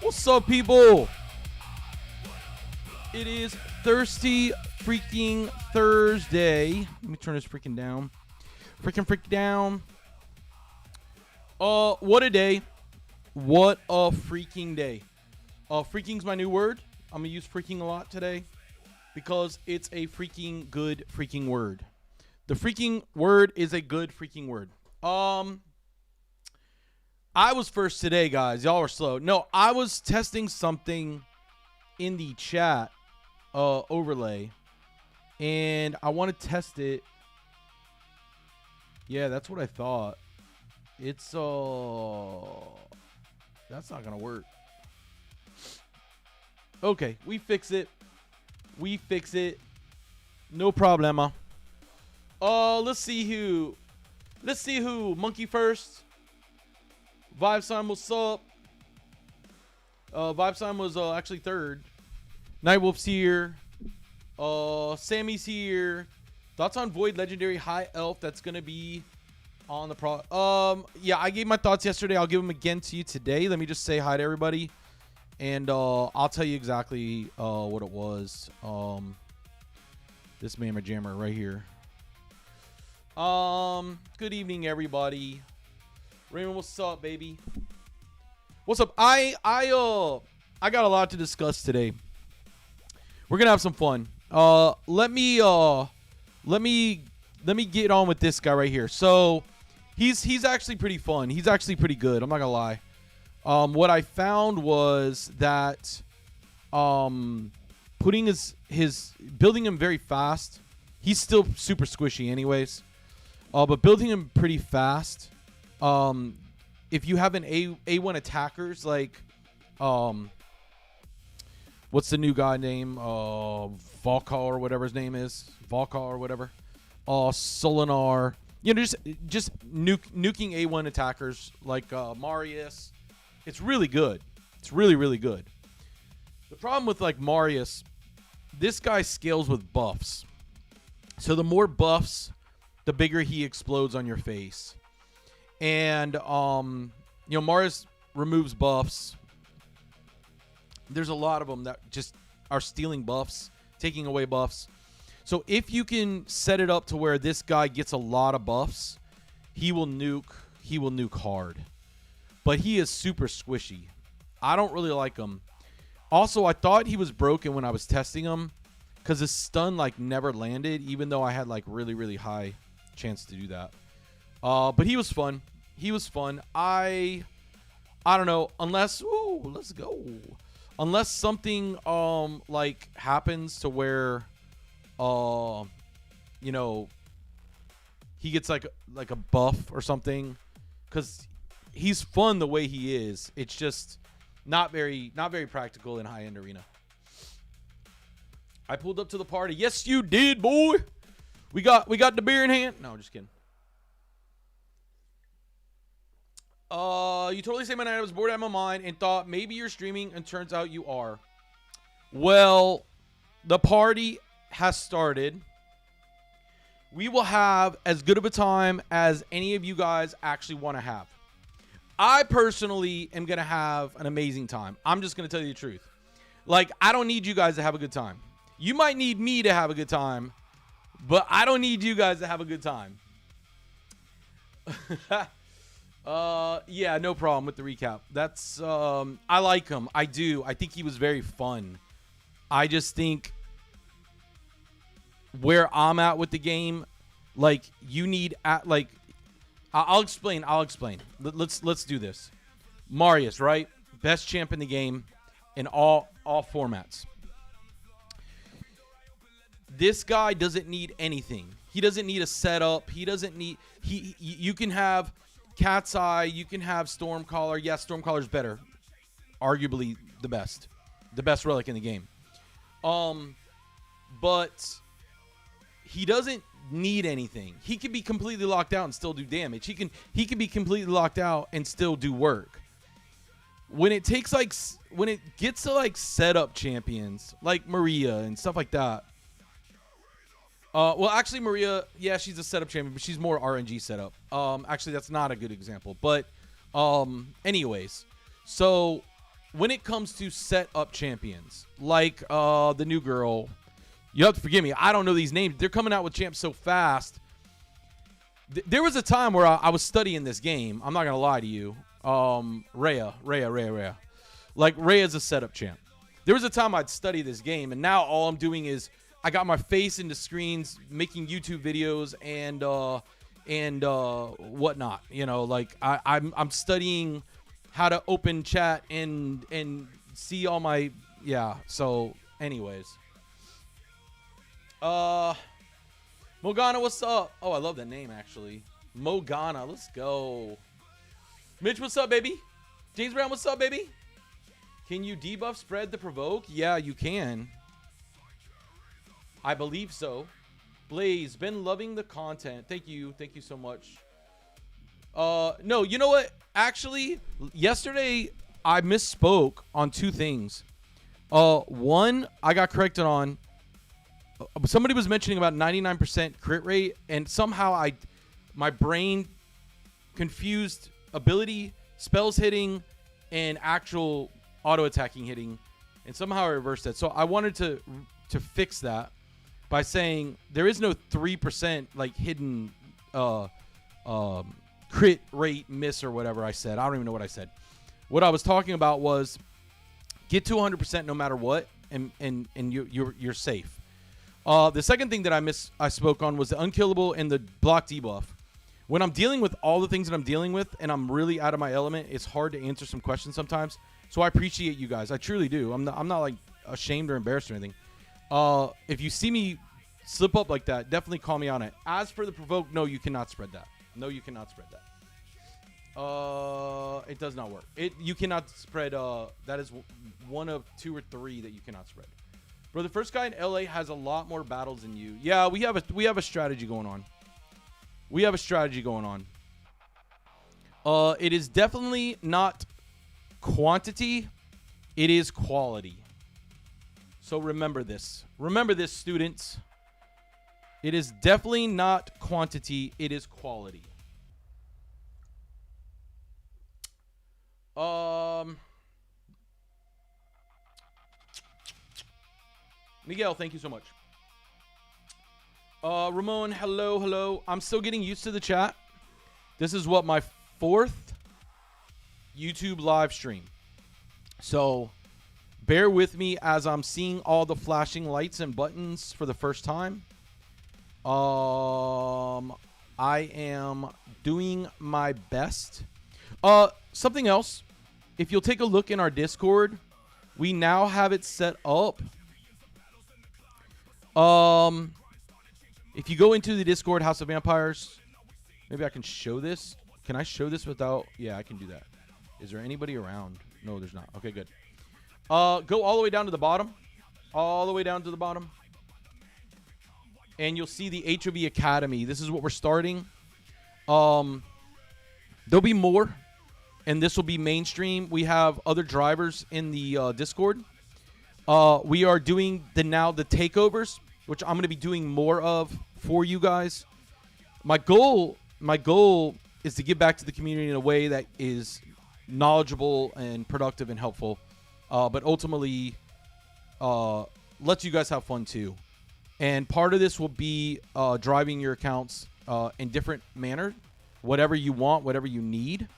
What's up, people? It is Thirsty freaking Thursday. Let me turn this freaking down. Freaking down. What a day. What a freaking day. Freaking's my new word. I'm gonna use freaking a lot today because it's a freaking good freaking word. The freaking word is a good freaking word. I was first today, guys. Y'all are slow. No, I was testing something in the chat overlay, and I want to test it. Yeah, that's what I thought. It's that's not gonna work. Okay, we fix it. We fix it. No problema. Let's see who. Monkey first. Vibe Sign, what's up? Vibe Sign was actually third. Nightwolf's here. Sammy's here. Thoughts on Void Legendary High Elf that's gonna be on the yeah, I gave my thoughts yesterday. I'll give them again to you today. Let me just say hi to everybody, and I'll tell you exactly what it was. This Mamma Jammer right here. Good evening, everybody. Raymond, what's up, baby? What's up? I got a lot to discuss today. We're gonna have some fun. Let me get on with this guy right here. So he's actually pretty fun. He's actually pretty good. I'm not gonna lie. What I found was that putting his building him very fast. He's still super squishy, anyways. But building him pretty fast. If you have an A1 attackers like what's the new guy name? Volkar or whatever his name is. Volkar or whatever. Solinar. You know, just nuking A1 attackers like Marius. It's really good. It's really, really good. The problem with like Marius, this guy scales with buffs. So the more buffs, the bigger he explodes on your face. And, you know, Marius removes buffs. There's a lot of them that just are stealing buffs, taking away buffs. So if you can set it up to where this guy gets a lot of buffs, he will nuke hard. But he is super squishy. I don't really like him. Also, I thought he was broken when I was testing him because his stun, like, never landed, even though I had, like, really, really high chance to do that. But he was fun. He was fun. I don't know, unless let's go. Unless something like happens to where you know, he gets like a buff or something, cuz he's fun the way he is. It's just not very practical in high-end arena. I pulled up to the party. Yes, you did, boy. We got the beer in hand. No, just kidding. You totally saved my night. I was bored out of my mind and thought maybe you're streaming, and turns out you are. Well, the party has started. We will have as good of a time as any of you guys actually want to have. I personally am going to have an amazing time. I'm just going to tell you the truth. Like, I don't need you guys to have a good time. You might need me to have a good time, but I don't need you guys to have a good time. Yeah, no problem with the recap. That's, I like him. I do. I think he was very fun. I just think where I'm at with the game, like, you need, like, I'll explain. Let's do this. Marius, right? Best champ in the game in all formats. This guy doesn't need anything. He doesn't need a setup. He doesn't need... You can have Cat's Eye. You can have Stormcaller. Yeah, Stormcaller's better. Arguably the best. The best relic in the game. But he doesn't need anything. He can be completely locked out and still do damage. He can be completely locked out and still do work. When it gets to like setup champions like Maria and stuff like that. Well, actually, Maria, yeah, she's a setup champion, but she's more RNG setup. Actually, that's not a good example. But, anyways, so when it comes to setup champions, like the new girl, you have to forgive me. I don't know these names. They're coming out with champs so fast. There was a time where I was studying this game. I'm not gonna lie to you. Rhea. Like, Rhea's a setup champ. There was a time I'd study this game, and now all I'm doing is I got my face into screens, making YouTube videos and whatnot. You know, like I'm studying how to open chat and see all my So, anyways, Mogana, what's up? Oh, I love that name actually. Mogana, let's go. Mitch, what's up, baby? James Brown, what's up, baby? Can you debuff spread the provoke? Yeah, you can. I believe so. Blaze, been loving the content. Thank you so much. No, you know what? Actually, yesterday I misspoke on two things. One, I got corrected on. Somebody was mentioning about 99% crit rate, and somehow my brain confused ability, spells hitting, and actual auto attacking hitting, and somehow I reversed that. So I wanted to fix that by saying there is no 3% like hidden crit rate miss or whatever I said. I don't even know what I said. What I was talking about was get to 100% no matter what, and you're safe. The second thing that I spoke on was the unkillable and the block debuff. When I'm dealing with all the things that I'm dealing with and I'm really out of my element, it's hard to answer some questions sometimes. So I appreciate you guys. I truly do. I'm not like ashamed or embarrassed or anything. If you see me slip up like that, definitely call me on it. As for the provoke, no, you cannot spread that. No, you cannot spread that. It does not work. You cannot spread. That is one of 2 or 3 that you cannot spread. Bro, the first guy in LA has a lot more battles than you. Yeah, we have a strategy going on. It is definitely not quantity. It is quality. So remember this. Remember this, students. It is definitely not quantity. It is quality. Miguel, thank you so much. Ramon, hello. I'm still getting used to the chat. This is what, my 4th YouTube live stream. So bear with me as I'm seeing all the flashing lights and buttons for the first time. I am doing my best. Something else. If you'll take a look in our Discord, we now have it set up. If you go into the Discord House of Vampires, maybe I can show this. Can I show this without? Yeah, I can do that. Is there anybody around? No, there's not. Okay, good. Go all the way down to the bottom. All the way down to the bottom. And you'll see the HoV Academy. This is what we're starting. There'll be more, and this will be mainstream. We have other drivers in the Discord. We are doing the takeovers, which I'm going to be doing more of for you guys. My goal is to give back to the community in a way that is knowledgeable and productive and helpful, but ultimately lets you guys have fun too. And part of this will be driving your accounts in different manner, whatever you want, whatever you need.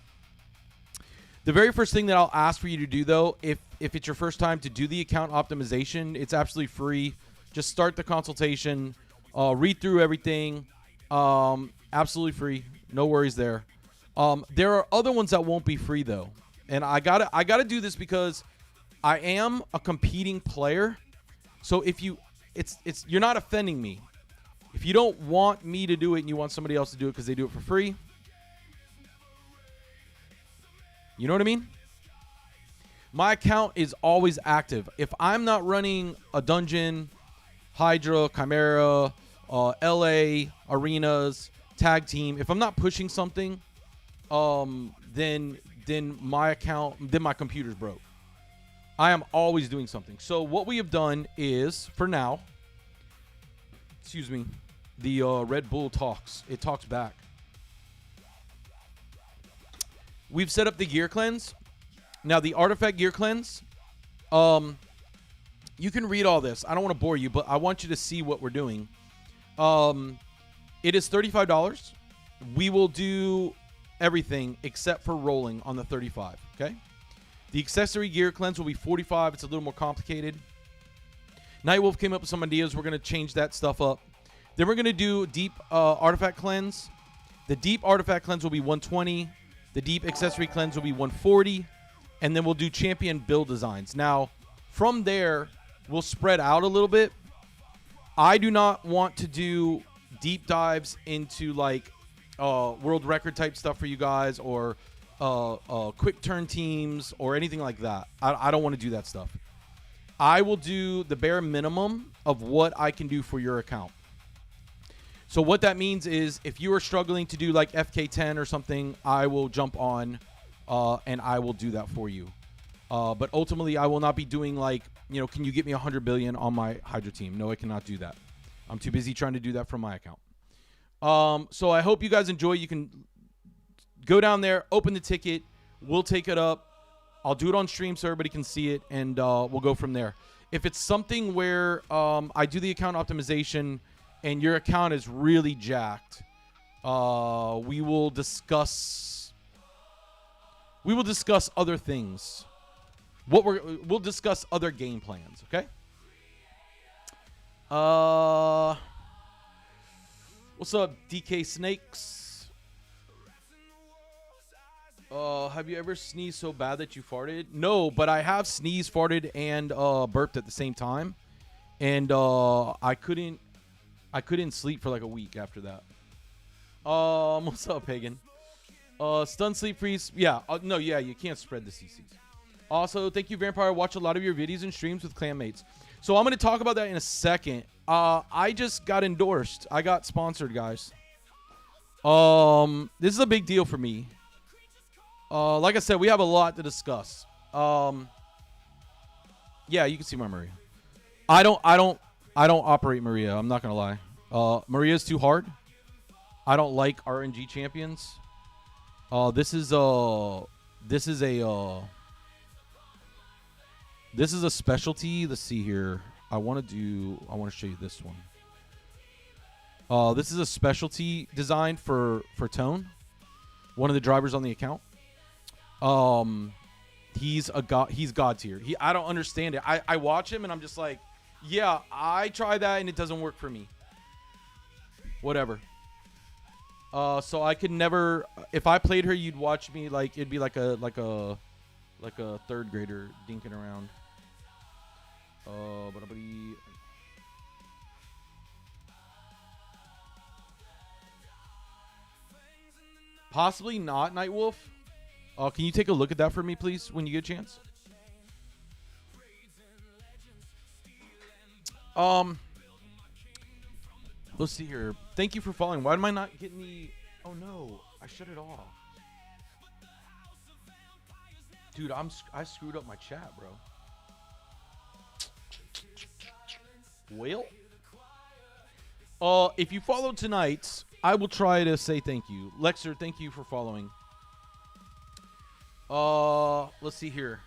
The very first thing that I'll ask for you to do, though, if it's your first time to do the account optimization, it's absolutely free. Just start the consultation, read through everything. Absolutely free. No worries there. There are other ones that won't be free, though. And I gotta do this because I am a competing player. So if you're not offending me. If you don't want me to do it and you want somebody else to do it because they do it for free, you know what I mean? My account is always active. If I'm not running a dungeon, Hydra, Chimera, LA, arenas, tag team, if I'm not pushing something, then my computer's broke. I am always doing something. So what we have done is, for now, excuse me, the Red Bull talks. It talks back. We've set up the gear cleanse. Now, the artifact gear cleanse, you can read all this. I don't want to bore you, but I want you to see what we're doing. It is $35. We will do everything except for rolling on the 35, okay? The accessory gear cleanse will be $45. It's a little more complicated. Nightwolf came up with some ideas. We're going to change that stuff up. Then we're going to do deep artifact cleanse. The deep artifact cleanse will be $120. The deep accessory cleanse will be $140. And then we'll do champion build designs. Now, from there, we'll spread out a little bit. I do not want to do deep dives into like world record type stuff for you guys, or quick turn teams or anything like that. I don't want to do that stuff. I will do the bare minimum of what I can do for your account. So what that means is if you are struggling to do like FK10 or something, I will jump on and I will do that for you. But ultimately, I will not be doing like, can you get me 100 billion on my Hydra team? No, I cannot do that. I'm too busy trying to do that from my account. So I hope you guys enjoy. You can go down there, open the ticket. We'll take it up. I'll do it on stream so everybody can see it, and we'll go from there. If it's something where I do the account optimization and your account is really jacked, we will discuss other things. We'll discuss other game plans, okay? What's up, DK Snakes? Have you ever sneezed so bad that you farted? No, but I have sneezed, farted, and burped at the same time, and I couldn't sleep for like a week after that. What's up, Pagan? Stun, sleep, freeze. Yeah, no, yeah, you can't spread the CCs. Also, thank you, Vampire. I watch a lot of your videos and streams with clanmates. So I'm going to talk about that in a second. I just got endorsed. I got sponsored, guys. This is a big deal for me. Like I said, we have a lot to discuss. Yeah, you can see my Maria. I don't operate Maria. I'm not going to lie. Maria's too hard. I don't like RNG champions. This is a specialty. Let's see here. I want to show you this one. This is a specialty design for Tone, one of the drivers on the account. He's god tier. I don't understand it. I watch him and I'm just like, yeah, I try that and it doesn't work for me. Whatever. So I could never. If I played her, you'd watch me like it'd be like a third grader dinking around. Possibly not, Nightwolf. Can you take a look at that for me, please, when you get a chance? Let's see here. Thank you for following. Why am I not getting the... Oh, no. I shut it off. Dude, I screwed up my chat, bro. Well, if you followed tonight's, I will try to say thank you. Lexer, thank you for following. Let's see here.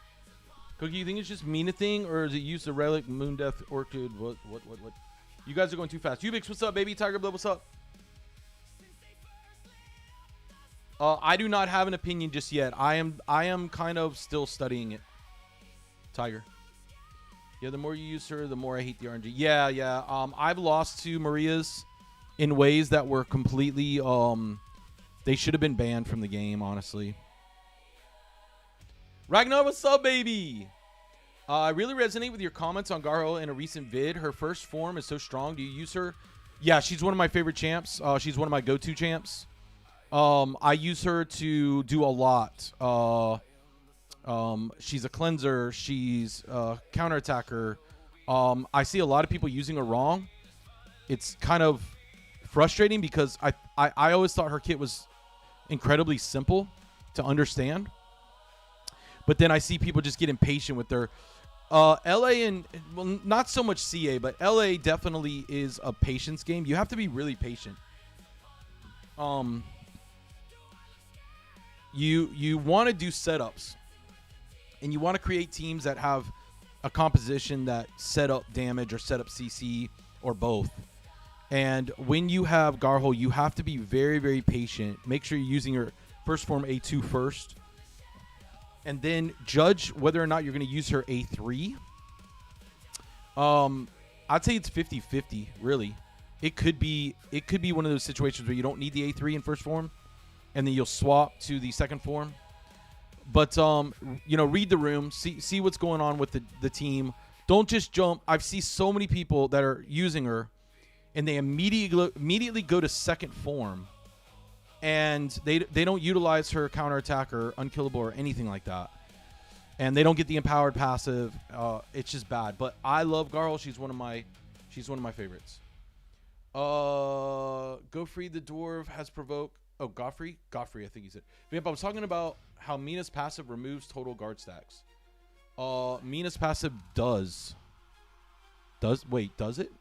Cookie, you think it's just Mina thing, or is it used the relic, moon death, orchid? What? You guys are going too fast. Ubix, what's up, baby? Tiger Blood, what's up? I do not have an opinion just yet. I am kind of still studying it. Tiger. Yeah, the more you use her, the more I hate the RNG. Yeah. I've lost to Maria's in ways that were completely they should have been banned from the game, honestly. Ragnar, what's up, baby? I really resonate with your comments on Garho in a recent vid. Her first form is so strong. Do you use her? Yeah, she's one of my favorite champs. She's one of my go-to champs. I use her to do a lot. She's a cleanser. She's a counterattacker. I see a lot of people using her wrong. It's kind of frustrating because I always thought her kit was incredibly simple to understand. But then I see people just get impatient with their LA and, well, not so much CA, but LA definitely is a patience game. You have to be really patient. You want to do setups, and you want to create teams that have a composition that set up damage or set up CC or both. And when you have Garho, you have to be very, very patient. Make sure you're using your first form A2 first. And then judge whether or not you're going to use her A3. I'd say it's 50-50, really. It could be one of those situations where you don't need the A3 in first form, and then you'll swap to the second form. But read the room, see what's going on with the team. Don't just jump. I've seen so many people that are using her, and they immediately go to second form. And they don't utilize her counterattack or unkillable or anything like that. And they don't get the empowered passive. It's just bad. But I love Garl. She's one of my favorites. Go Free the Dwarf has provoked. Oh, Godfrey, I think he said. Vamp, I was talking about how Mina's passive removes total guard stacks. Mina's passive does. Does it?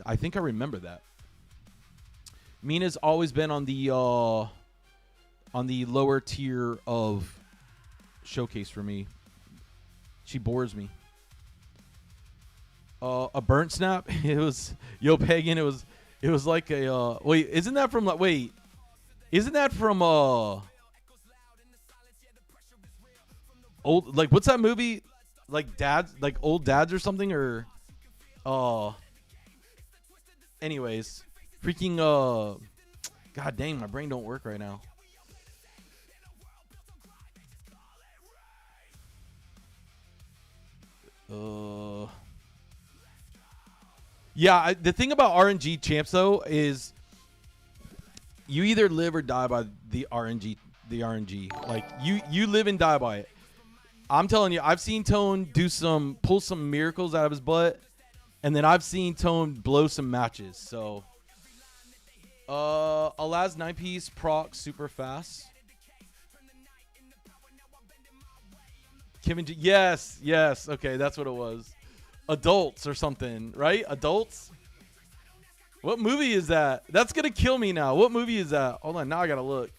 I think I remember that. Mina's always been on the lower tier of showcase for me. She bores me. A burnt snap. It was Pagan. It was like a wait. Isn't that from old, like, what's that movie? Like dads, like old dads or something, or anyways, freaking god dang, my brain don't work right now. Yeah, the thing about RNG champs though is you either live or die by the RNG. Like you live and die by it. I'm telling you, I've seen Tone pull some miracles out of his butt, and then I've seen Tone blow some matches. So Alaz 9-piece proc super fast. Kevin G, yes. Okay, that's what it was. Adults or something, right? Adults? What movie is that? That's going to kill me now. What movie is that? Hold on, now I got to look.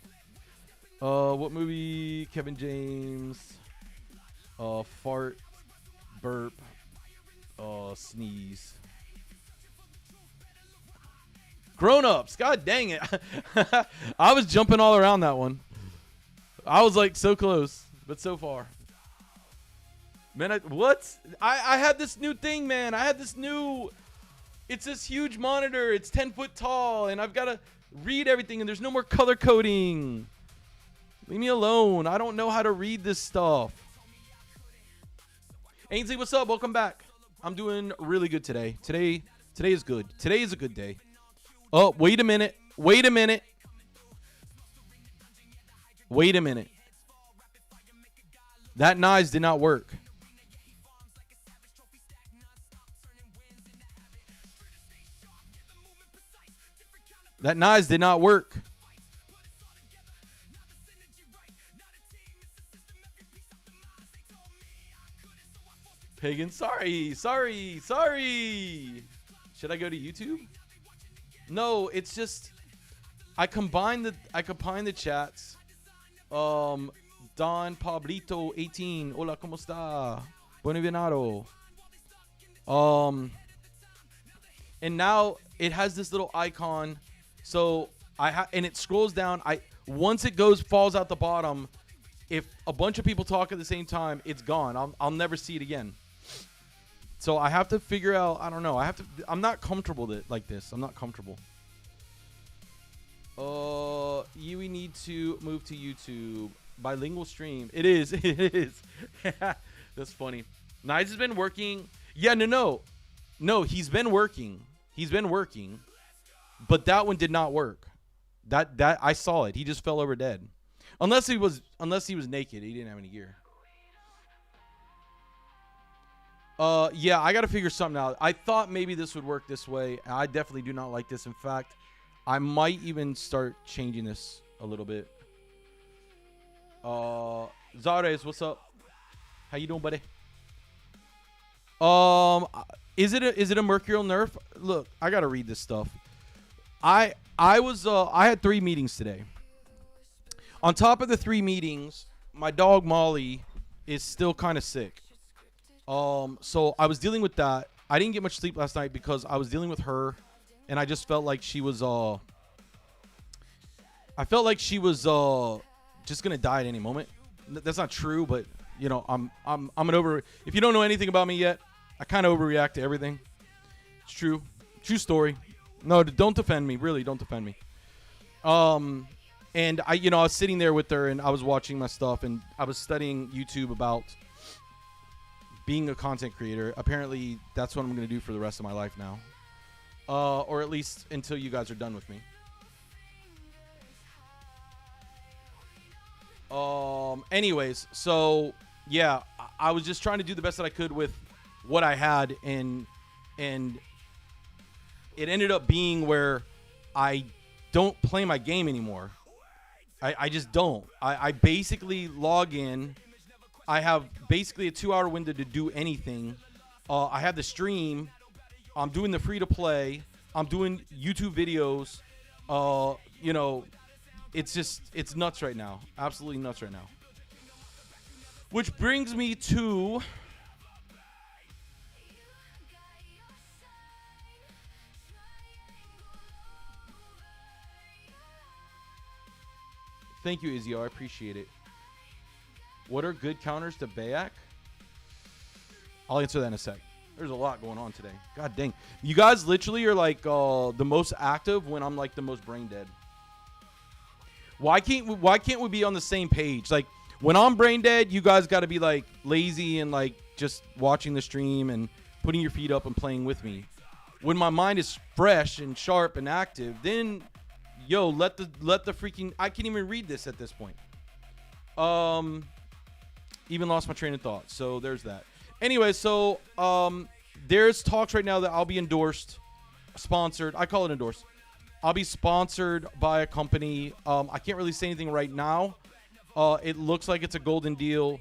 What movie? Kevin James. Fart. Burp. Sneeze. Grown-ups. God dang it. I was jumping all around that one. I was like so close, but so far. Man, I had this new thing, man. It's this huge monitor. It's 10 foot tall, and I've got to read everything, and there's no more color coding. Leave me alone. I don't know how to read this stuff. Ainsley, what's up? Welcome back. I'm doing really good today. Today is good. Today is a good day. Oh, wait a minute. That knives did not work. That knives did not work. Pagan, sorry. Should I go to YouTube? No, it's just I combined the chats. Don Pablito 18. Hola, ¿cómo está? Bueno venado. And now it has this little icon. So and it scrolls down. Once it falls out the bottom, if a bunch of people talk at the same time, it's gone. I'll never see it again. So I have to figure out. I don't know. I'm not comfortable like this. I'm not comfortable. You need to move to YouTube. Bilingual stream. It is. It is. That's funny. Nice has been working. Yeah, no. He's been working. But that one did not work. That I saw it. He just fell over dead. Unless he was naked. He didn't have any gear. Yeah, I got to figure something out. I thought maybe this would work this way. I definitely do not like this. In fact, I might even start changing this a little bit. Zares, what's up? How you doing, buddy? Is it a mercurial nerf? Look, I gotta read this stuff. I had 3 meetings today. On top of the 3 meetings, my dog Molly is still kind of sick. So I was dealing with that. I didn't get much sleep last night because I was dealing with her, and I just felt like she was just gonna die at any moment. That's not true, but you know, I'm if you don't know anything about me yet, I kind of overreact to everything. It's true story. No, don't defend me. Really, don't defend me. And I was sitting there with her, and I was watching my stuff, and I was studying YouTube about being a content creator. Apparently, that's what I'm going to do for the rest of my life now. Or at least until you guys are done with me. Anyways, so yeah, I was just trying to do the best that I could with what I had, and it ended up being where I don't play my game anymore. I just don't. I basically log in. I have basically a 2-hour window to do anything. I have the stream. I'm doing the free to play. I'm doing YouTube videos. It's nuts right now. Absolutely nuts right now. Which brings me to thank you, Izzy. I appreciate it. What are good counters to Bayak? I'll answer that in a sec. There's a lot going on today. God dang. You guys literally are like the most active when I'm like the most brain dead. Why can't we be on the same page? Like when I'm brain dead, you guys got to be like lazy and like just watching the stream and putting your feet up and playing with me. When my mind is fresh and sharp and active, then let the freaking I can't even read this at this point. Even lost my train of thought. So there's that. Anyway, so there's talks right now that I'll be endorsed, sponsored. I call it endorsed. I'll be sponsored by a company. I can't really say anything right now. It looks like it's a golden deal.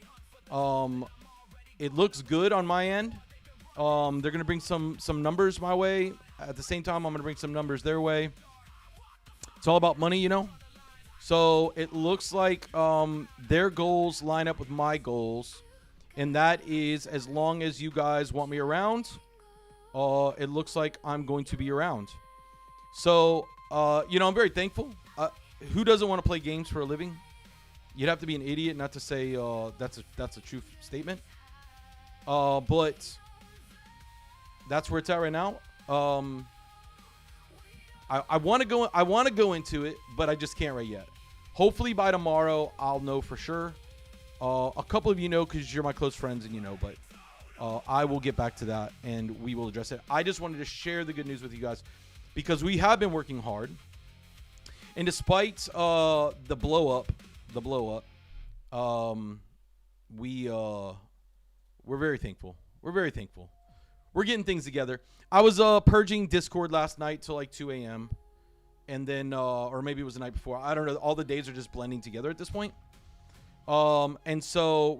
It looks good on my end. They're gonna bring some numbers my way. At the same time, I'm gonna bring some numbers their way. It's all about money, So it looks like their goals line up with my goals. And that is, as long as you guys want me around, it looks like I'm going to be around. So, I'm very thankful. Who doesn't want to play games for a living? You'd have to be an idiot not to say that's a true statement. But that's where it's at right now. I want to go into it, but I just can't right yet. Hopefully by tomorrow I'll know for sure. A couple of you know because you're my close friends and but I will get back to that and we will address it. I just wanted to share the good news with you guys because we have been working hard, and despite the blow up, we're very thankful. We're getting things together. I was purging Discord last night till like 2 a.m. and then or maybe it was the night before. I don't know. All the days are just blending together at this point. And so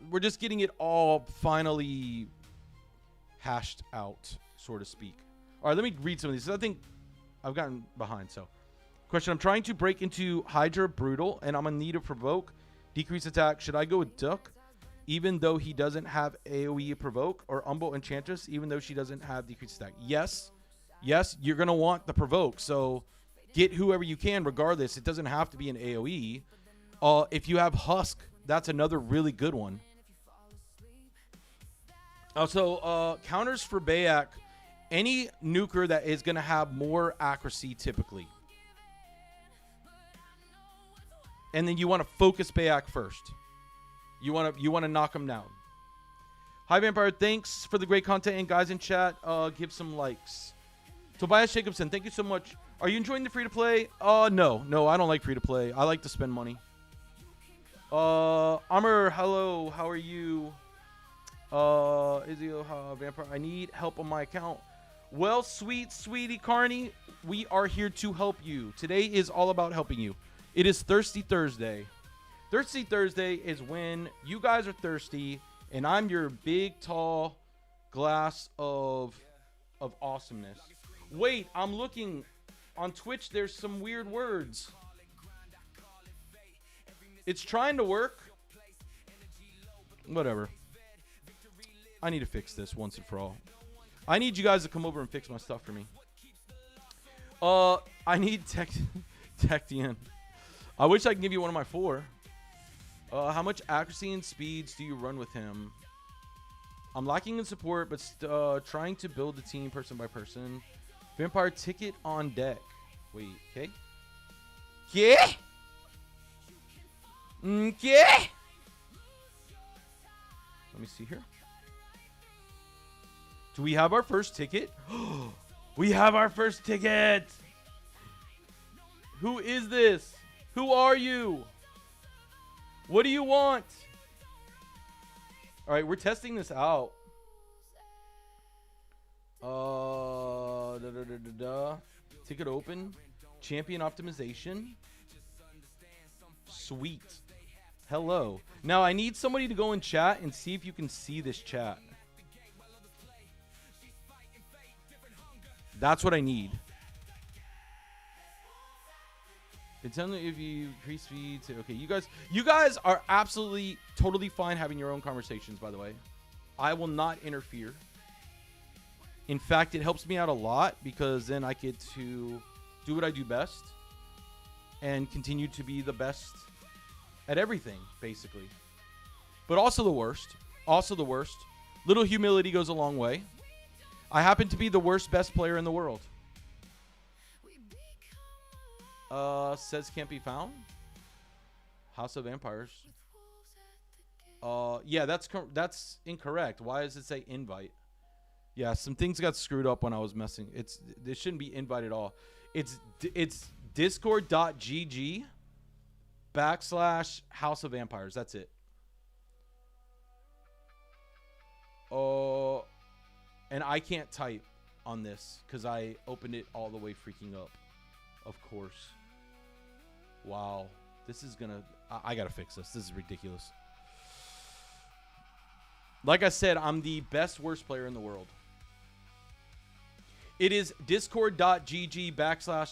we're just getting it all finally hashed out, so to speak. All right, let me read some of these. I think I've gotten behind. So, Question, I'm trying to break into Hydra Brutal, and I'm in need of Provoke. Decrease attack. Should I go with Duck, even though he doesn't have AoE Provoke, or Umbo Enchantress, even though she doesn't have decrease attack? Yes. Yes, you're going to want the Provoke, so get whoever you can regardless. It doesn't have to be an AoE. If you have Husk, that's another really good one. Also, counters for Bayak. Any nuker that is going to have more accuracy typically. And then you want to focus Bayak first. You want to knock him down. Hi Vampire, thanks for the great content, and guys in chat, give some likes. Tobias Jacobson, thank you so much. Are you enjoying the free to play? No, I don't like free to play. I like to spend money. Armor, hello, how are you? Izzy, Vampire, I need help on my account. Well, sweetie Carney, we are here to help you. Today is all about helping you. It is Thirsty Thursday. Thirsty Thursday is when you guys are thirsty, and I'm your big, tall glass of awesomeness. Wait, I'm looking on Twitch. There's some weird words. It's trying to work. Whatever. I need to fix this once and for all. I need you guys to come over and fix my stuff for me. I need Tectian. I wish I could give you one of my 4. How much accuracy and speeds do you run with him? I'm lacking in support, but trying to build the team person by person. Vampire ticket on deck. Wait, okay. Yeah? Yeah? Let me see here. Do we have our first ticket? We have our first ticket. Who is this? Who are you? What do you want? All right, we're testing this out. Ticket open. Champion optimization. Sweet. Hello. Now I need somebody to go in chat and see if you can see this chat. That's what I need. Tell me if you increase speed to, okay, you guys are absolutely totally fine having your own conversations, by the way. I will not interfere. In fact, it helps me out a lot because then I get to do what I do best and continue to be the best at everything, basically. But also the worst. Also the worst. Little humility goes a long way. I happen to be the worst best player in the world. Says can't be found. House of Vampires. Yeah, that's incorrect. Why does it say invite? Yeah, some things got screwed up when I was messing. This shouldn't be invite at all. It's discord.gg / House of Vampires. That's it. And I can't type on this because I opened it all the way freaking up. Of course. Wow. This is gonna... I gotta fix this. This is ridiculous. Like I said, I'm the best worst player in the world. It is discord.gg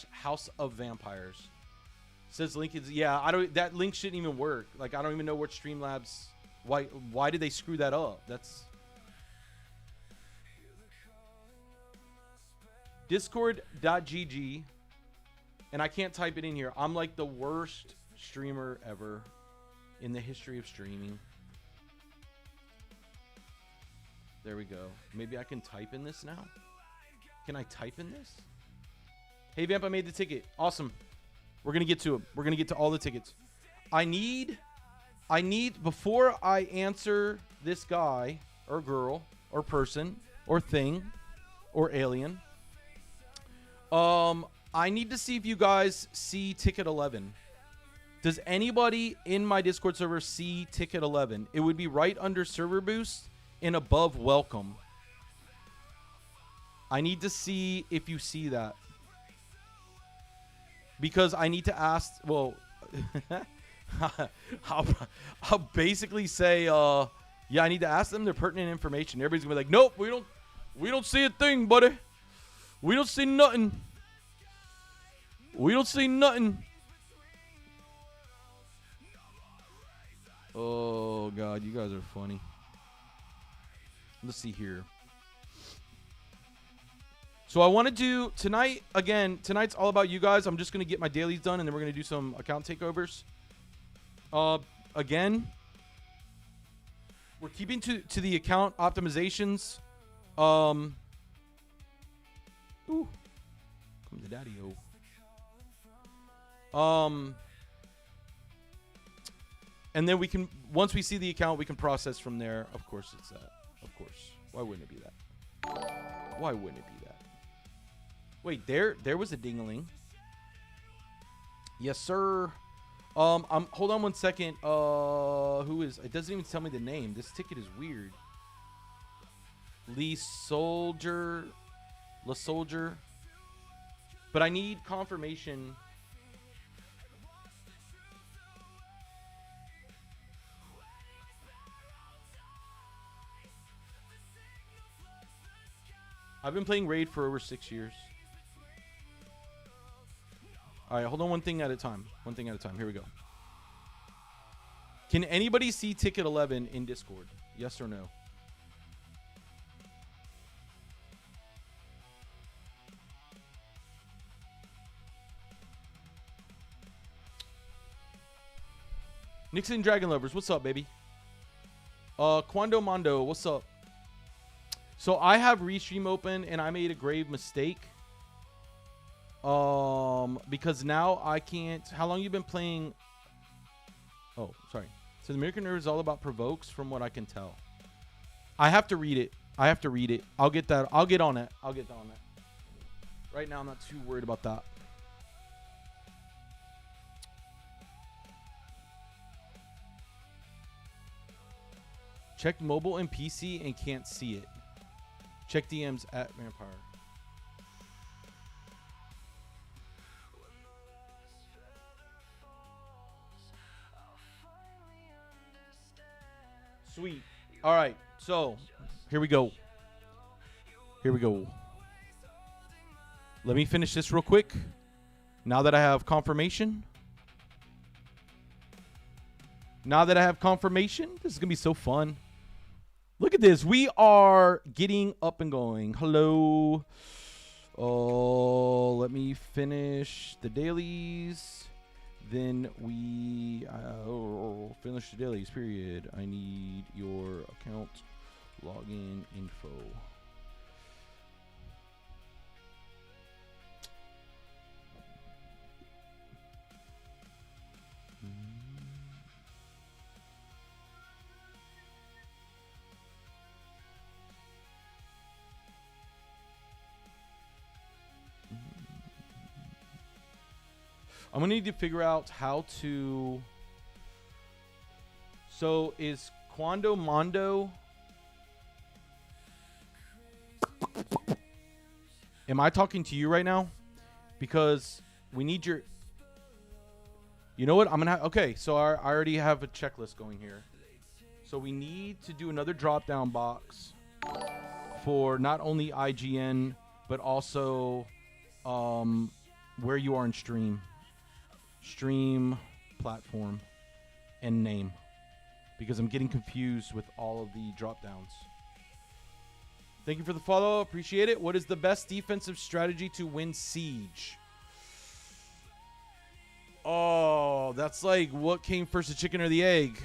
/ House of Vampires. Says link is... Yeah, that link shouldn't even work. Like, I don't even know what Streamlabs... Why did they screw that up? That's... discord.gg, and I can't type it in here. I'm like the worst streamer ever in the history of streaming. There we go. Maybe I can type in this now. Can I type in this? Hey Vamp, I made the ticket. Awesome. We're gonna get to it. We're gonna get to all the tickets. I need before I answer this guy or girl or person or thing or alien. I need to see if you guys see ticket 11. Does anybody in my Discord server see ticket 11? It would be right under server boost and above welcome. I need to see if you see that. Because I need to ask, well, I'll basically say, yeah, I need to ask them their pertinent information. Everybody's gonna be like, nope, we don't see a thing, buddy. We don't see nothing. We don't see nothing. Oh, God. You guys are funny. Let's see here. So I want to do tonight, again, tonight's all about you guys. I'm just going to get my dailies done, and then we're going to do some account takeovers. Again, we're keeping to the account optimizations. Ooh. Come to daddy-o. And then we can, once we see the account, we can process from there. Of course it's that. Of course. Why wouldn't it be that? Why wouldn't it be that? Wait, there was a dingling. Yes, sir. Hold on one second. Who is? It doesn't even tell me the name. This ticket is weird. La Soldier. But I need confirmation. I've been playing Raid for over 6 years. All right, hold on one thing at a time. One thing at a time. Here we go. Can anybody see Ticket 11 in Discord? Yes or no? Nixon Dragon Lovers, what's up, baby? Quando Mondo, what's up? So I have Restream open, and I made a grave mistake. Because now I can't. How long you been playing? Oh, sorry. So the American Nerve is all about provokes, from what I can tell. I have to read it. I'll get that. I'll get on it. Right now, I'm not too worried about that. Check mobile and PC and can't see it. Check DMs at Vampire. Sweet. All right. So, here we go. Let me finish this real quick. Now that I have confirmation. This is going to be so fun. Look at this. We are getting up and going. Hello. Oh, let me finish the dailies. Then we finish the dailies, period. I need your account login info. I'm going to need to figure out how to... So, is Quando Mondo... Am I talking to you right now? Because we need your... You know what? I'm going to... Okay, so I already have a checklist going here. So we need to do another drop-down box for not only IGN, but also where you are in stream. Stream, platform, and name. Because I'm getting confused with all of the drop-downs. Thank you for the follow. Appreciate it. What is the best defensive strategy to win Siege? Oh, that's like what came first, the chicken or the egg?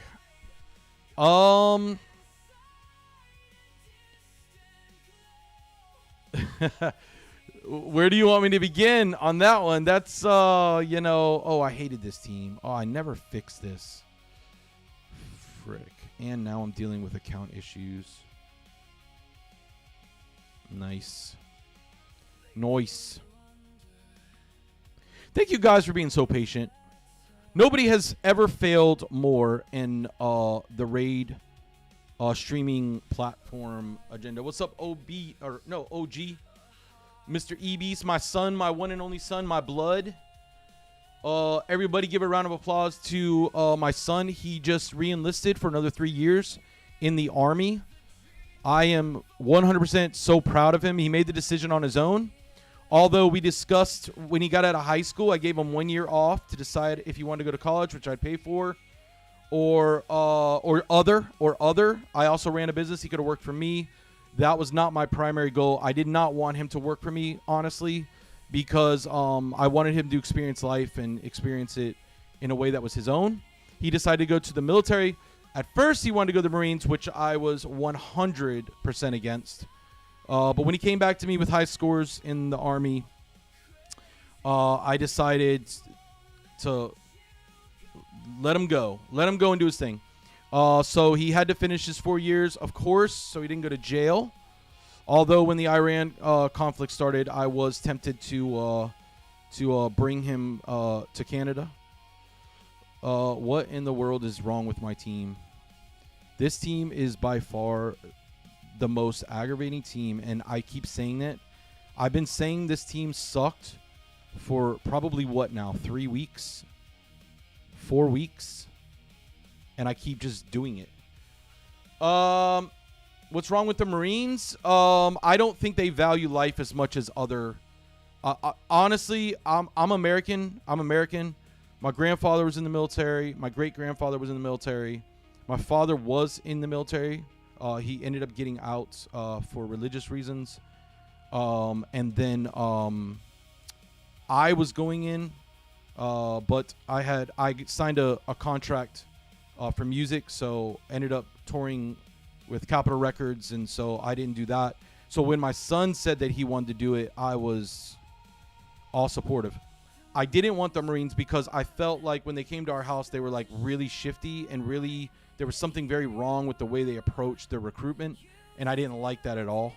Where do you want me to begin on that one? That's, oh, I hated this team. Oh, I never fixed this. Frick. And now I'm dealing with account issues. Nice. Thank you guys for being so patient. Nobody has ever failed more in the Raid streaming platform agenda. What's up, OG? Mr. E-Beast, my son, my one and only son, my blood. Everybody give a round of applause to my son. He just re-enlisted for another 3 years in the Army. I am 100% so proud of him. He made the decision on his own. Although we discussed when he got out of high school, I gave him 1 year off to decide if he wanted to go to college, which I'd pay for, or other. I also ran a business. He could have worked for me. That was not my primary goal. I did not want him to work for me, honestly, because I wanted him to experience life and experience it in a way that was his own. He decided to go to the military. At first, he wanted to go to the Marines, which I was 100% against. But when he came back to me with high scores in the Army, I decided to let him go and do his thing. So he had to finish his 4 years, of course, so he didn't go to jail. Although when the Iran conflict started, I was tempted to bring him to Canada. What in the world is wrong with my team? This team is by far the most aggravating team, and I keep saying that. I've been saying this team sucked for probably 3 weeks? 4 weeks? And I keep just doing it. What's wrong with the Marines? I don't think they value life as much as other. Honestly, I'm American. My grandfather was in the military. My great-grandfather was in the military. My father was in the military. He ended up getting out for religious reasons. And then I was going in, but I signed a contract for music, so ended up touring with Capitol Records, and so I didn't do that. So when my son said that he wanted to do it, I was all supportive. I didn't want the Marines because I felt like when they came to our house, they were like really shifty and really there was something very wrong with the way they approached their recruitment, and I didn't like that at all.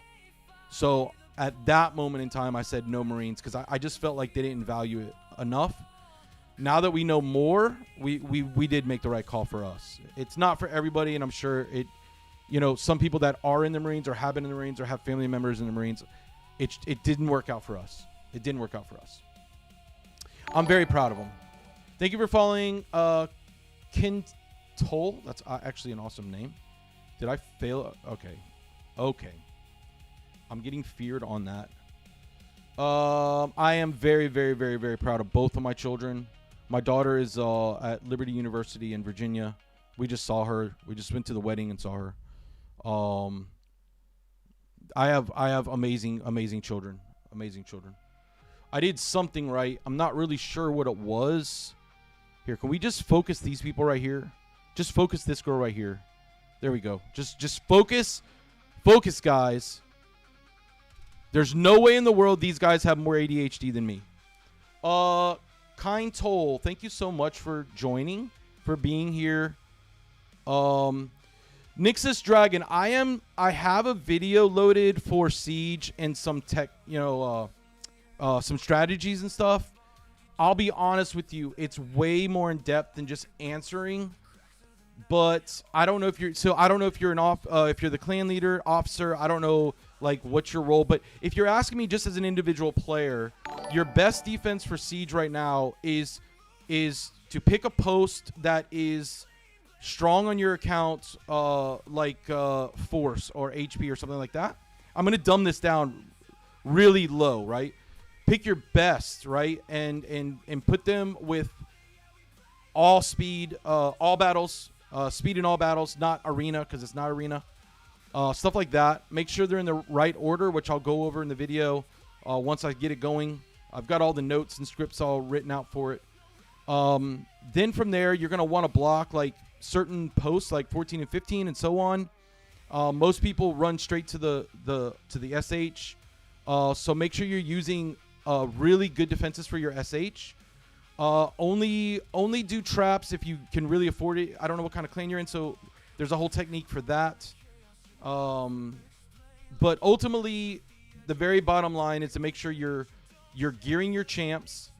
So at that moment in time, I said no Marines because I just felt like they didn't value it enough. Now that we know more, we did make the right call for us. It's not for everybody, and I'm sure it, some people that are in the Marines or have been in the Marines or have family members in the Marines, it didn't work out for us. It didn't work out for us. I'm very proud of them. Thank you for following Kintol. That's actually an awesome name. Did I fail? Okay. I'm getting feared on that. I am very, very, very, very proud of both of my children. My daughter is at Liberty University in Virginia. We just saw her. We just went to the wedding and saw her. I have amazing, amazing children. Amazing children. I did something right. I'm not really sure what it was. Here, can we just focus these people right here? Just focus this girl right here. There we go. Just focus. Focus, guys. There's no way in the world these guys have more ADHD than me. Kind Toll, thank you so much for joining, for being here. Nixus Dragon, I have a video loaded for Siege and some tech, some strategies and stuff. I'll be honest with you, it's way more in depth than just answering. But I don't know if you're if you're the clan leader, officer, I don't know like what's your role, but if you're asking me just as an individual player, your best defense for Siege right now is to pick a post that is strong on your account, like Force or HP or something like that. I'm going to dumb this down really low, right? Pick your best, right? And put them with all speed, all battles, speed in all battles, not arena because it's not arena. Stuff like that. Make sure they're in the right order, which I'll go over in the video once I get it going. I've got all the notes and scripts all written out for it. Then from there, you're going to want to block like certain posts like 14 and 15 and so on. Most people run straight to the SH. So make sure you're using really good defenses for your SH. Only do traps if you can really afford it. I don't know what kind of clan you're in, so there's a whole technique for that. But ultimately, the very bottom line is to make sure you're gearing your champs.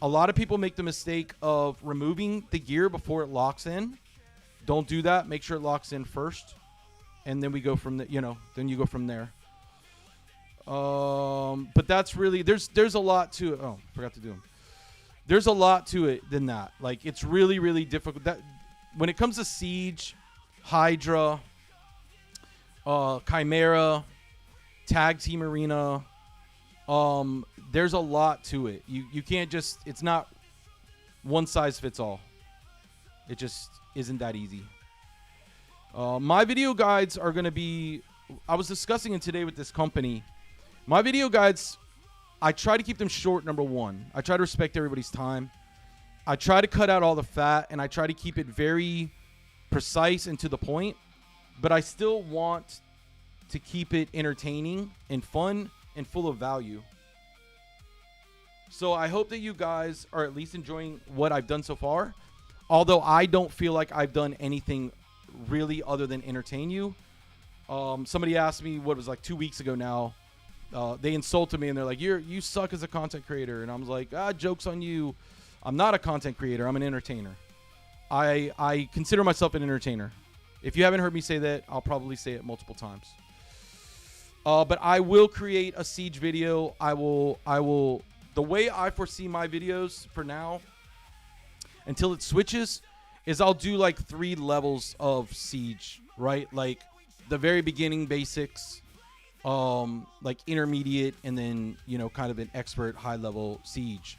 A lot of people make the mistake of removing the gear before it locks in. Don't do that. Make sure it locks in first, and then we go from the, then you go from there. But that's really there's a lot to it. Oh, forgot to do them. There's a lot to it than that. Like it's really, really difficult. That when it comes to Siege, Hydra, Chimera, Tag Team Arena, There's a lot to it. You can't just, it's not one size fits all. It just isn't that easy. My video guides are going to be, I was discussing it today with this company. My video guides, I try to keep them short, number one. I try to respect everybody's time. I try to cut out all the fat, and I try to keep it very precise and to the point. But I still want to keep it entertaining and fun and full of value. So I hope that you guys are at least enjoying what I've done so far. Although I don't feel like I've done anything really other than entertain you. Somebody asked me, what was like 2 weeks ago now. They insulted me and they're like, you suck as a content creator. And I was like, joke's on you. I'm not a content creator. I'm an entertainer. I consider myself an entertainer. If you haven't heard me say that, I'll probably say it multiple times. But I will create a Siege video. I will, the way I foresee my videos for now, until it switches, is I'll do like 3 levels of Siege, right? Like the very beginning basics, like intermediate, and then, kind of an expert high level Siege.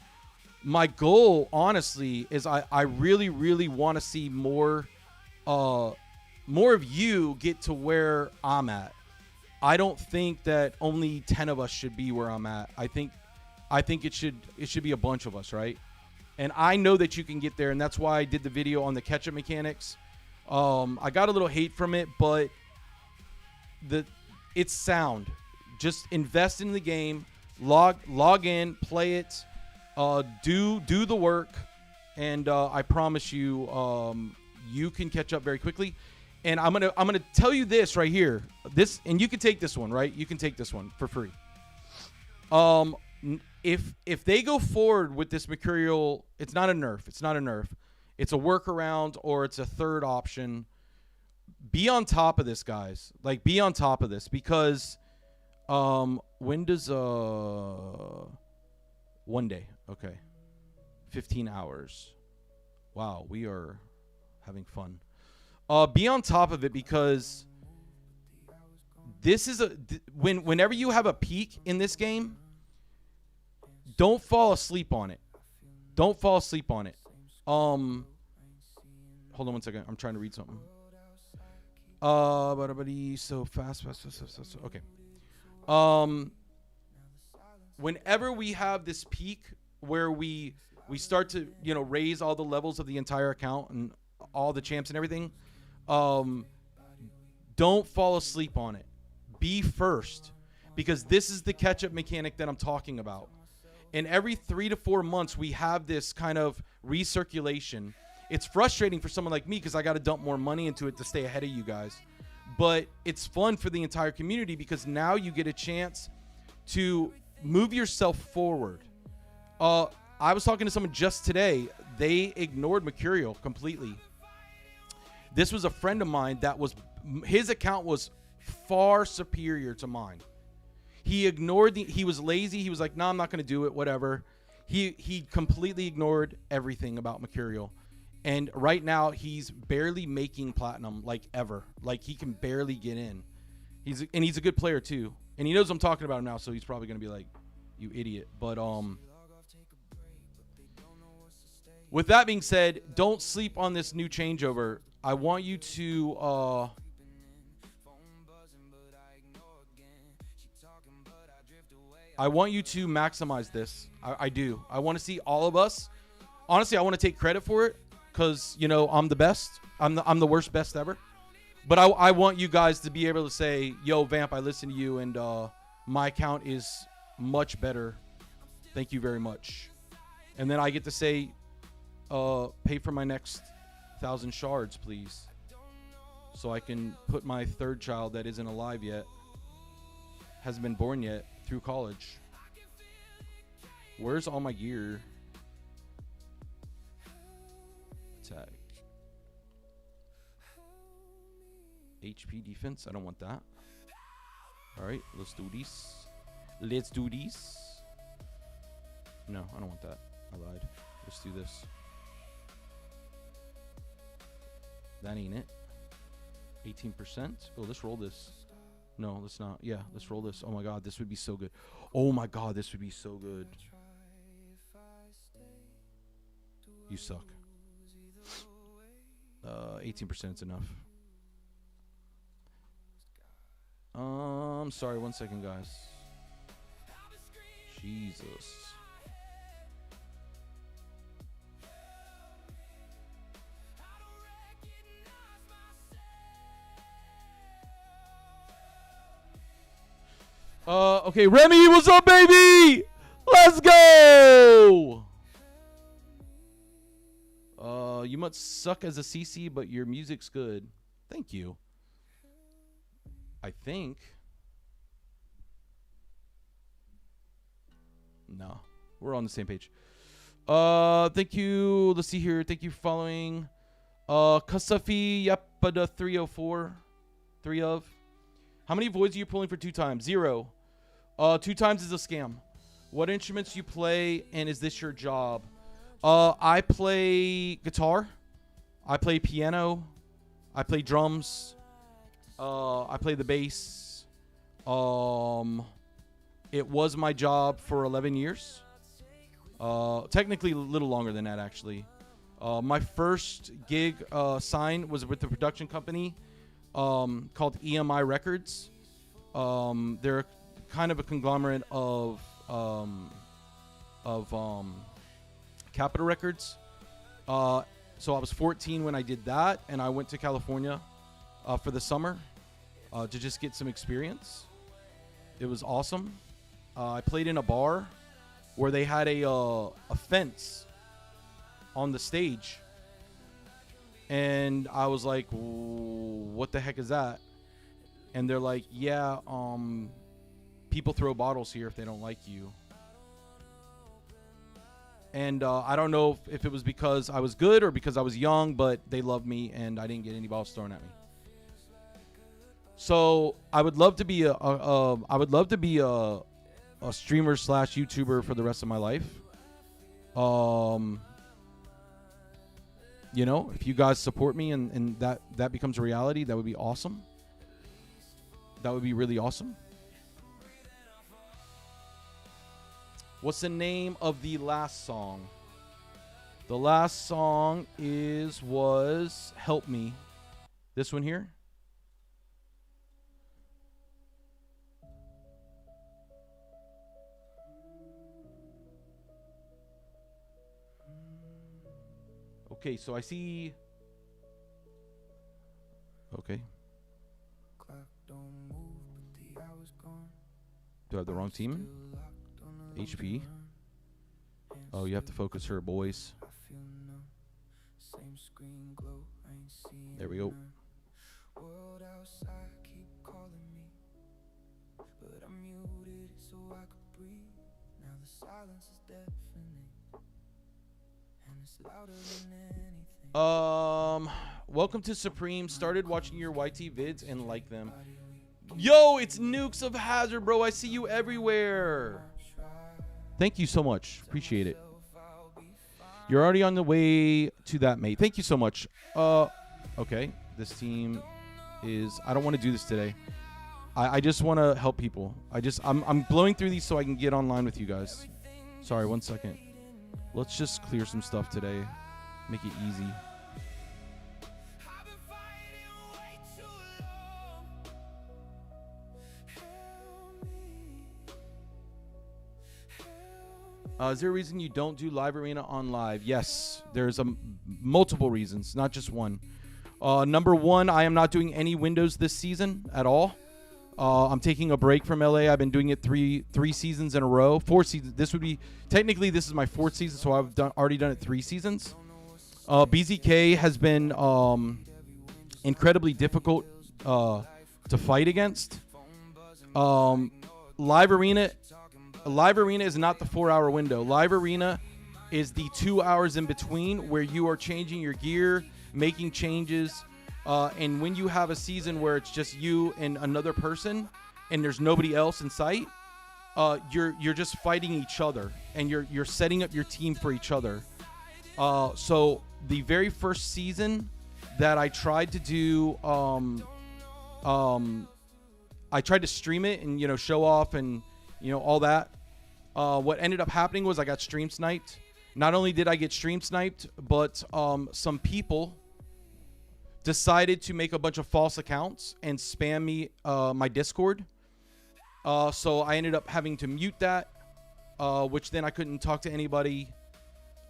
My goal, honestly, is I really, really want to see more of you get to where I'm at. I don't think that only 10 of us should be where I'm at. I think it should be a bunch of us, right? And I know that you can get there, and that's why I did the video on the catch-up mechanics. I got a little hate from it, but it's sound. Just invest in the game, log in, play it, do the work, and I promise you, you can catch up very quickly. And I'm gonna tell you this right here. And you can take this one, right? You can take this one for free. If they go forward with this Mercurial, it's not a nerf. It's not a nerf. It's a workaround, or it's a third option. Be on top of this, guys. Like, be on top of this, because when does 1 day? Okay, 15 hours. Wow, we are having fun. Be on top of it, because this is whenever you have a peak in this game, don't fall asleep on it. Don't fall asleep on it. Hold on 1 second. I'm trying to read something. So fast. Okay. Whenever we have this peak where we start to, raise all the levels of the entire account and all the champs and everything, don't fall asleep on it. Be first, because this is the catch-up mechanic that I'm talking about. And every 3 to 4 months, we have this kind of recirculation. It's frustrating for someone like me, because I got to dump more money into it to stay ahead of you guys. But it's fun for the entire community, because now you get a chance to move yourself forward. I was talking to someone just today. They ignored Mercurial completely. This was a friend of mine his account was far superior to mine. He ignored he was lazy. He was like, no, I'm not going to do it, whatever. He completely ignored everything about Mercurial. And right now he's barely making platinum, like, ever. Like, he can barely get in. He's a good player too. And he knows I'm talking about him now, so he's probably going to be like, you idiot. But with that being said, don't sleep on this new changeover. I want you to maximize this. I do. I want to see all of us. Honestly, I want to take credit for it, because, I'm the best. I'm the worst best ever. But I want you guys to be able to say, yo, Vamp, I listen to you, and my account is much better. Thank you very much. And then I get to say, pay for my next 1,000 shards, please, so I can put my third child that isn't alive yet, hasn't been born yet, through college. Where's all my gear? Attack. HP defense. I don't want that. Alright, let's do this. Let's do this. No, I don't want that. I lied. Let's do this. That ain't it. 18%. Oh, let's roll this. No, let's not. Yeah, let's roll this. Oh my god, this would be so good. Oh my god, this would be so good. You suck. 18% is enough. Sorry, 1 second, guys. Jesus. Okay, Remy, what's up, baby? Let's go. You must suck as a CC, but your music's good. Thank you. I think. No, we're on the same page. Thank you. Let's see here. Thank you for following. Kasafi Yapada 304. 3 of. How many voids are you pulling for 2 times? 0. 2 times is a scam. What instruments you play, and is this your job? I play guitar. I play piano. I play drums. I play the bass. It was my job for 11 years. Technically a little longer than that, actually. My first gig sign was with the production company called EMI Records. They're kind of a conglomerate of Capitol Records. So I was 14 when I did that, and I went to California for the summer to just get some experience. It was awesome. I played in a bar where they had a fence on the stage, and I was like, what the heck is that? And they're like, yeah, people throw bottles here if they don't like you. And I don't know if it was because I was good or because I was young, but they loved me and I didn't get any balls thrown at me. So I would love to be a streamer / YouTuber for the rest of my life. You know, if you guys support me and that becomes a reality, that would be awesome. That would be really awesome. What's the name of the last song? The last song was Help Me. This one here. Okay, so I see. Okay. Do I have the wrong team? HP. Oh, you have to focus her, boys. There we go. Welcome to Supreme. Started watching your YT vids and like them. Yo, it's Nukes of Hazard, bro. I see you everywhere. Thank you so much. Appreciate it. You're already on the way to that, mate. Thank you so much. Okay. This team is... I don't want to do this today. I just want to help people. I'm blowing through these so I can get online with you guys. Sorry, 1 second. Let's just clear some stuff today. Make it easy. Is there a reason you don't do live arena on live? Yes, there's multiple reasons, not just one. Number one, I am not doing any windows this season at all. I'm taking a break from LA. I've been doing it three seasons in a row. 4 seasons. This would be technically this is my 4th season, so I've already done it 3 seasons. BZK has been incredibly difficult to fight against. Live arena is not the 4-hour window. Live arena is the 2 hours in between where you are changing your gear, making changes. And when you have a season where it's just you and another person and there's nobody else in sight, you're just fighting each other and you're setting up your team for each other. So the very first season that I tried to do I tried to stream it and, show off and, all that. What ended up happening was I got stream sniped. Not only did I get stream sniped, but some people decided to make a bunch of false accounts and spam me my Discord. So I ended up having to mute that, which then I couldn't talk to anybody.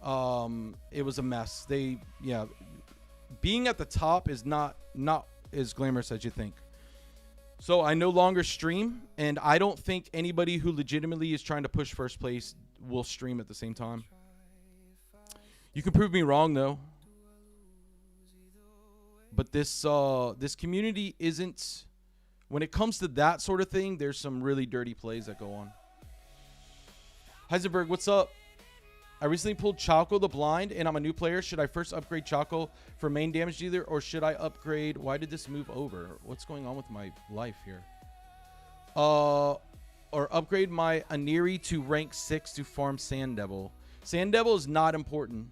It was a mess. Being at the top is not as glamorous as you think. So I no longer stream, and I don't think anybody who legitimately is trying to push first place will stream at the same time. You can prove me wrong, though. But this community isn't... When it comes to that sort of thing, there's some really dirty plays that go on. Heisenberg, what's up? I recently pulled Chalco the Blind, and I'm a new player. Should I first upgrade Chalco for main damage dealer, or should I upgrade... Why did this move over? What's going on with my life here? Or upgrade my Aniri to rank 6 to farm Sand Devil. Sand Devil is not important.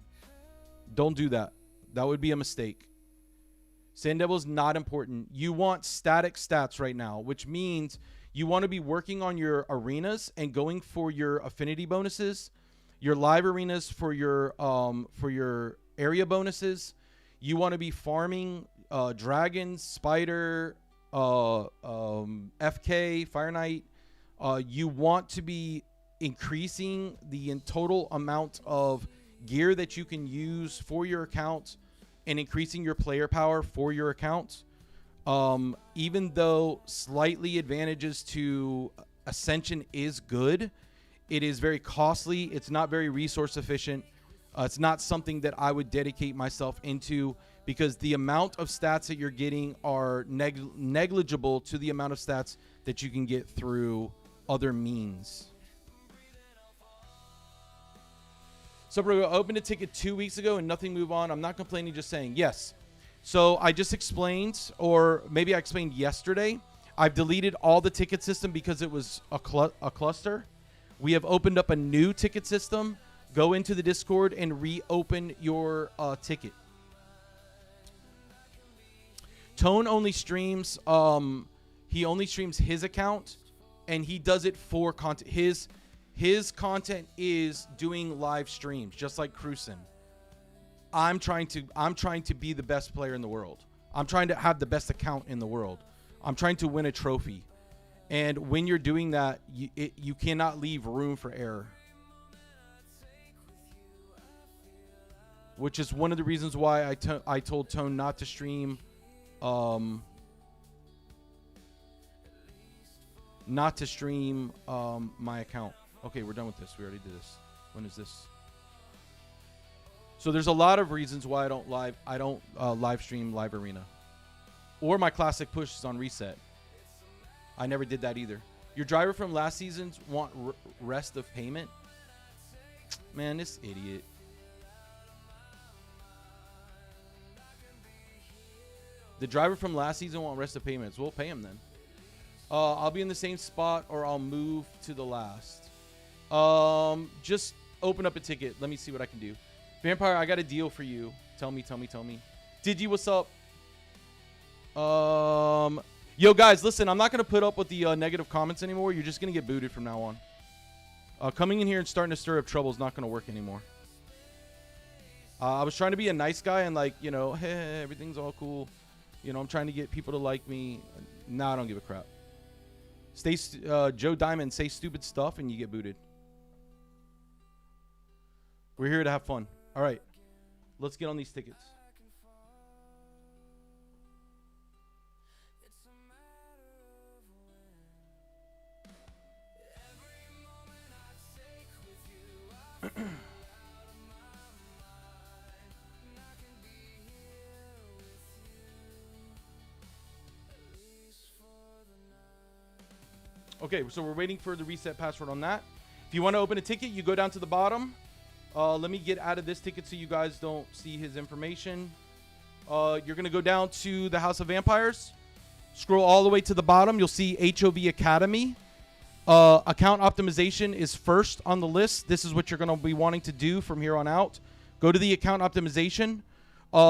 Don't do that. That would be a mistake. Sand Devil is not important. You want static stats right now, which means you want to be working on your arenas and going for your affinity bonuses, your live arenas for your area bonuses. You want to be farming dragons, spider, FK, Fire Knight. You want to be increasing the total amount of gear that you can use for your account and increasing your player power for your account. Even though slightly advantages to Ascension is good, it is very costly. It's not very resource efficient. It's not something that I would dedicate myself into, because the amount of stats that you're getting are negligible to the amount of stats that you can get through other means. So bro, I opened a ticket 2 weeks ago and nothing moved on. I'm not complaining, just saying. Yes. So I just explained, or maybe I explained yesterday, I've deleted all the ticket system because it was a cluster. We have opened up a new ticket system. Go into the Discord and reopen your ticket. Tone only streams, he only streams his account, and he does it for content. His content is doing live streams, just like Cruisen. I'm trying to be the best player in the world. I'm trying to have the best account in the world. I'm trying to win a trophy. And when you're doing that, you cannot leave room for error. Which is one of the reasons why I told Tone not to stream my account. Okay, we're done with this. We already did this. When is this? So there's a lot of reasons why I don't live stream Live Arena. Or my classic push is on reset. I never did that either. Your driver from last season's want rest of payment? Man, this idiot. The driver from last season want rest of payments. We'll pay him then. I'll be in the same spot, or I'll move to the last. Just open up a ticket. Let me see what I can do. Vampire, I got a deal for you. Tell me. Did you? What's up? Yo, guys, listen. I'm not going to put up with the negative comments anymore. You're just going to get booted from now on. Coming in here and starting to stir up trouble is not going to work anymore. I was trying to be a nice guy and hey, everything's all cool. I'm trying to get people to like me. Nah, I don't give a crap. Joe Diamond, say stupid stuff and you get booted. We're here to have fun. All right. Let's get on these tickets. Okay, so we're waiting for the reset password on that. If you want to open a ticket, you go down to the bottom. Let me get out of this ticket so you guys don't see his information. You're going to go down to the House of Vampires. Scroll all the way to the bottom. You'll see HoV Academy. Account optimization is first on the list. This is what you're going to be wanting to do from here on out. Go to the account optimization.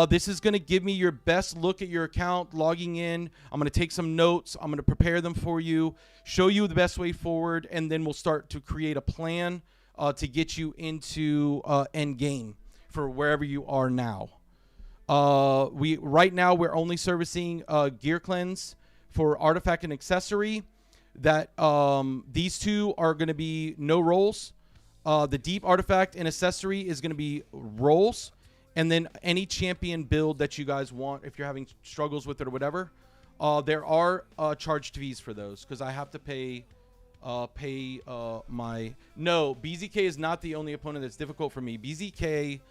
This is going to give me your best look at your account, logging in. I'm going to take some notes. I'm going to prepare them for you, show you the best way forward, and then we'll start to create a plan to get you into end game for wherever you are now. Right now we're only servicing Gear Cleanse for artifact and accessory. That these two are going to be no rolls. The deep artifact and accessory is going to be rolls. And then any champion build that you guys want, if you're having struggles with it or whatever, there are charged fees for those because I have to pay my... No, BZK is not the only opponent that's difficult for me. BZK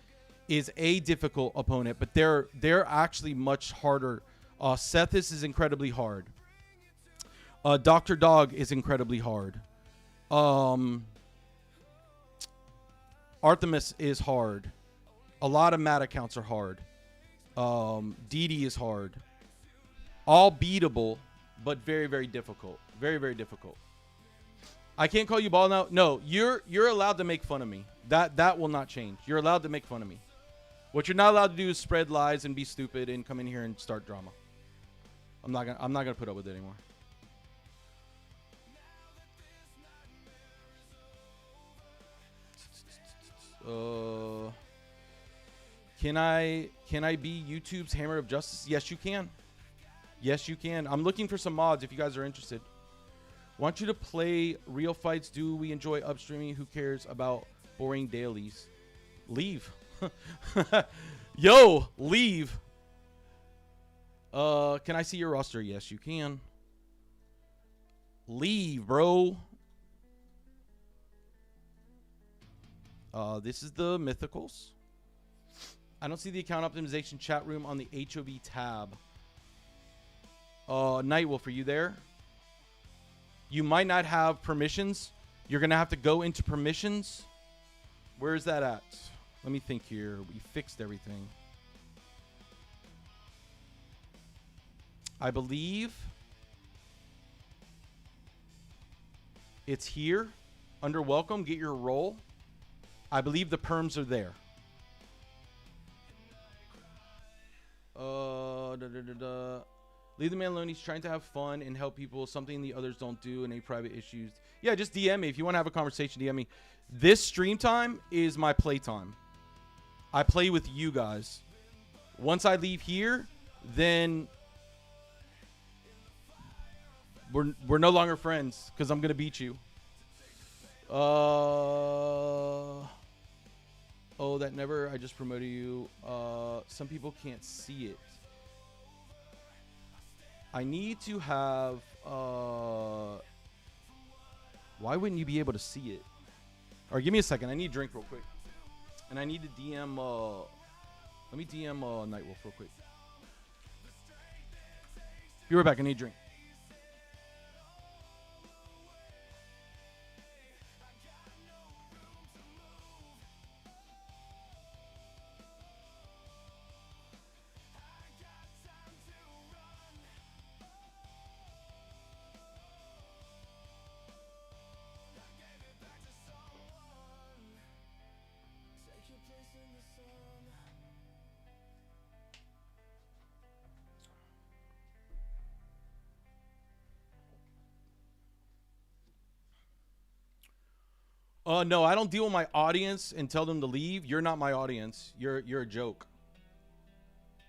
is a difficult opponent, but they're actually much harder. Sethis is incredibly hard. Dr. Dog is incredibly hard. Artemis is hard. A lot of mat accounts are hard. DD is hard. All beatable, but very, very difficult. Very, very difficult. I can't call you ball now. No, you're allowed to make fun of me. That will not change. You're allowed to make fun of me. What you're not allowed to do is spread lies and be stupid and come in here and start drama. I'm not gonna put up with it anymore. Can I be YouTube's Hammer of Justice? Yes, you can. Yes, you can. I'm looking for some mods if you guys are interested. Want you to play real fights. Do we enjoy upstreaming? Who cares about boring dailies? Leave. Yo, leave. Can I see your roster? Yes, you can. Leave, bro. This is the Mythicals. I don't see the account optimization chat room on the HoV tab. Nightwolf, are you there? You might not have permissions. You're going to have to go into permissions. Where is that at? Let me think here. We fixed everything. I believe it's here. Under welcome, get your role. I believe the perms are there. Leave the man alone. He's trying to have fun and help people. Something the others don't do. Any private issues? Yeah, just DM me. If you want to have a conversation, DM me. This stream time is my play time. I play with you guys. Once I leave here, then we're no longer friends because I'm going to beat you. Oh, that never. I just promoted you. Some people can't see it. I need to have. Why wouldn't you be able to see it? All right, give me a second. I need a drink real quick, and I need to DM. Let me DM Nightwolf real quick. Be right back. I need a drink. No, I don't deal with my audience and tell them to leave. You're not my audience. You're a joke.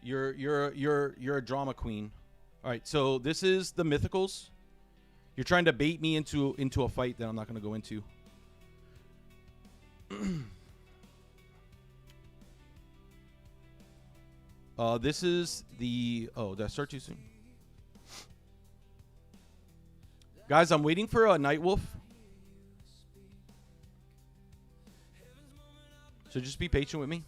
You're a drama queen. All right, so this is the Mythicals. You're trying to bait me into a fight that I'm not going to go into. This is the... Oh, did I start too soon? Guys, I'm waiting for a Nightwolf. So just be patient with me.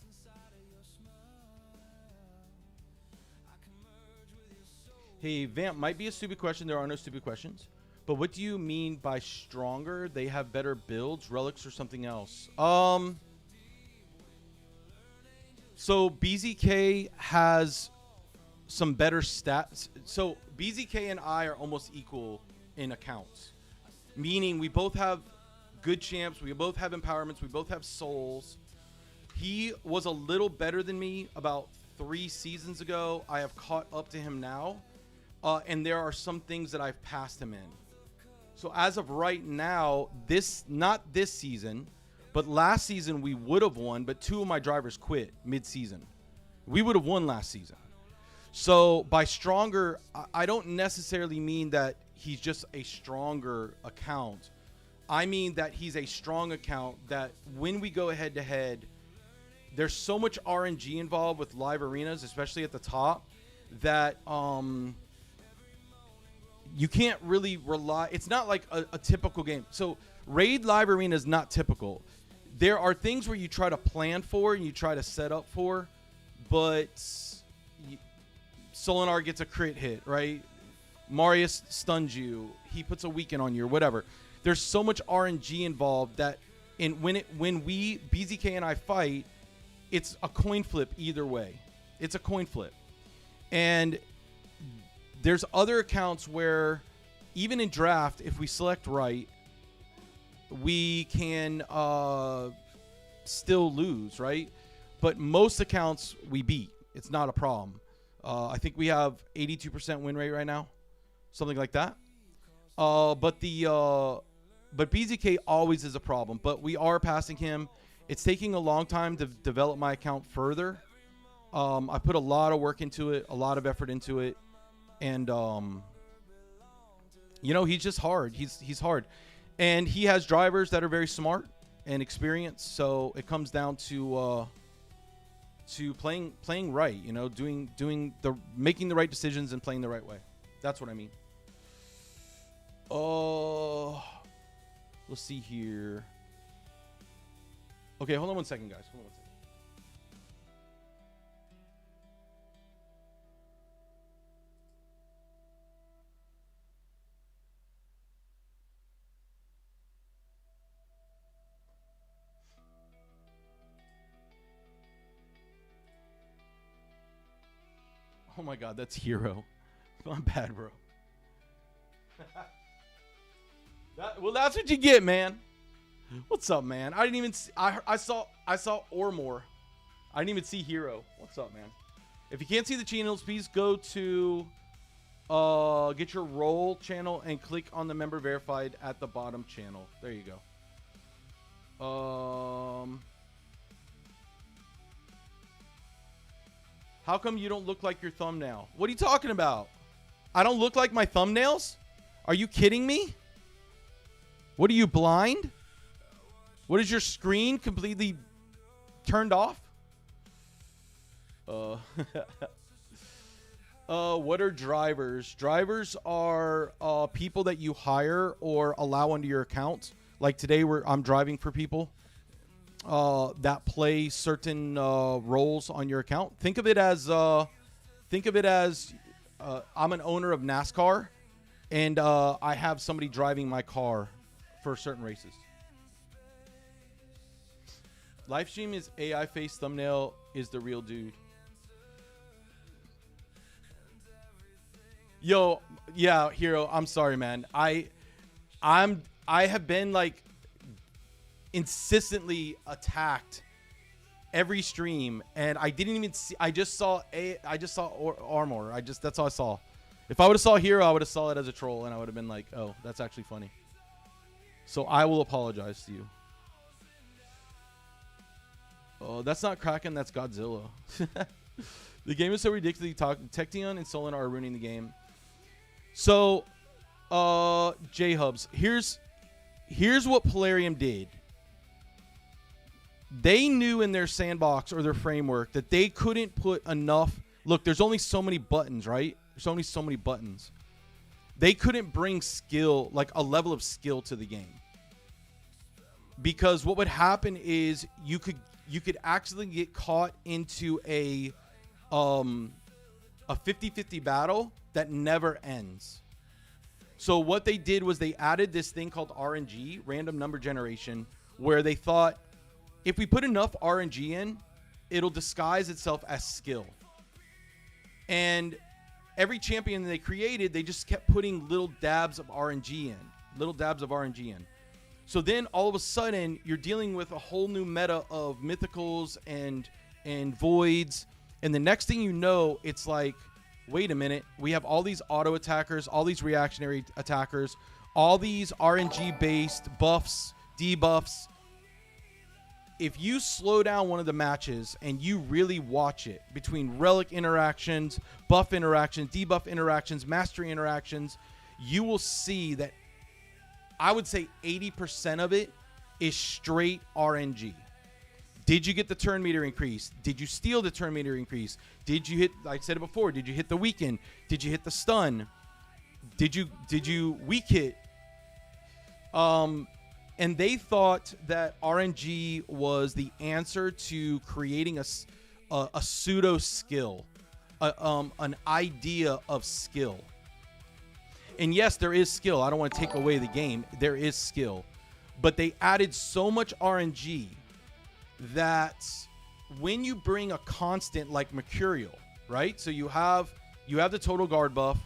Hey, Vamp, might be a stupid question. There are no stupid questions. But what do you mean by stronger? They have better builds, relics, or something else? So BZK has some better stats. So BZK and I are almost equal in accounts. Meaning we both have good champs. We both have empowerments. We both have souls. He was a little better than me about 3 seasons ago. I have caught up to him now, and there are some things that I've passed him in. So as of right now, not this season, but last season we would have won, but 2 of my drivers quit mid-season. We would have won last season. So by stronger, I don't necessarily mean that he's just a stronger account. I mean that he's a strong account that when we go head-to-head, there's so much RNG involved with live arenas, especially at the top, that you can't really rely. It's not like a typical game. So Raid Live Arena is not typical. There are things where you try to plan for and you try to set up for, but Solinar gets a crit hit, right? Marius stuns you. He puts a weaken on you or whatever. There's so much RNG involved that when we, BZK and I fight, it's a coin flip either way. It's a coin flip. And there's other accounts where even in draft, if we select right, we can still lose, right? But most accounts we beat. It's not a problem. I think we have 82% win rate right now, something like that. But BZK always is a problem. But we are passing him. It's taking a long time to develop my account further. I put a lot of work into it, a lot of effort into it, and he's just hard. He's hard, and he has drivers that are very smart and experienced. So it comes down to playing right. Making the right decisions and playing the right way. That's what I mean. Let's see here. Okay, hold on one second, guys. Hold on one second. Oh my God, that's Hero. I'm bad, bro. That's what you get, man. What's up, man? I didn't even see, I saw Ormore. I didn't even see Hero. What's up, man? If you can't see the channels, please go to get your role channel and click on the member verified at the bottom channel. There you go. How come you don't look like your thumbnail? What are you talking about? I don't look like my thumbnails? Are you kidding me? What are you, blind? What is your screen completely turned off? What are drivers? Drivers are people that you hire or allow onto your account. Like today, I'm driving for people that play certain roles on your account. Think of it as I'm an owner of NASCAR, and I have somebody driving my car for certain races. Livestream is AI face, thumbnail is the real dude. Yo, yeah, Hero, I'm sorry, man. I have been like insistently attacked every stream, and I didn't even see. I just saw Armor. That's all I saw. If I would have saw Hero, I would have saw it as a troll, and I would have been like, oh, that's actually funny. So I will apologize to you. Oh, that's not Kraken, that's Godzilla. The game is so ridiculously Tecteon and Solinar are ruining the game. So, J-Hubs, here's what Polarium did. They knew in their sandbox or their framework that they couldn't put enough. Look, there's only so many buttons, right? There's only so many buttons. They couldn't bring skill, like a level of skill to the game. Because what would happen is you could actually get caught into a 50-50 battle that never ends. So what they did was they added this thing called RNG, random number generation, where they thought if we put enough RNG in, it'll disguise itself as skill. And every champion they created, they just kept putting little dabs of RNG in. So then all of a sudden you're dealing with a whole new meta of mythicals and voids, And the next thing you know, it's like, wait a minute, we have all these auto attackers, all these reactionary attackers, all these RNG based buffs, debuffs. If you slow down one of the matches and you really watch it between relic interactions, buff interactions, debuff interactions, mastery interactions, you will see that I would say 80% of it is straight RNG. Did you get the turn meter increase? Did you steal the turn meter increase? Did you hit, like I said it before, did you hit the weaken? Did you hit the stun? Did you weak hit? And they thought that RNG was the answer to creating a pseudo skill, an idea of skill. And yes, there is skill. I don't want to take away the game. There is skill. But they added so much RNG that when you bring a constant like Mercurial, right? So you have the total guard buff.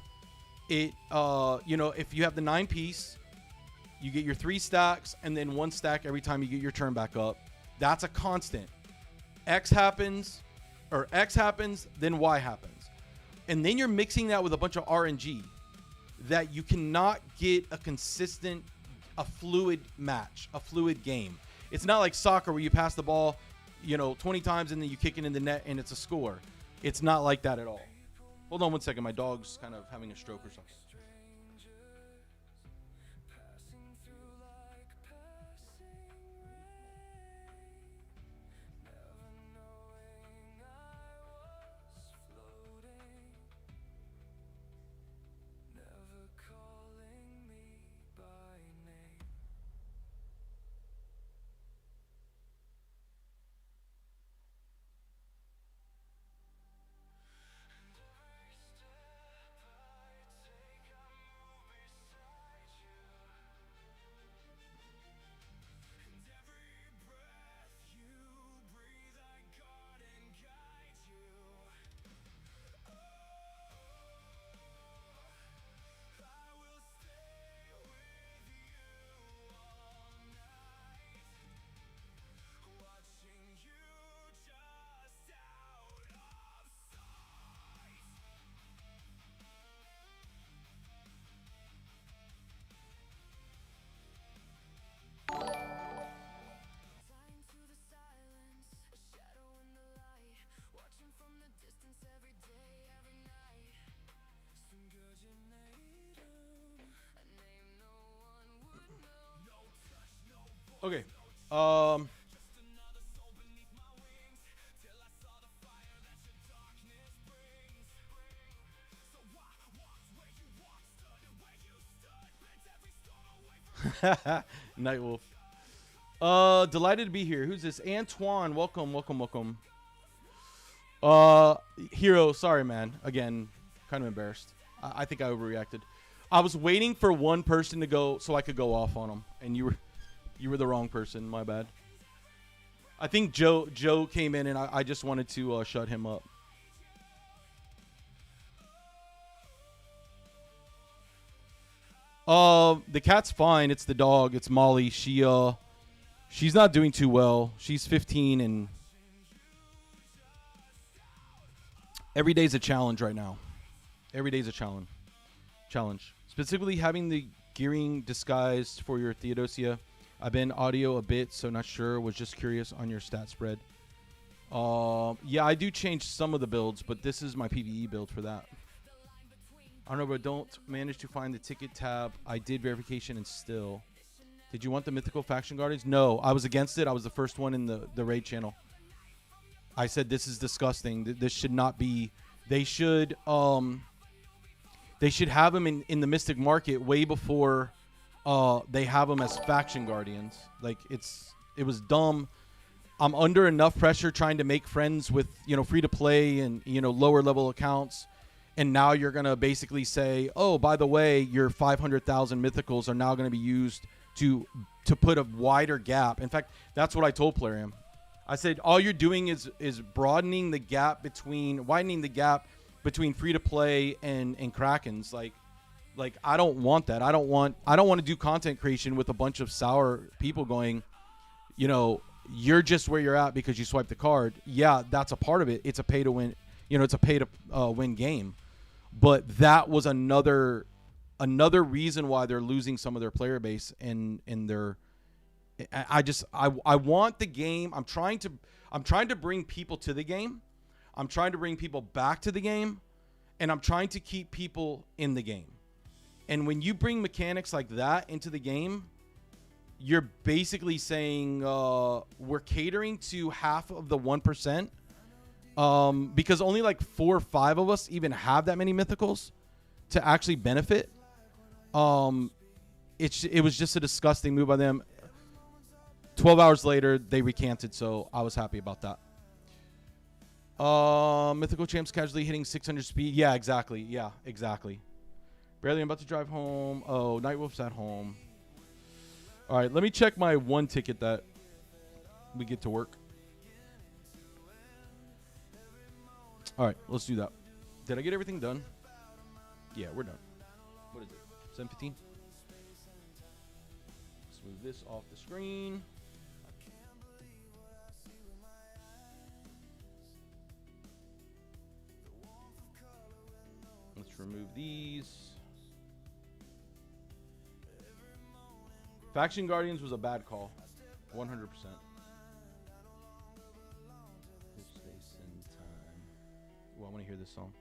It if you have the 9-piece, you get your 3 stacks and then 1 stack every time you get your turn back up. That's a constant. X happens, then Y happens. And then you're mixing that with a bunch of RNG that you cannot get a consistent, a fluid match, a fluid game. It's not like soccer where you pass the ball, 20 times and then you kick it in the net and it's a score. It's not like that at all. Hold on one second. My dog's kind of having a stroke or something. Okay. Nightwolf. Delighted to be here. Who's this? Antoine. Welcome. Hero. Sorry, man. Again, kind of embarrassed. I think I overreacted. I was waiting for one person to go so I could go off on him, and you were the wrong person. My bad. I think Joe came in, and I just wanted to shut him up. The cat's fine. It's the dog. It's Molly. She's not doing too well. She's 15, and every day's a challenge right now. Every day's a challenge. Specifically, having the gearing disguised for your Theodosia. I've been audio a bit, so not sure. Was just curious on your stat spread. Yeah, I do change some of the builds, but this is my PvE build for that. I don't know, but don't manage to find the ticket tab. I did verification and still. Did you want the mythical faction guardians? No, I was against it. I was the first one in the raid channel. I said this is disgusting. This should not be. They should have them in the Mystic Market way before they have them as faction guardians. Like it was dumb. I'm under enough pressure trying to make friends with free to play and lower level accounts. And now you're going to basically say, oh, by the way, your 500,000 mythicals are now going to be used to put a wider gap. In fact, that's what I told Plarium. I said, all you're doing is widening the gap between free to play and Krakens. Like I don't want that. I don't want to do content creation with a bunch of sour people going, you're just where you're at because you swiped the card. Yeah, that's a part of it. It's a pay to win. You know, it's a pay to win game. But that was another reason why they're losing some of their player base in their. I want the game. I'm trying to bring people to the game. I'm trying to bring people back to the game, and I'm trying to keep people in the game. And when you bring mechanics like that into the game, you're basically saying we're catering to half of the 1%, because only like 4 or 5 of us even have that many mythicals to actually benefit. It was just a disgusting move by them. 12 hours later, they recanted, so I was happy about that. Mythical champs casually hitting 600 speed. Yeah, exactly. Barely, I'm about to drive home. Oh, Nightwolf's at home. All right, let me check my 1 ticket that we get to work. All right, let's do that. Did I get everything done? Yeah, we're done. What is it? 7:15? Let's move this off the screen. Let's remove these. Faction Guardians was a bad call. 100%. Space and time. Ooh, I want to hear this song.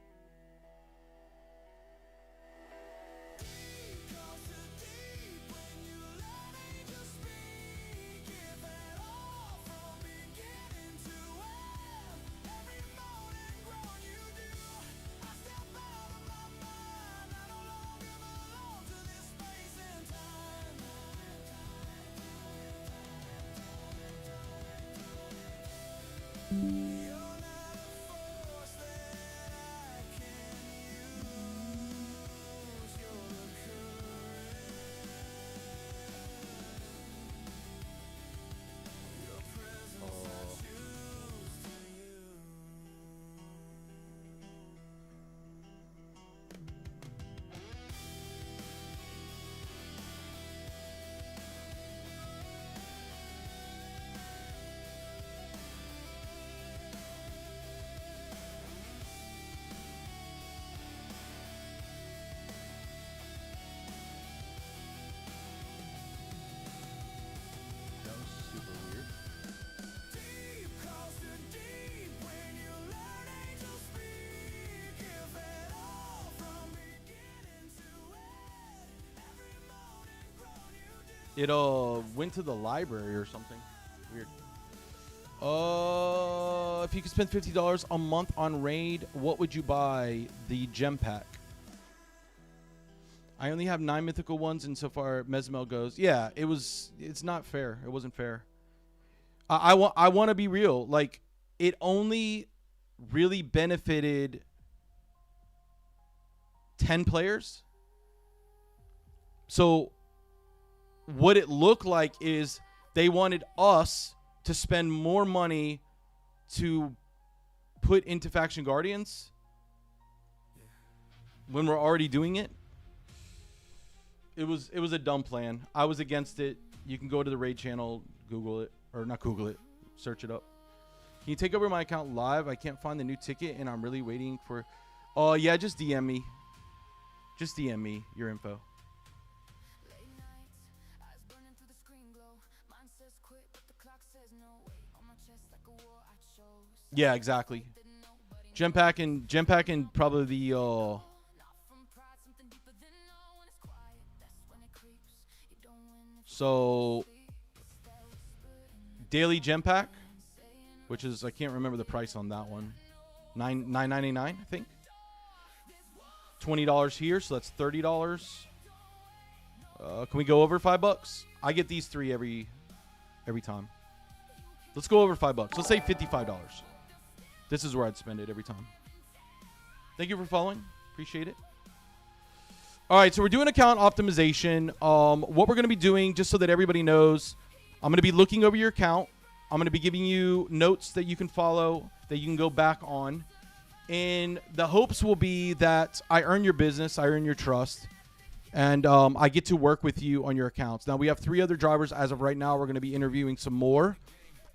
It went to the library or something. Weird. If you could spend $50 a month on Raid, what would you buy? The gem pack. I only have 9 mythical ones, and so far Mesmel goes. Yeah, it's not fair. It wasn't fair. I want to be real. Like, it only really benefited 10 players. So what it looked like is they wanted us to spend more money to put into Faction Guardians when we're already doing it. It was a dumb plan. I was against it. You can go to the Raid channel, Google it, or not Google it, search it up. Can you take over my account live? I can't find the new ticket, and I'm really waiting for. Oh yeah, just DM me. Just DM me your info. Yeah, exactly. Gem pack and probably the so daily gem pack, which is, I can't remember the price on that one. $9.99, I think. $20 here, so that's $30. Can we go over $5? I get these 3 every time. Let's go over $5. Let's say $55. This is where I'd spend it every time. Thank you for following. Appreciate it. All right, so we're doing account optimization. What we're going to be doing, just so that everybody knows, I'm going to be looking over your account. I'm going to be giving you notes that you can follow, that you can go back on. And the hopes will be that I earn your business, I earn your trust, and I get to work with you on your accounts. Now, we have 3 other drivers as of right now. We're going to be interviewing some more.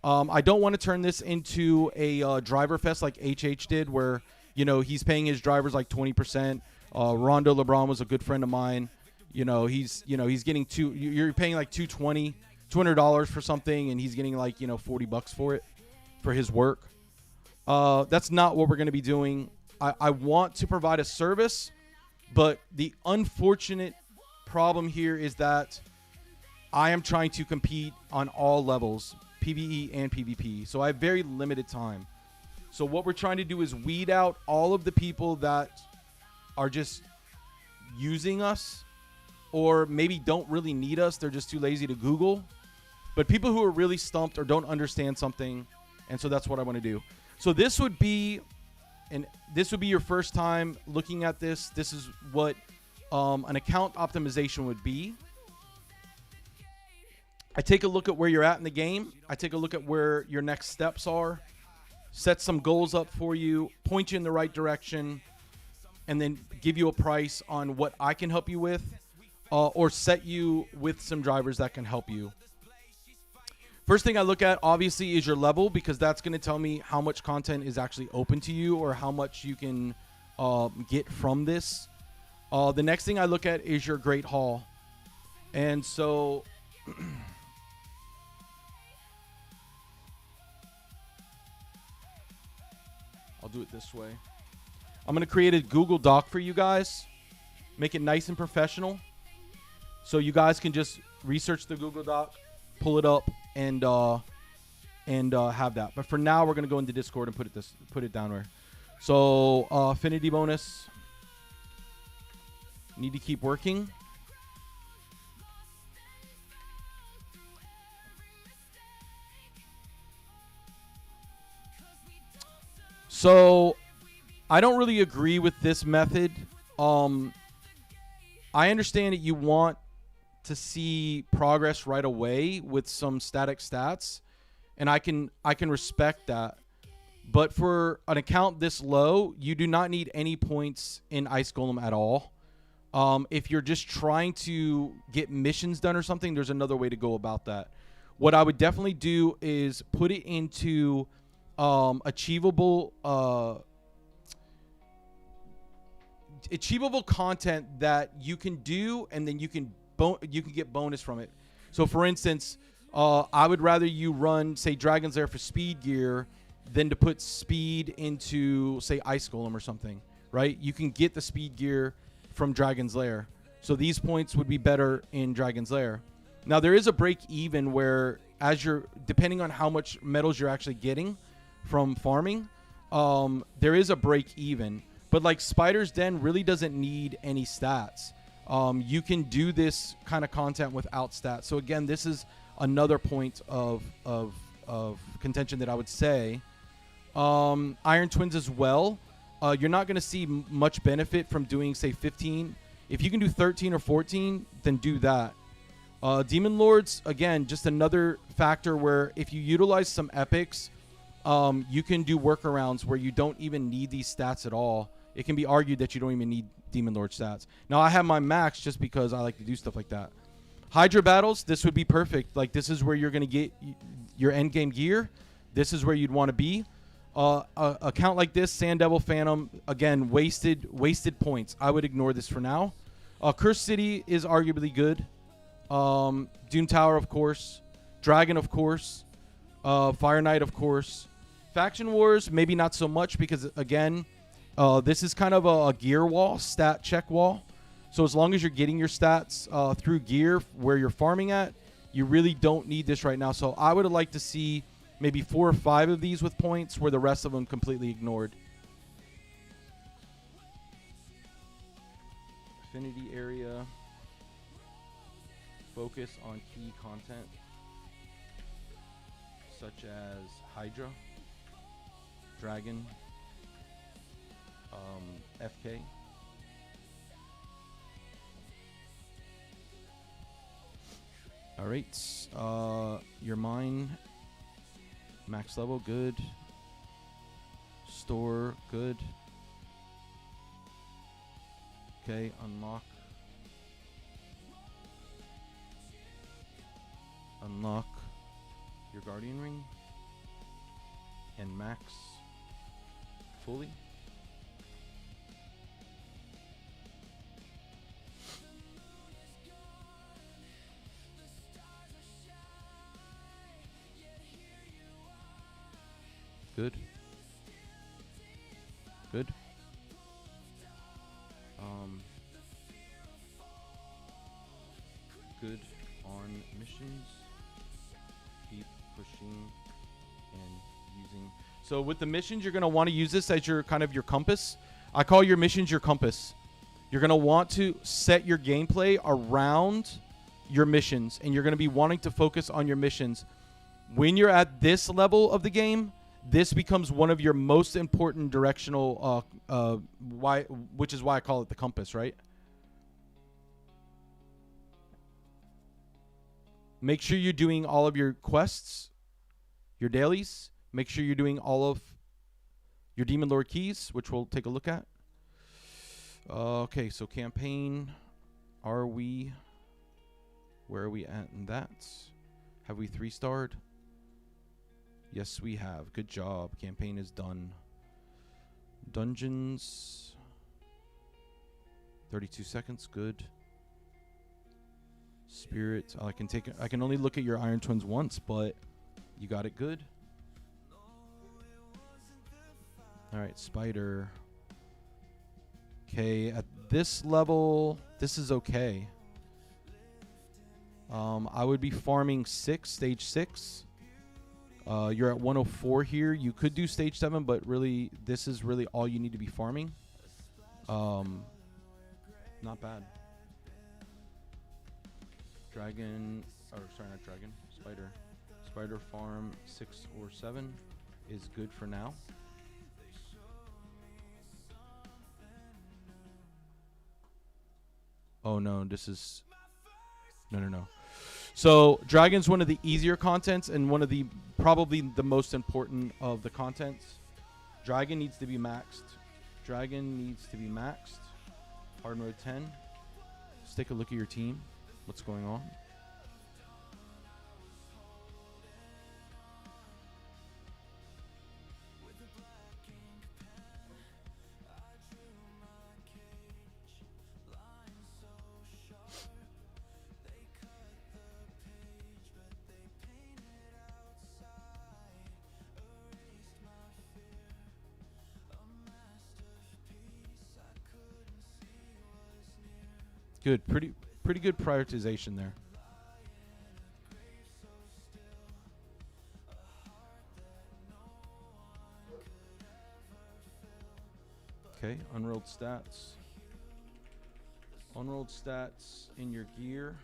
I don't want to turn this into a driver fest like HH did, where You know, he's paying his drivers like 20%. Rondo LeBron was a good friend of mine. You know, he's getting you're paying like $200 for something, and he's getting like, $40 for it, for his work. That's not what we're going to be doing. I want to provide a service, but the unfortunate problem here is that I am trying to compete on all levels, PvE and PvP. So I have very limited time. So what we're trying to do is weed out all of the people that are just using us, or maybe don't really need us. They're just too lazy to Google. But people who are really stumped or don't understand something. And so that's what I want to do. So this would be your first time looking at this. This is what an account optimization would be. I take a look at where you're at in the game. I take a look at where your next steps are, set some goals up for you, point you in the right direction, and then give you a price on what I can help you with, or set you with some drivers that can help you. First thing I look at, obviously, is your level, because that's going to tell me how much content is actually open to you, or how much you can get from this. The next thing I look at is your Great Haul. And so I'll do it this way. I'm going to create a Google Doc for you guys, make it nice and professional, so you guys can just research the Google Doc, pull it up, and have that. But for now, we're going to go into Discord and put it down there. So affinity bonus. Need to keep working. So I don't really agree with this method. I understand that you want to see progress right away with some static stats, and I can respect that. But for an account this low, you do not need any points in Ice Golem at all. If you're just trying to get missions done or something, there's another way to go about that. What I would definitely do is put it into achievable content that you can do, and then you can get bonus from it. So for instance, I would rather you run, say, Dragon's Lair for speed gear than to put speed into, say, Ice Golem or something, right? You can get the speed gear from Dragon's Lair. So these points would be better in Dragon's Lair. Now there is a break even where, depending on how much metals you're actually getting from farming, there is a break even. But like Spider's Den really doesn't need any stats. You can do this kind of content without stats. So again, this is another point of contention that I would say. Iron Twins as well. You're not going to see much benefit from doing, say, 15. If you can do 13 or 14, then do that. Demon Lords, again, just another factor where if you utilize some epics, you can do workarounds where you don't even need these stats at all. It can be argued that you don't even need Demon Lord stats. Now, I have my max just because I like to do stuff like that. Hydra battles, this would be perfect. Like, this is where you're going to get your end game gear. This is where you'd want to be. A count like this, Sand Devil Phantom, again, wasted points. I would ignore this for now. Cursed City is arguably good. Doom Tower, of course. Dragon, of course. Fire Knight, of course. Faction Wars, maybe not so much because, again, this is kind of a gear wall, stat check wall. So as long as you're getting your stats through gear where you're farming at, you really don't need this right now. So I would have liked to see maybe 4 or 5 of these with points where the rest of them completely ignored. Affinity area. Focus on key content such as Hydra, Dragon, FK. All right, your mine, max level, good. Store, good. Okay, unlock. Unlock your Guardian Ring and max fully. Good. Good. Good on missions. Keep pushing and using. So with the missions, you're going to want to use this as your kind of your compass. I call your missions your compass. You're going to want to set your gameplay around your missions, and you're going to be wanting to focus on your missions. When you're at this level of the game, this becomes one of your most important directional, which is why I call it the compass, right? Make sure you're doing all of your quests, your dailies. Make sure you're doing all of your Demon Lord keys, which we'll take a look at. Okay, so campaign. Where are we at in that? Have we 3-starred? Yes, we have. Good job. Campaign is done. Dungeons. 32 seconds. Good. Spirit. I can only look at your Iron Twins once, but you got it good. All right, Spider. Okay, at this level, this is okay. I would be farming stage 6. You're at 104 here. You could do stage 7, but really, this is really all you need to be farming. Not bad. Spider farm 6 or 7 is good for now. Oh no, this is no. So Dragon's one of the easier contents and one of the probably the most important of the contents. Dragon needs to be maxed. Hard mode 10. Let's take a look at your team. What's going on? Good. Pretty good prioritization there. Okay, unrolled stats. Unrolled stats in your gear.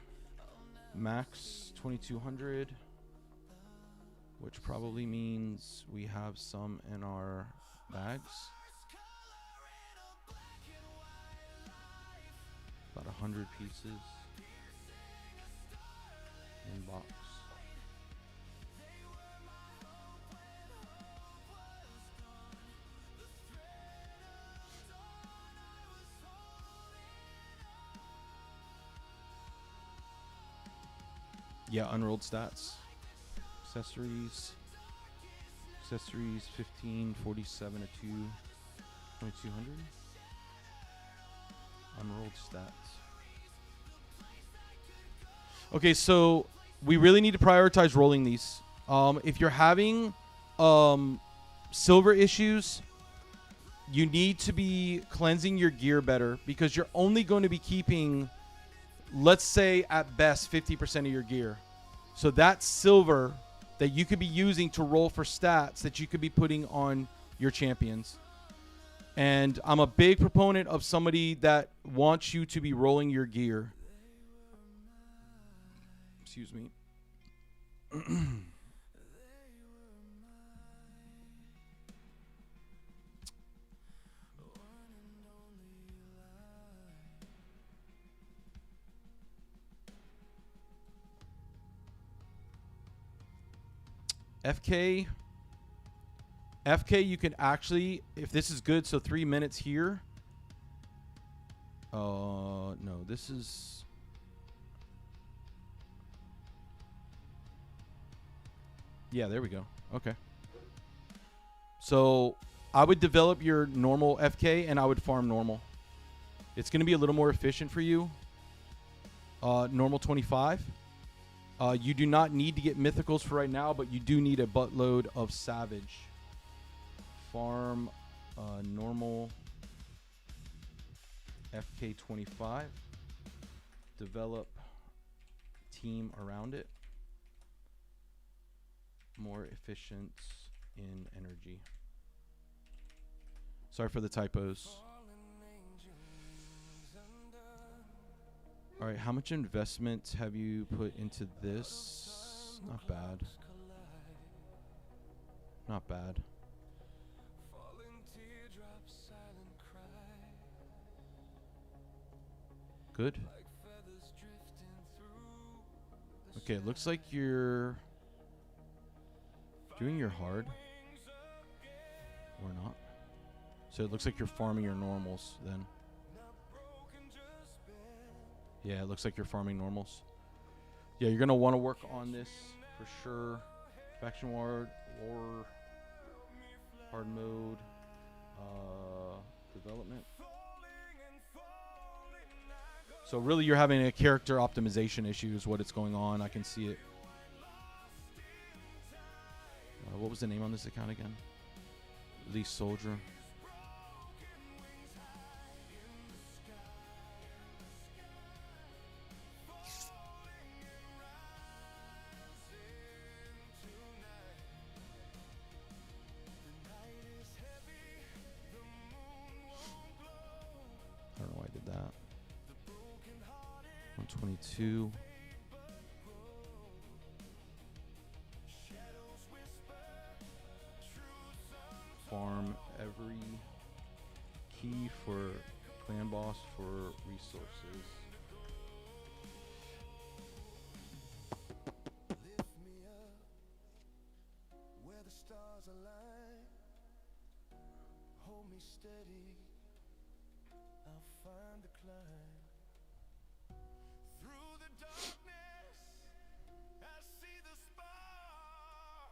Max 2200, which probably means we have some in our bags. About 100 pieces in box. Yeah, unrolled stats. Accessories 15, 47 a 2, 2200. Unrolled stats. Okay, so we really need to prioritize rolling these. If you're having silver issues, you need to be cleansing your gear better because you're only going to be keeping, let's say at best, 50% of your gear. So that's silver that you could be using to roll for stats that you could be putting on your champions. And I'm a big proponent of somebody that wants you to be rolling your gear. Excuse me. FK, you can actually, if this is good, so 3 minutes here. No, this is... Yeah, there we go. Okay. So I would develop your normal FK and I would farm normal. It's going to be a little more efficient for you. Normal 25. You do not need to get mythicals for right now, but you do need a buttload of Savage. farm normal FK25. Develop team around it. More efficient in energy. Sorry for the typos. All right, how much investment have you put into this? Not bad. Not bad. Good. Okay, it looks like you're doing your hard. Or not. So it looks like you're farming your normals then. Yeah, it looks like you're farming normals. Yeah, you're going to want to work on this for sure. Faction war, hard mode, development. So really you're having a character optimization issue is what it's going on. I can see it. What was the name on this account again? Elite Soldier. I don't know why I did that. 122. Farm every key for clan boss for resources. Lift me up where the stars align. Hold me steady, I'll find the climb. Through the darkness, I see the spark.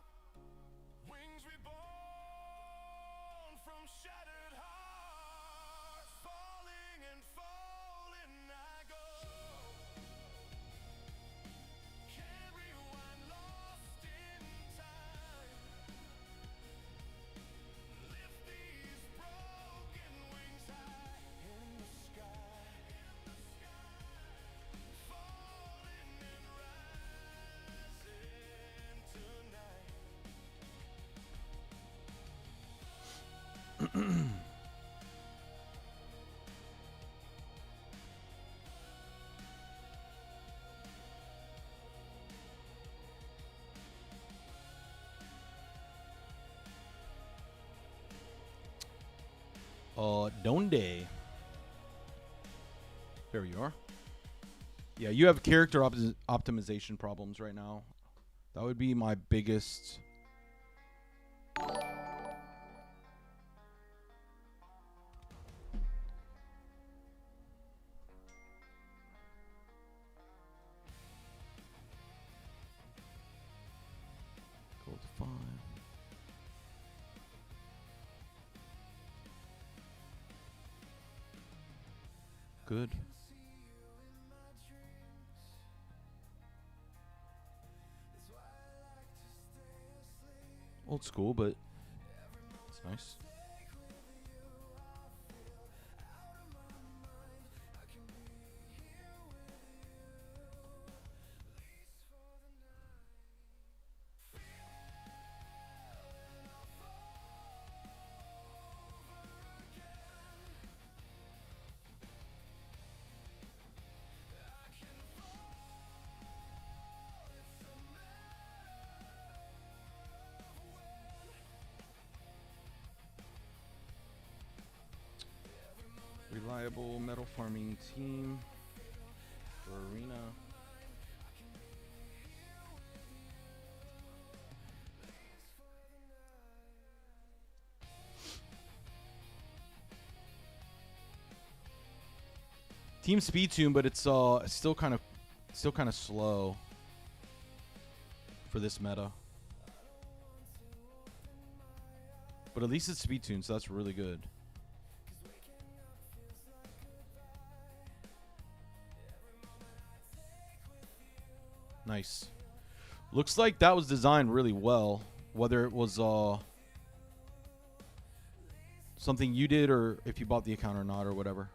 Wings reborn from shattered hearts. Falling and falling I go. Can't rewind, lost in time. Lift these broken wings high in the sky. Falling and rising tonight. Donde? There you are. Yeah, you have character optimization problems right now. That would be my biggest. Gold 5. Good. Old school, but it's nice. Reliable metal farming team for arena. Team speed tune, but it's still kind of slow for this meta. But at least it's speed tune, so that's really good. Nice. Looks like that was designed really well. Whether it was something you did, or if you bought the account or not, or whatever.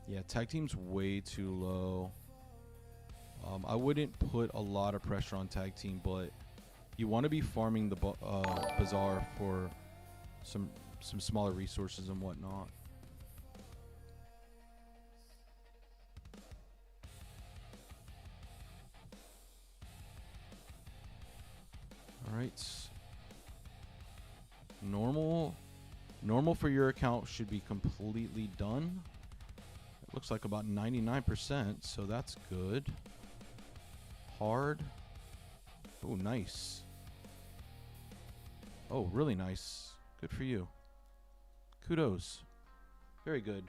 Yeah, tag team's way too low. I wouldn't put a lot of pressure on tag team, but you want to be farming the bazaar for some smaller resources and whatnot. All right. Normal for your account should be completely done. It looks like about 99%, so that's good. Hard. Oh, nice. Oh, really nice. Good for you. Kudos. Very good.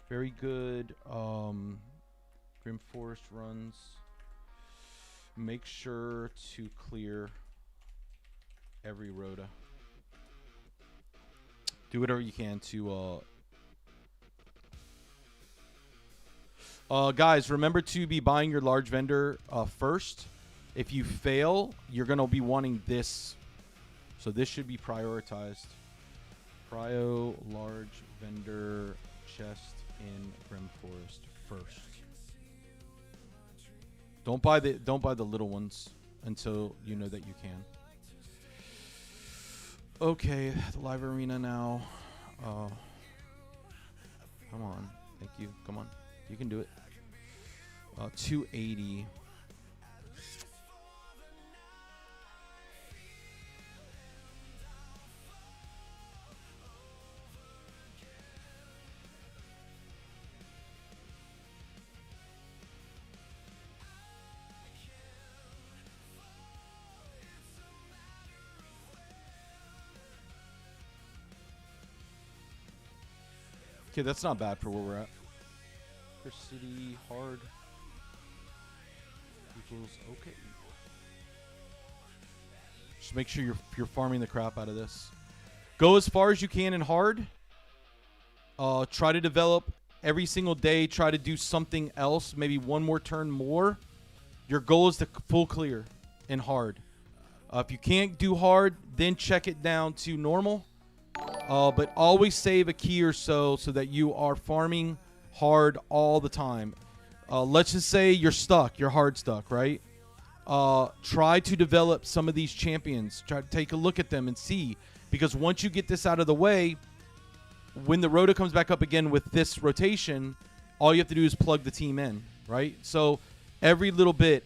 Very good. Grim Forest runs. Make sure to clear every rota. Do whatever you can to guys, remember to be buying your large vendor first. If you fail, you're going to be wanting this. So this should be prioritized. Prio large vendor chest in Grim Forest first. Don't buy the little ones until you know that you can. Okay, the live arena now. Come on. Thank you. Come on. You can do it. 280. Okay, that's not bad for where we're at. Chris City hard equals okay. Just make sure you're farming the crap out of this. Go as far as you can in hard. Try to develop every single day. Try to do something else. Maybe one more turn more. Your goal is to full clear in hard. If you can't do hard, then check it down to normal. But always save a key or so that you are farming hard all the time. Let's just say you're stuck. You're hard stuck, right? Try to develop some of these champions. Try to take a look at them and see. Because once you get this out of the way, when the rota comes back up again with this rotation, all you have to do is plug the team in, right? So every little bit,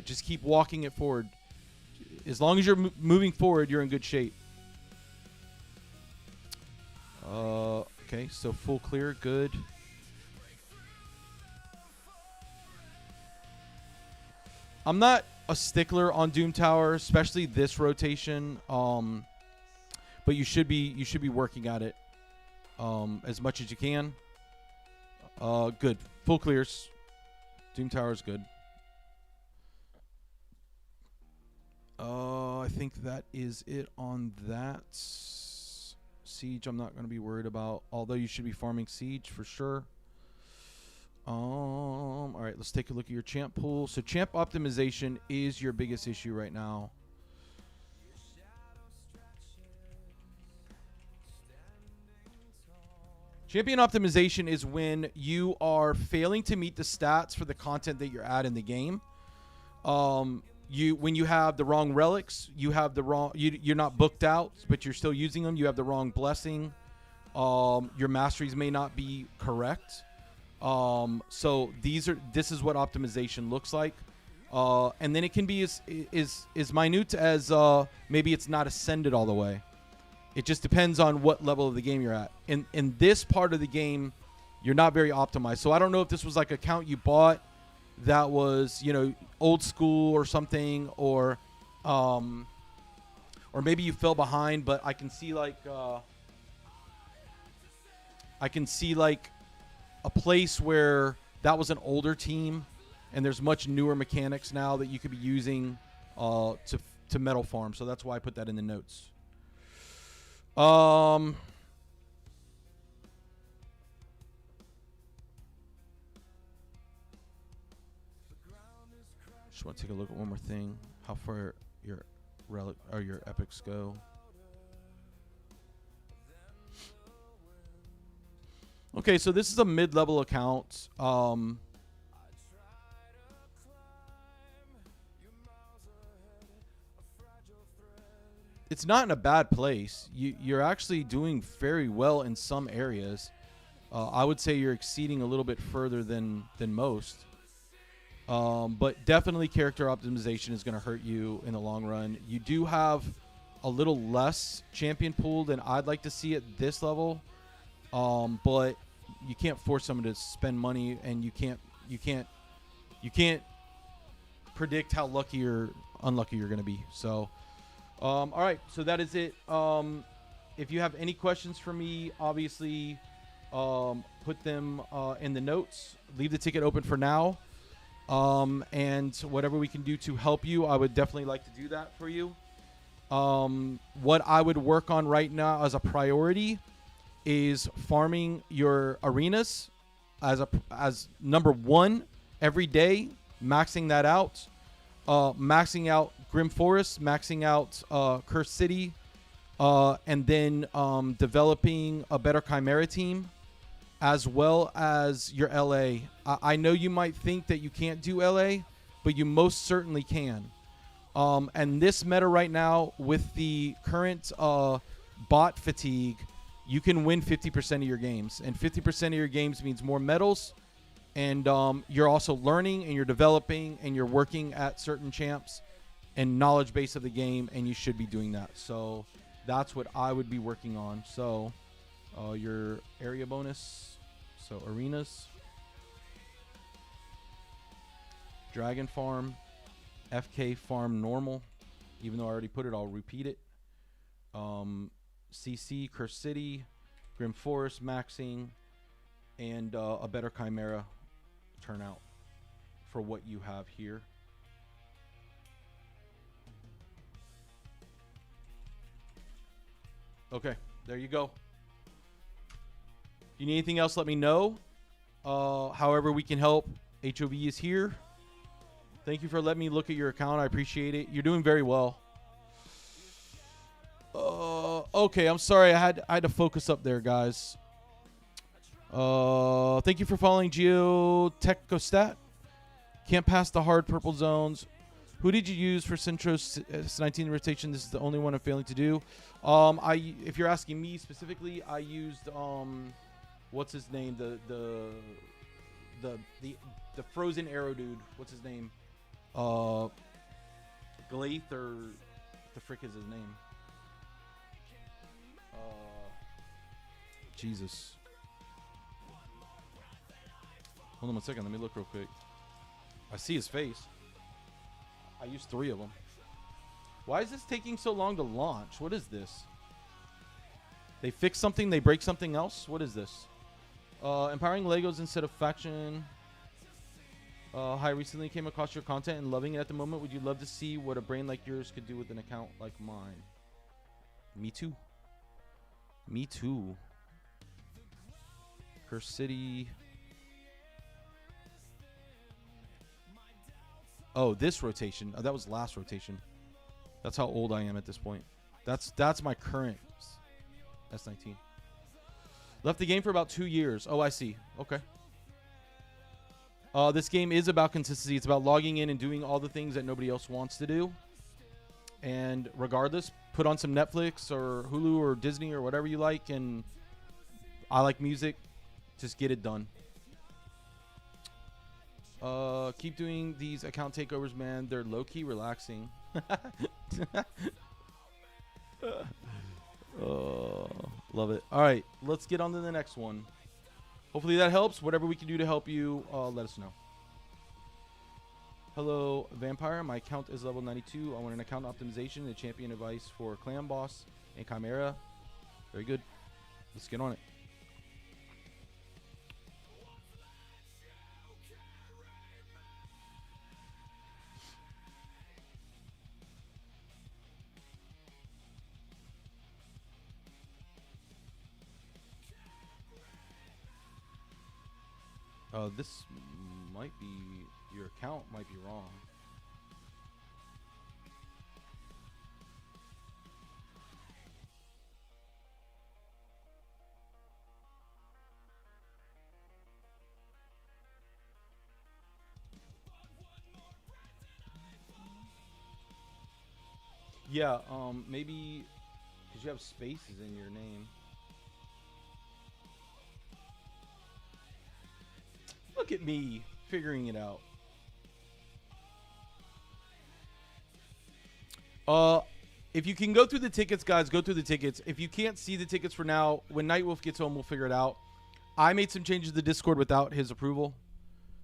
just keep walking it forward. As long as you're moving forward, you're in good shape. Okay, so full clear, good. I'm not a stickler on Doom Tower, especially this rotation. But you should be working at it as much as you can. Good. Full clears. Doom Tower is good. I think that is it on that. Siege, I'm not going to be worried about, although you should be farming Siege for sure. All right, let's take a look at your champ pool. So champ optimization is your biggest issue right now. Champion optimization is when you are failing to meet the stats for the content that you're at in the game. When you have the wrong relics, you have the wrong. You're not booked out, but you're still using them. You have the wrong blessing. Your masteries may not be correct. So this is what optimization looks like. And then it can be as minute as maybe it's not ascended all the way. It just depends on what level of the game you're at. In this part of the game, you're not very optimized. So I don't know if this was like an account you bought that was, old school or something, or maybe you fell behind. But I can see like a place where that was an older team, and there's much newer mechanics now that you could be using to metal farm. So that's why I put that in the notes. Just want to take a look at one more thing. How far your relic or your epics go. Okay, so this is a mid-level account. It's not in a bad place. You're actually doing very well in some areas. I would say you're exceeding a little bit further than most. But definitely character optimization is going to hurt you in the long run. You do have a little less champion pool than I'd like to see at this level. But you can't force someone to spend money, and you can't predict how lucky or unlucky you're going to be. So, all right. So that is it. If you have any questions for me, obviously, put them in the notes. Leave the ticket open for now. And whatever we can do to help you, I would definitely like to do that for you. What I would work on right now as a priority is farming your arenas as number one every day, maxing that out, maxing out Grim Forest, maxing out Cursed City, and then developing a better Chimera team, as well as your LA. I know you might think that you can't do LA, but you most certainly can. And this meta right now, with the current bot fatigue, you can win 50% of your games. And 50% of your games means more medals. And you're also learning, and you're developing, and you're working at certain champs and knowledge base of the game, and you should be doing that. So that's what I would be working on. So your area bonus, so arenas, Dragon Farm, FK Farm normal. Even though I already put it, I'll repeat it. CC, Cursed City, Grim Forest maxing, and a better Chimera turnout for what you have here. Okay, there you go. If you need anything else, let me know. However we can help, HoV is here. Thank you for letting me look at your account. I appreciate it. You're doing very well. Okay, I'm sorry. I had to focus up there, guys. Thank you for following GeoTechostat. Can't pass the hard purple zones. Who did you use for Centro's S19 rotation? This is the only one I'm failing to do. If you're asking me specifically, I used what's his name? The frozen arrow dude. What's his name? Glaith, or what the frick is his name? Jesus. Hold on 1 second. Let me look real quick. I see his face. I used 3 of them. Why is this taking so long to launch? What is this? They fix something, they break something else? What is this? Empowering Legos instead of faction. Hi, recently came across your content and loving it at the moment. Would you love to see what a brain like yours could do with an account like mine? Me too. Me too. Cursed City. Oh, this rotation. Oh, that was last rotation. That's how old I am at this point. That's my current S19. Left the game for about 2 years. Oh, I see. Okay. This game is about consistency. It's about logging in and doing all the things that nobody else wants to do. And regardless, put on some Netflix or Hulu or Disney or whatever you like. And I like music. Just get it done. Keep doing these account takeovers, man. They're low-key relaxing. Love it. All right, let's get on to the next one. Hopefully that helps. Whatever we can do to help you, let us know. Hello, Vampire. My account is level 92. I want an account optimization and champion advice for Clan Boss and Chimera. Very good. Let's get on it. This might be, your account might be wrong. Yeah, maybe because you have spaces in your name. Look at me figuring it out. If you can go through the tickets, guys, go through the tickets. If you can't see the tickets for now, when Nightwolf gets home, we'll figure it out. I made some changes to the Discord without his approval,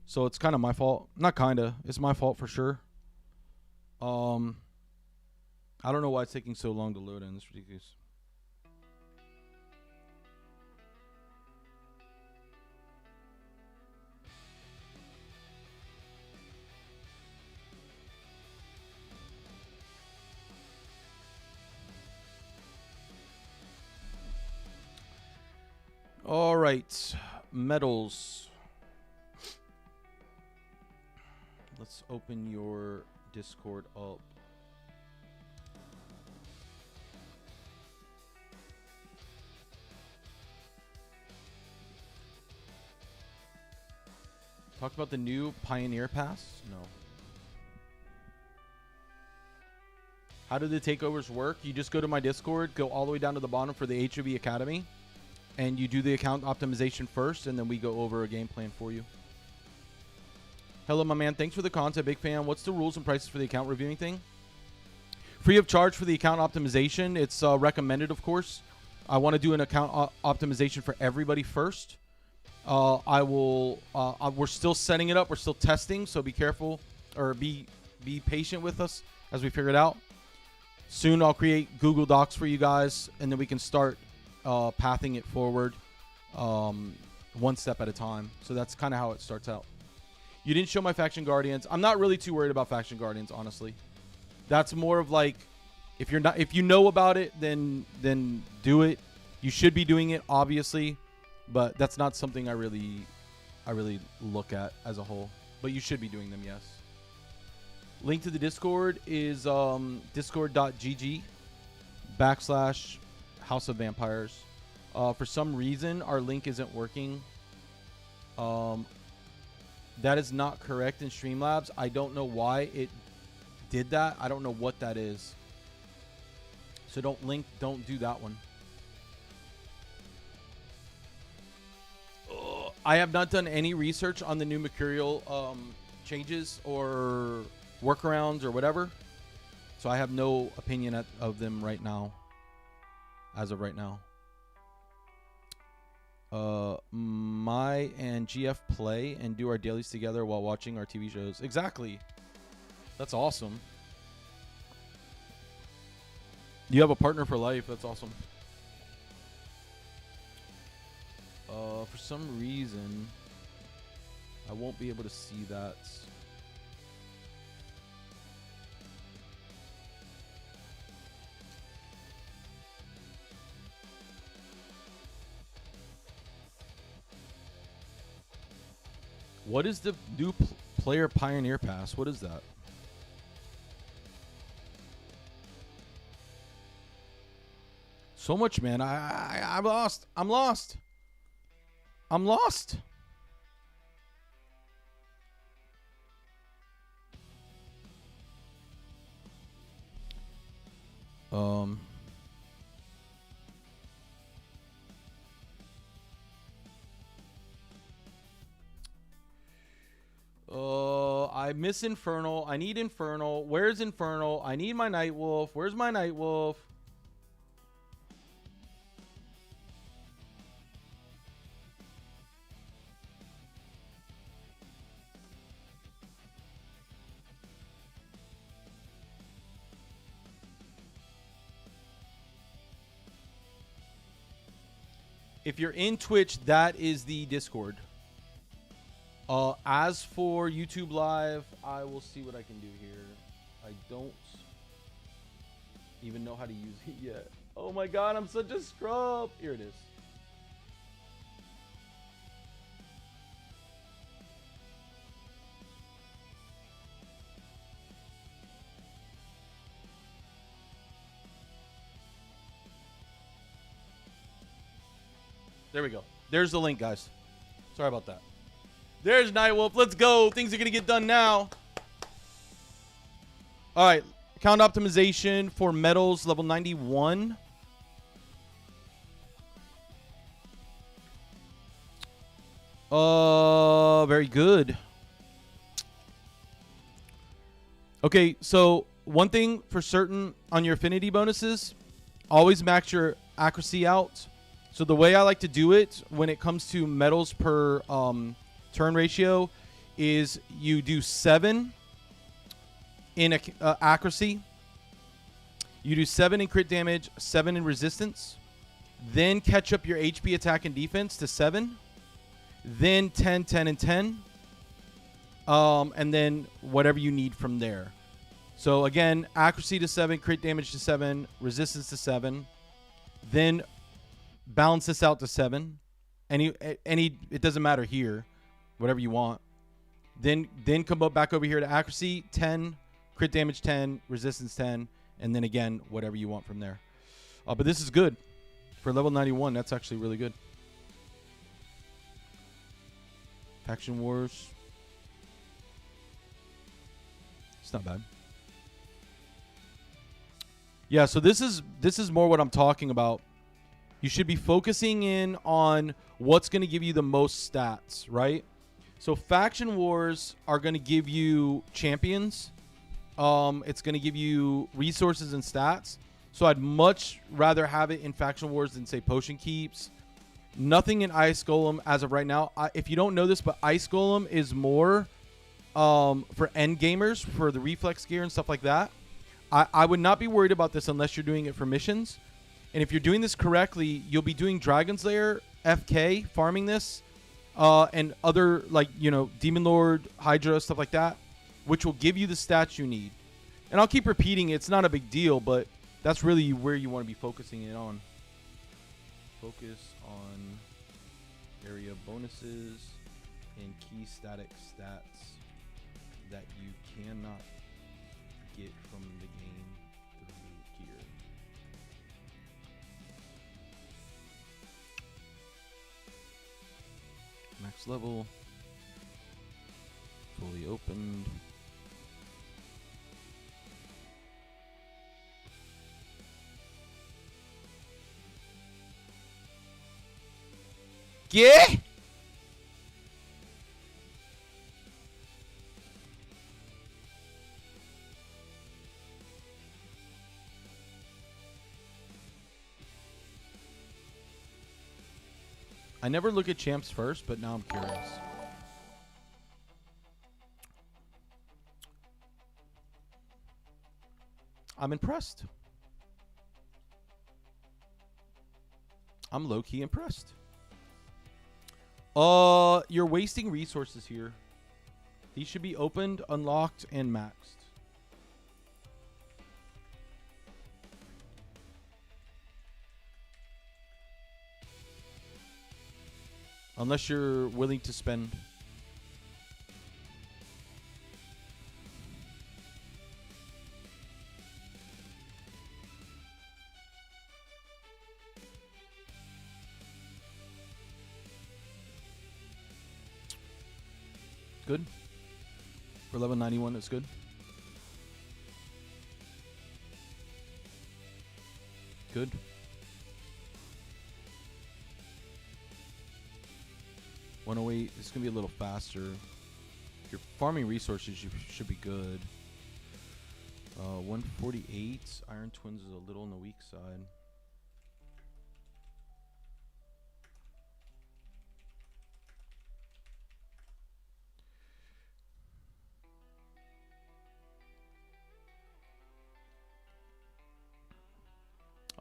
so it's kind of my fault. Not kind of. It's my fault for sure. I don't know why it's taking so long to load in. It's ridiculous. All right, medals. Let's open your Discord up. Talk about the new Pioneer Pass? No. How do the takeovers work? You just go to my Discord, go all the way down to the bottom for the HoV Academy, and you do the account optimization first, and then we go over a game plan for you. Hello, my man. Thanks for the content. Big fan. What's the rules and prices for the account reviewing thing? Free of charge for the account optimization. It's recommended, of course. I want to do an account optimization for everybody first. We're still setting it up. We're still testing, so be careful or be patient with us as we figure it out. Soon I'll create Google Docs for you guys, and then we can start pathing it forward one step at a time. So that's kind of how it starts out. You didn't show my Faction Guardians. I'm not really too worried about Faction Guardians, honestly. That's more of like, if you know about it, then do it. You should be doing it, obviously, but that's not something I really look at as a whole. But you should be doing them, yes. Link to the Discord is discord.gg/House of Vampires. For some reason, our link isn't working. That is not correct in Streamlabs. I don't know why it did that. I don't know what that is. So don't do that one. I have not done any research on the new Mercurial changes or workarounds or whatever. So I have no opinion of them right now. As of right now. My and GF play and do our dailies together while watching our TV shows. Exactly. That's awesome. You have a partner for life. That's awesome. For some reason, I won't be able to see that. What is the new player Pioneer Pass? What is that? So much, man. I'm lost. I'm lost. I'm lost. I miss Infernal. I need Infernal. Where's Infernal? I need my Nightwolf. Where's my Nightwolf? If you're in Twitch, that is the Discord. As for YouTube Live, I will see what I can do here. I don't even know how to use it yet. Oh my god, I'm such a scrub. Here it is. There we go. There's the link, guys. Sorry about that. There's Nightwolf. Let's go. Things are going to get done now. All right. Count optimization for metals level 91. Very good. Okay, so one thing for certain on your affinity bonuses, always max your accuracy out. So the way I like to do it when it comes to metals per turn ratio is you do 7 in accuracy. You do 7 in crit damage, 7 in resistance. Then catch up your HP, attack, and defense to 7. Then 10, 10, and 10. And then whatever you need from there. So again, accuracy to 7, crit damage to 7, resistance to 7. Then balance this out to 7. Any it doesn't matter here. Whatever you want. Then come back over here to accuracy 10, crit damage 10, resistance 10, and then again whatever you want from there. But this is good for level 91. That's actually really good. Faction Wars. It's not bad. Yeah, so this is more what I'm talking about. You should be focusing in on what's going to give you the most stats, right? So Faction Wars are going to give you champions. It's going to give you resources and stats. So I'd much rather have it in Faction Wars than, say, Potion Keeps. Nothing in Ice Golem as of right now. If you don't know this, but Ice Golem is more for end gamers, for the reflex gear and stuff like that. I would not be worried about this unless you're doing it for missions. And if you're doing this correctly, you'll be doing Dragon's Lair, FK, farming this, and other, like, you know, Demon Lord, Hydra, stuff like that, which will give you the stats you need. And I'll keep repeating it. It's not a big deal, but that's really where you want to be focusing it on. Focus on area bonuses and key static stats that you cannot get from the game through gear. Max level. Fully opened. Yeah. I never look at champs first, but now I'm curious. I'm impressed. I'm low-key impressed. You're wasting resources here. These should be opened, unlocked, and maxed. Unless you're willing to spend. Good. For level 91, it's good. Good. $108. It's gonna be a little faster. If you're farming resources, you should be good. 148. Iron Twins is a little on the weak side.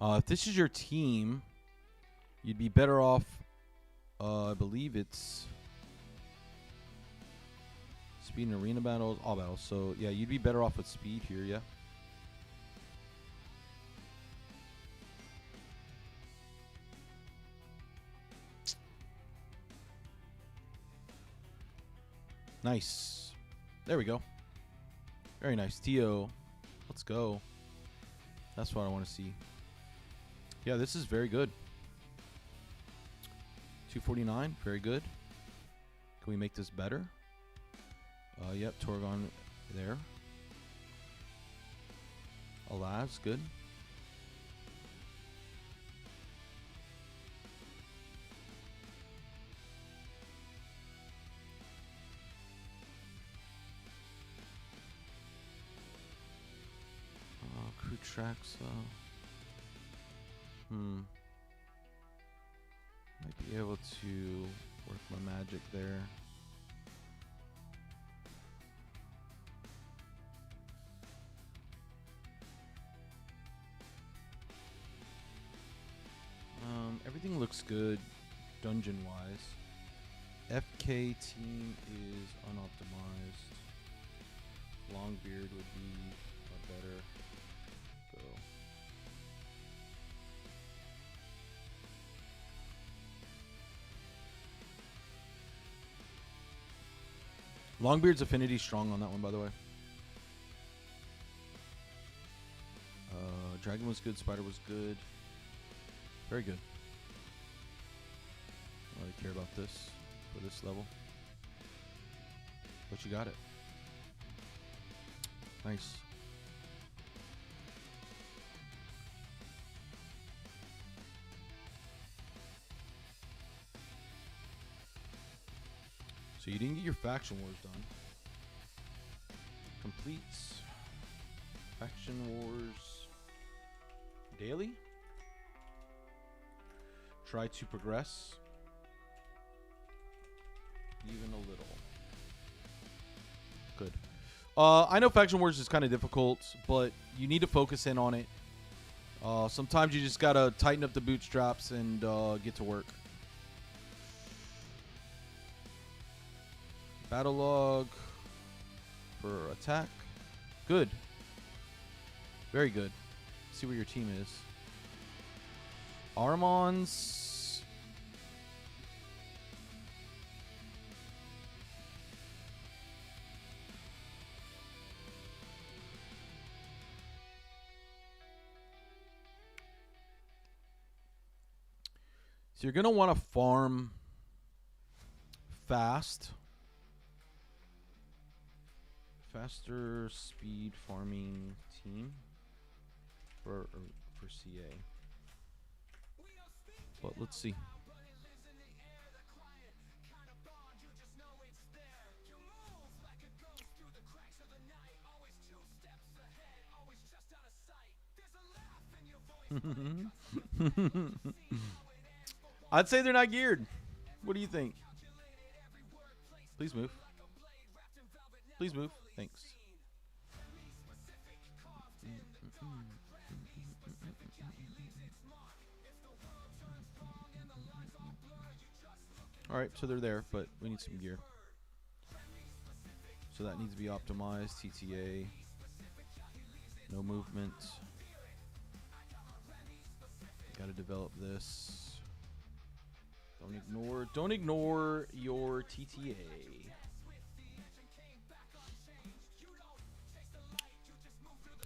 If this is your team, you'd be better off. I believe it's speed in arena battles, all battles. So yeah, you'd be better off with speed here, yeah. Nice. There we go. Very nice. Tio. Let's go. That's what I want to see. Yeah, this is very good. 249, very good. Can we make this better? Yep, Torgon there. Alas, good. Crew tracks. Might be able to work my magic there. Everything looks good dungeon wise. FK team is unoptimized. Longbeard would be a better go. Longbeard's affinity strong on that one, by the way. Dragon was good. Spider was good. Very good. I don't really care about this for this level. But you got it. Nice. So you didn't get your faction wars done. Completes faction wars daily. Try to progress even a little. Good. I know faction wars is kind of difficult, but you need to focus in on it. Sometimes you just gotta tighten up the bootstraps and get to work. Battle log for attack. Good. Very good. See where your team is. Armons. So you're going to want to farm fast. Faster speed farming team for CA. But let's see. I'd say they're not geared. What do you think? Please move. Please move. Thanks. Alright, so they're there, but we need some gear. So that needs to be optimized. TTA. No movement. Gotta develop this. Don't ignore your TTA.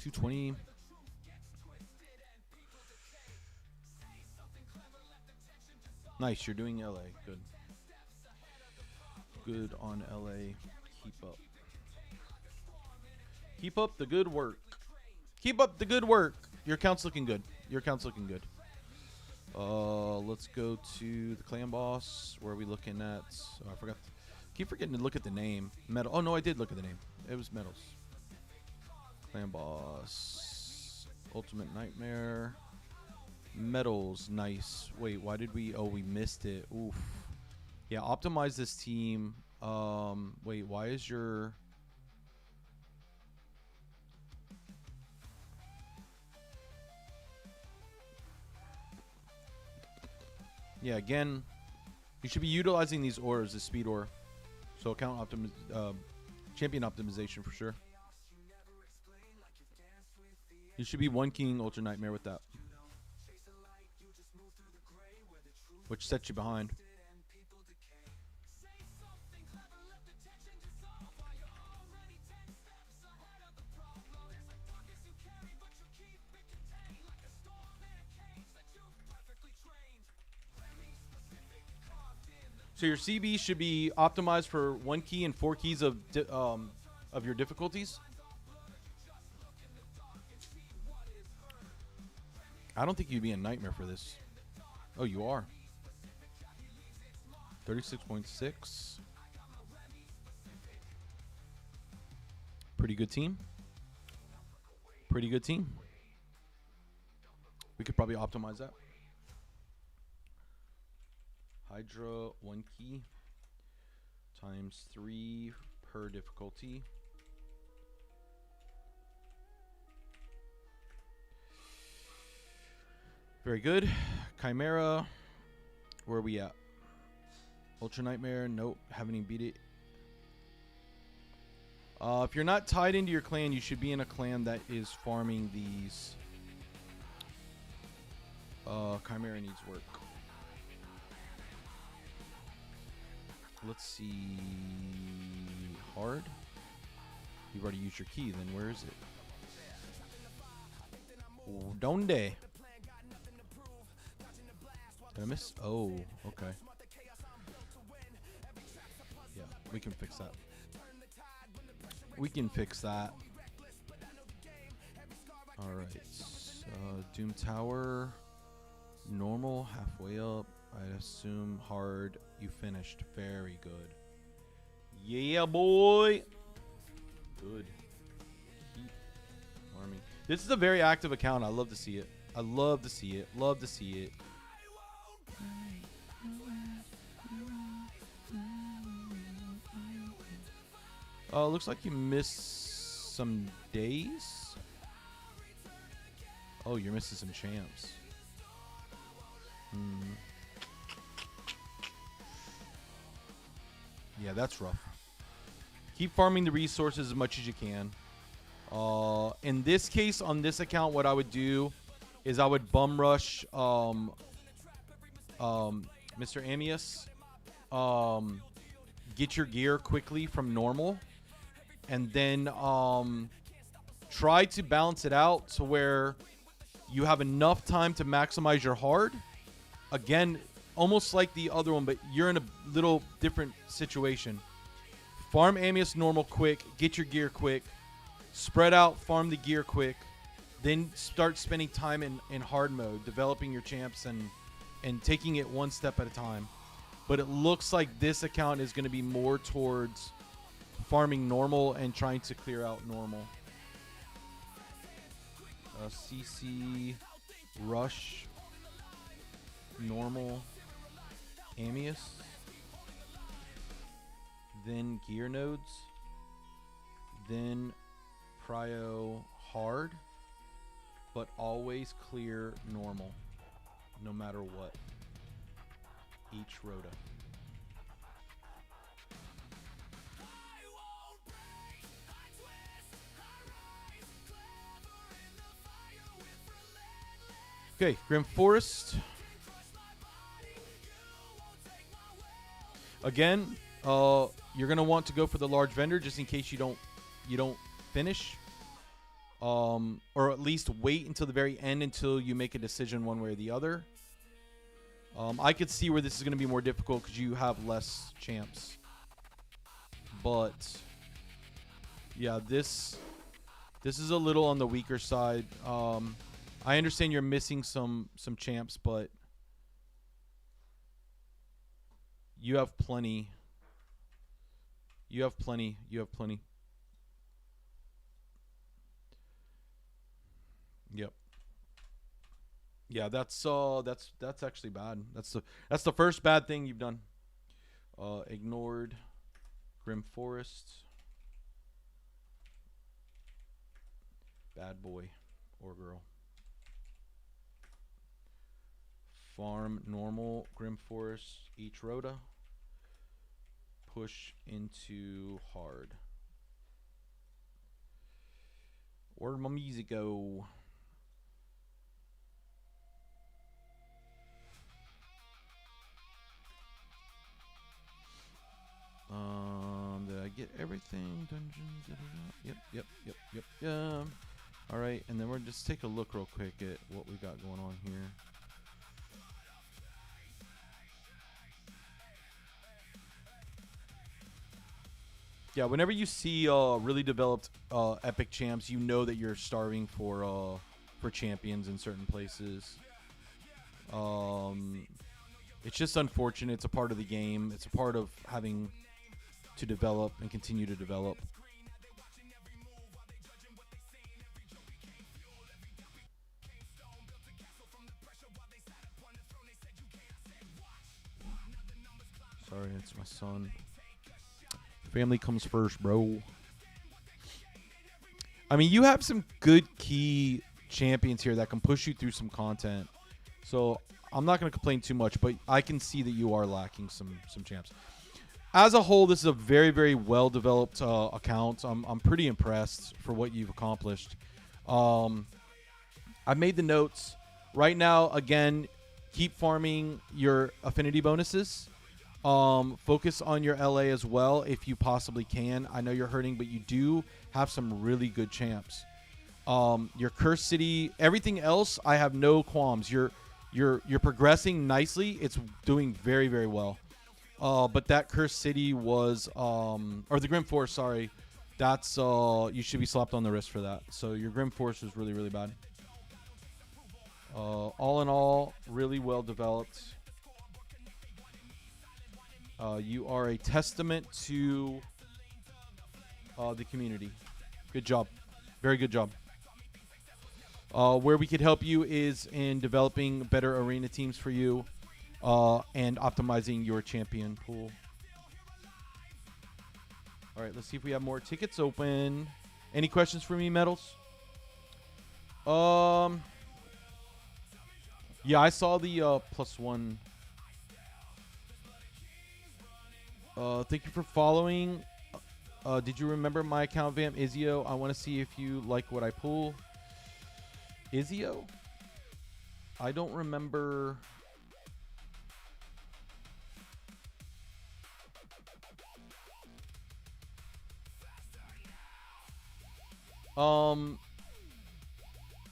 $220. Nice, you're doing LA. Good. Good on LA. Keep up. Keep up the good work. Keep up the good work. Your account's looking good. Your account's looking good. Let's go to the clan boss. Where are we looking at? Oh, I forgot. Keep forgetting to look at the name. Metal. Oh no, I did look at the name. It was Metals. Clan boss. Ultimate Nightmare. Metals. Nice. Wait, why did we? Oh, we missed it. Oof. Yeah, optimize this team. Wait, why is your... Yeah, again, you should be utilizing these ores, the speed ore. So account champion optimization for sure. You should be one king Ultra Nightmare with that, which sets you behind. So your CB should be optimized for 1 key and 4 keys of your difficulties. I don't think you'd be a nightmare for this. Oh, you are. 36.6. Pretty good team. Pretty good team. We could probably optimize that. Hydra 1 key times 3 per difficulty. Very good. Chimera. Where are we at? Ultra Nightmare. Nope. Haven't even beat it. If you're not tied into your clan, you should be in a clan that is farming these. Chimera needs work. Let's see. Hard. You've already used your key. Then where is it? Donde? Did I miss? Oh, okay. Yeah, we can fix that. We can fix that. All right. Doom Tower. Normal, halfway up. I assume hard. You finished. Very good. Yeah, boy. Good. Keep farming. This is a very active account. I love to see it. I love to see it. Love to see it. Looks like you missed some days. Oh, you're missing some champs. Yeah, that's rough. Keep farming the resources as much as you can. In this case, on this account, what I would do is I would bum rush Mr. Amius. Get your gear quickly from normal. And then try to balance it out to where you have enough time to maximize your hard. Again, almost like the other one, but you're in a little different situation. Farm Amius normal quick. Get your gear quick. Spread out, farm the gear quick. Then start spending time in hard mode, developing your champs and taking it one step at a time. But it looks like this account is going to be more towards farming normal and trying to clear out normal. CC, Rush, normal, Amius, then gear nodes, then prio hard, but always clear normal, no matter what. Each rota. Okay, Grim Forest. Again, you're gonna want to go for the large vendor just in case you don't finish, or at least wait until the very end until you make a decision one way or the other. I could see where this is gonna be more difficult because you have less champs, but yeah, this is a little on the weaker side. I understand you're missing some champs, but you have plenty. You have plenty. You have plenty. Yep. Yeah, that's actually bad. That's the first bad thing you've done. Ignored Grim Forest. Bad boy or girl. Farm normal Grim Forest each rota. Push into hard. Where my music go? Did I get everything? Dungeons. Yep. All right, and then we're just take a look real quick at what we got going on here. Yeah, whenever you see really developed epic champs, you know that you're starving for for champions in certain places. It's just unfortunate. It's a part of the game. It's a part of having to develop and continue to develop. Sorry, it's my son. Family comes first, bro. I mean, you have some good key champions here that can push you through some content. So I'm not going to complain too much, but I can see that you are lacking some champs. As a whole, this is a very, very well-developed account. I'm pretty impressed for what you've accomplished. I made the notes. Right now, again, keep farming your affinity bonuses. Focus on your LA as well if you possibly can. I know you're hurting, but you do have some really good champs. Your Cursed City, everything else, I have no qualms. You're progressing nicely. It's doing very, very well. But that Cursed City was, or the Grim Force, sorry. That's, you should be slapped on the wrist for that. So your Grim Force was really, really bad. All in all, really well developed. You are a testament to the community. Good job. Very good job. Where we could help you is in developing better arena teams for you and optimizing your champion pool. All right, let's see if we have more tickets open. Any questions for me, Metals? Yeah, I saw the +1. Thank you for following. Did you remember my account, Vamp Izio? I want to see if you like what I pull. Izio? I don't remember.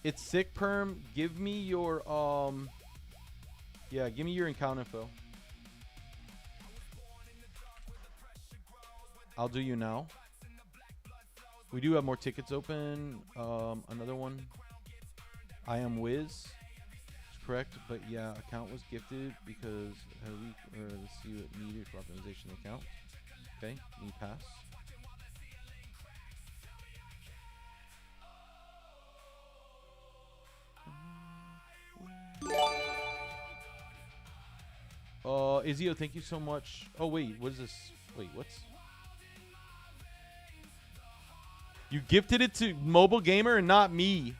It's sick, Perm. Give me your yeah, give me your account info. I'll do you now. We do have more tickets open. Another one. I am Wiz. It's correct, but yeah, account was gifted because let's see what needed for optimization of the account. Okay, need pass. Izio, thank you so much. Oh wait, what is this? Wait, what's? You gifted it to Mobile Gamer and not me.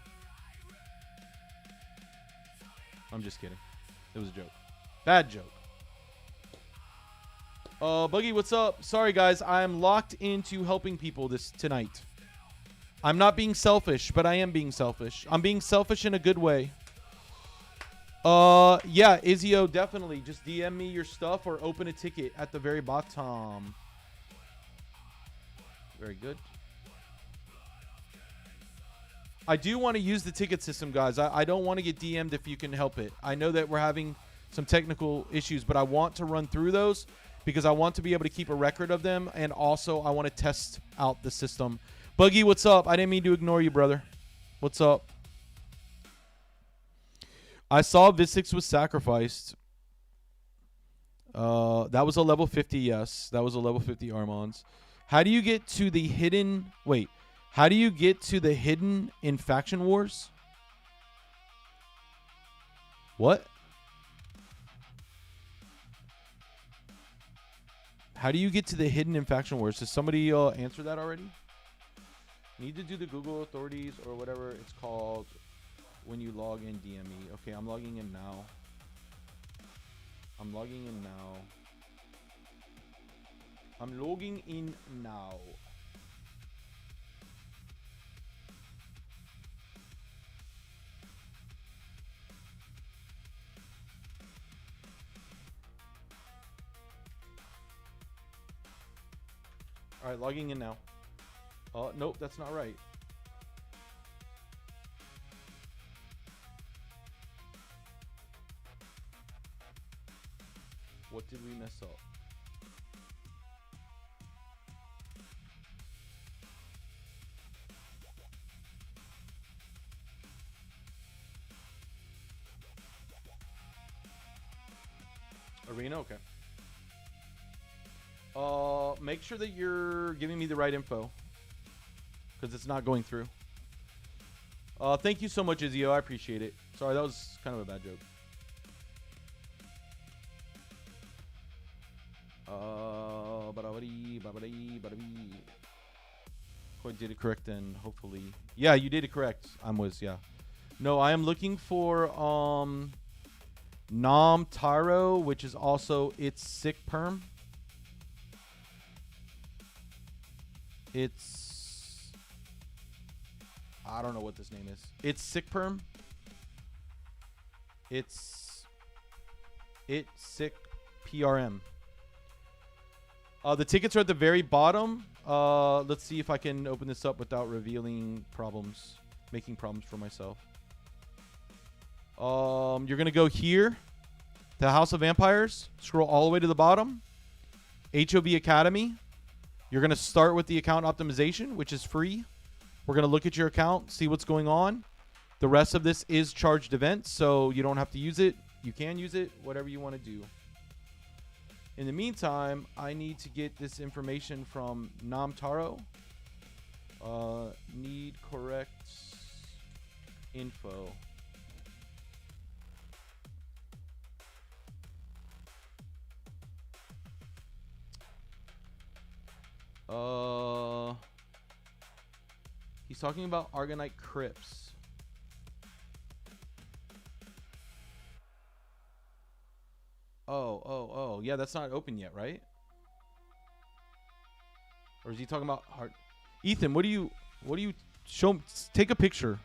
I'm just kidding. It was a joke. Bad joke. Buggy, what's up? Sorry, guys. I'm locked into helping people tonight. I'm not being selfish, but I am being selfish. I'm being selfish in a good way. Yeah, Izio, definitely. Just DM me your stuff or open a ticket at the very bottom. Very good. I do want to use the ticket system, guys. I don't want to get DM'd if you can help it. I know that we're having some technical issues, but I want to run through those because I want to be able to keep a record of them, and also I want to test out the system. Buggy, what's up? I didn't mean to ignore you, brother. What's up? I saw Visix was sacrificed. That was a level 50, yes. That was a level 50 Armons. How do you get to the hidden... Wait. How do you get to the hidden in Faction Wars? What? How do you get to the hidden in Faction Wars? Does somebody answer that already? Need to do the Google authorities or whatever it's called when you log in DM me. Okay, I'm logging in now. I'm logging in now. I'm logging in now. All right, logging in now. Nope, that's not right. What did we mess up? Arena, okay. Make sure that you're giving me the right info, because it's not going through. Thank you so much, Izio. I appreciate it. Sorry, that was kind of a bad joke. Quite did it correct then, hopefully. Yeah, you did it correct. Yeah. No, I am looking for Nam Taro, which is also its sick perm. It's I don't know what this name is. It's sick perm. It's sick PRM. The tickets are at the very bottom. Let's see if I can open this up without revealing problems, making problems for myself. You're gonna go here, to House of Vampires. Scroll all the way to the bottom. HoV Academy. You're gonna start with the account optimization, which is free. We're gonna look at your account, see what's going on. The rest of this is charged events, so you don't have to use it. You can use it, whatever you want to do. In the meantime, I need to get this information from Namtaro. Need correct info. He's talking about Argonite Crypts. Oh. Yeah, that's not open yet, right? Or is he talking about heart? Ethan, what do you show? Take a picture.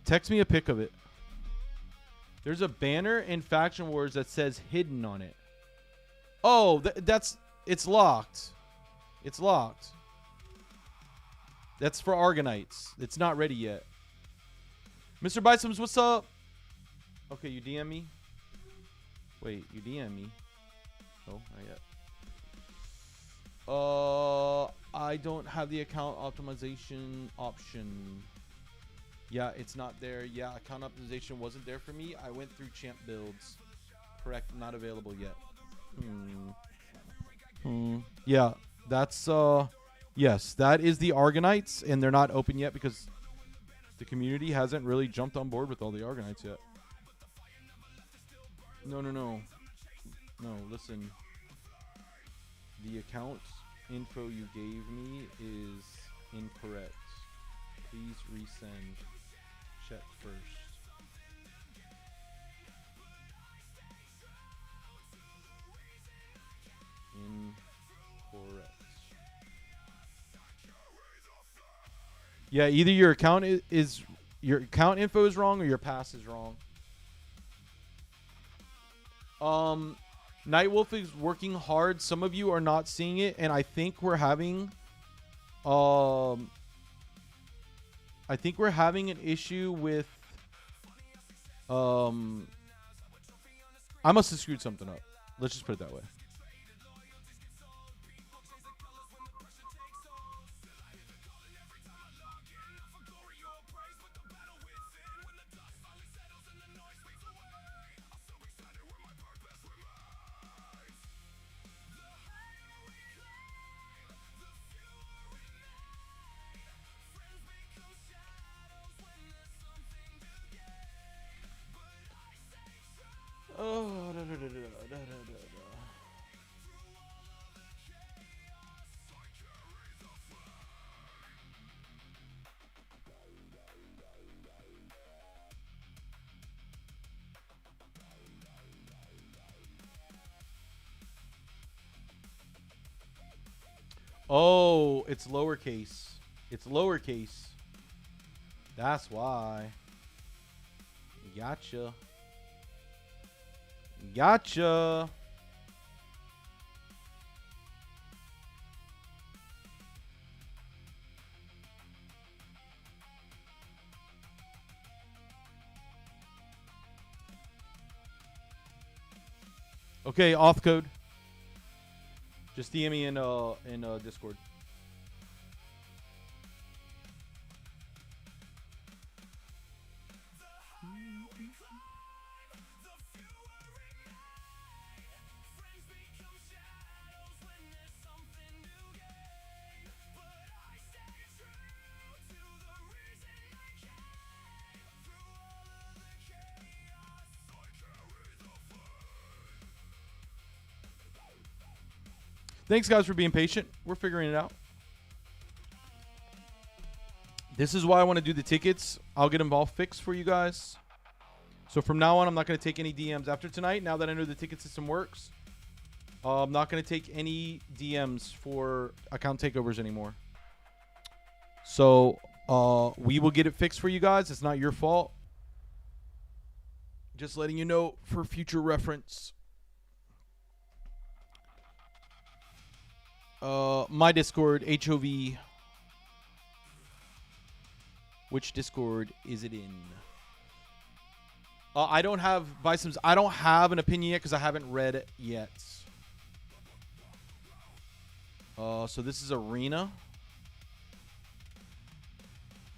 Text me a pic of it. There's a banner in Faction Wars that says hidden on it. Oh, it's locked. It's locked. That's for Argonites. It's not ready yet. Mr. Biceps, what's up? Okay, you DM me. Wait, you DM me. Oh, not yet. I don't have the account optimization option. Yeah, it's not there. Yeah, account optimization wasn't there for me. I went through champ builds. Correct, not available yet. Yeah, that's yes, that is the Argonites, and they're not open yet because the community hasn't really jumped on board with all the Argonites yet. No, listen. The account info you gave me is incorrect. Please resend. Check first. Incorrect. Yeah, either your account your account info is wrong or your pass is wrong. Nightwolf is working hard. Some of you are not seeing it, and I think we're having an issue with I must have screwed something up. Let's just put it that way. Oh, it's lowercase. It's lowercase. That's why. Gotcha. Gotcha. Okay, auth code. Just DM me in Discord. Thanks, guys, for being patient. We're figuring it out. This is why I want to do the tickets. I'll get them all fixed for you guys. So from now on, I'm not going to take any DMs. After tonight, now that I know the ticket system works, I'm not going to take any DMs for account takeovers anymore. So we will get it fixed for you guys. It's not your fault. Just letting you know for future reference. My Discord, HoV. Which Discord is it in? I don't have Bisons. I don't have an opinion yet because I haven't read it yet. So this is Arena.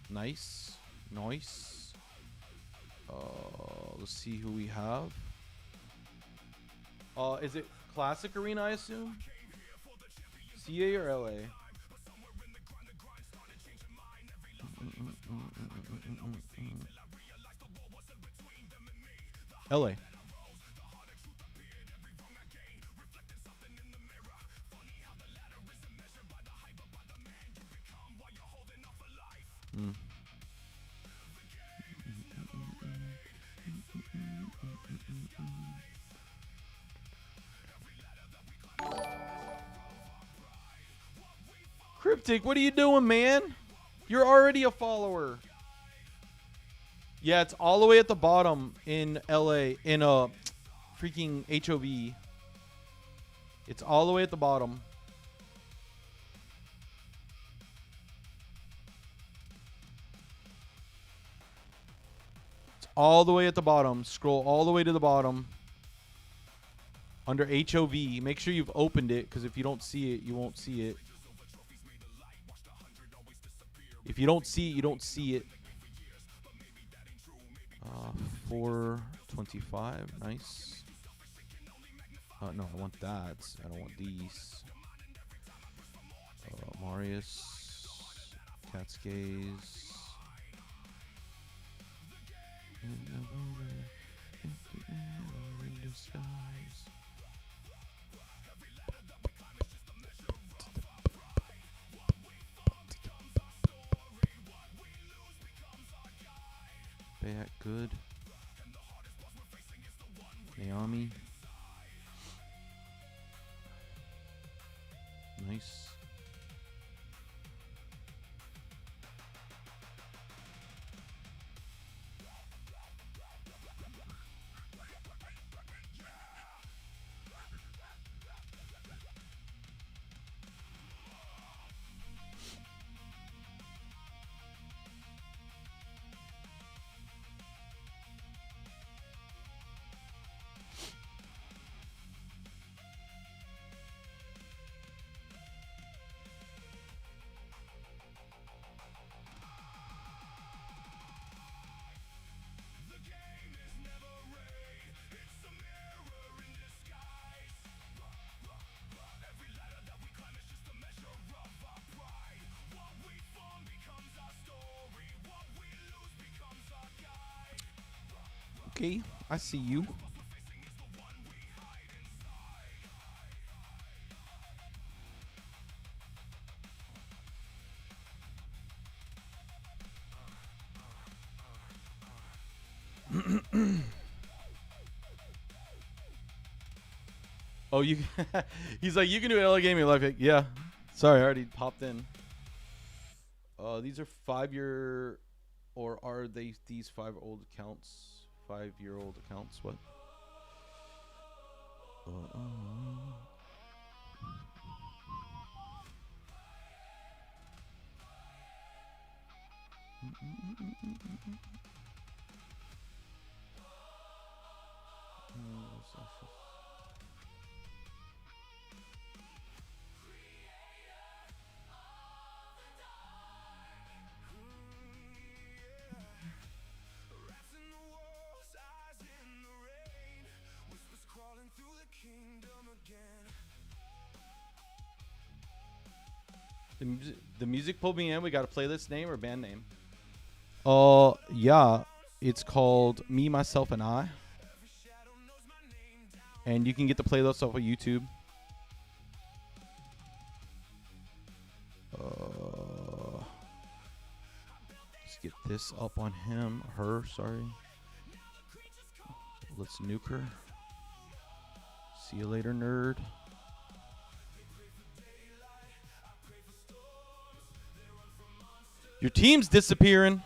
Nice. Nice. Let's see who we have. Is it Classic Arena, I assume? CA or LA? LA. Cryptic, what are you doing, man? You're already a follower. Yeah, it's all the way at the bottom in LA, in freaking HoV. It's all the way at the bottom. It's all the way at the bottom. Scroll all the way to the bottom. Under HoV. Make sure you've opened it, because if you don't see it, you won't see it. If you don't see it, you don't see it. 425. Nice. No, I want that. I don't want these. Marius. Catskays. Bayat good. Naomi. Nice. Okay, I see you. Oh, you. He's like, you can do LA Gaming Life. Like, yeah. Sorry, I already popped in. These are 5-year, or are they these 5 old accounts? 5-year-old accounts. What? The music pulled me in. We got a playlist name or band name? Yeah. It's called Me, Myself, and I. And you can get the playlist off of YouTube. get this up on him. Her, sorry. Let's nuke her. See you later, nerd. Your team's disappearing.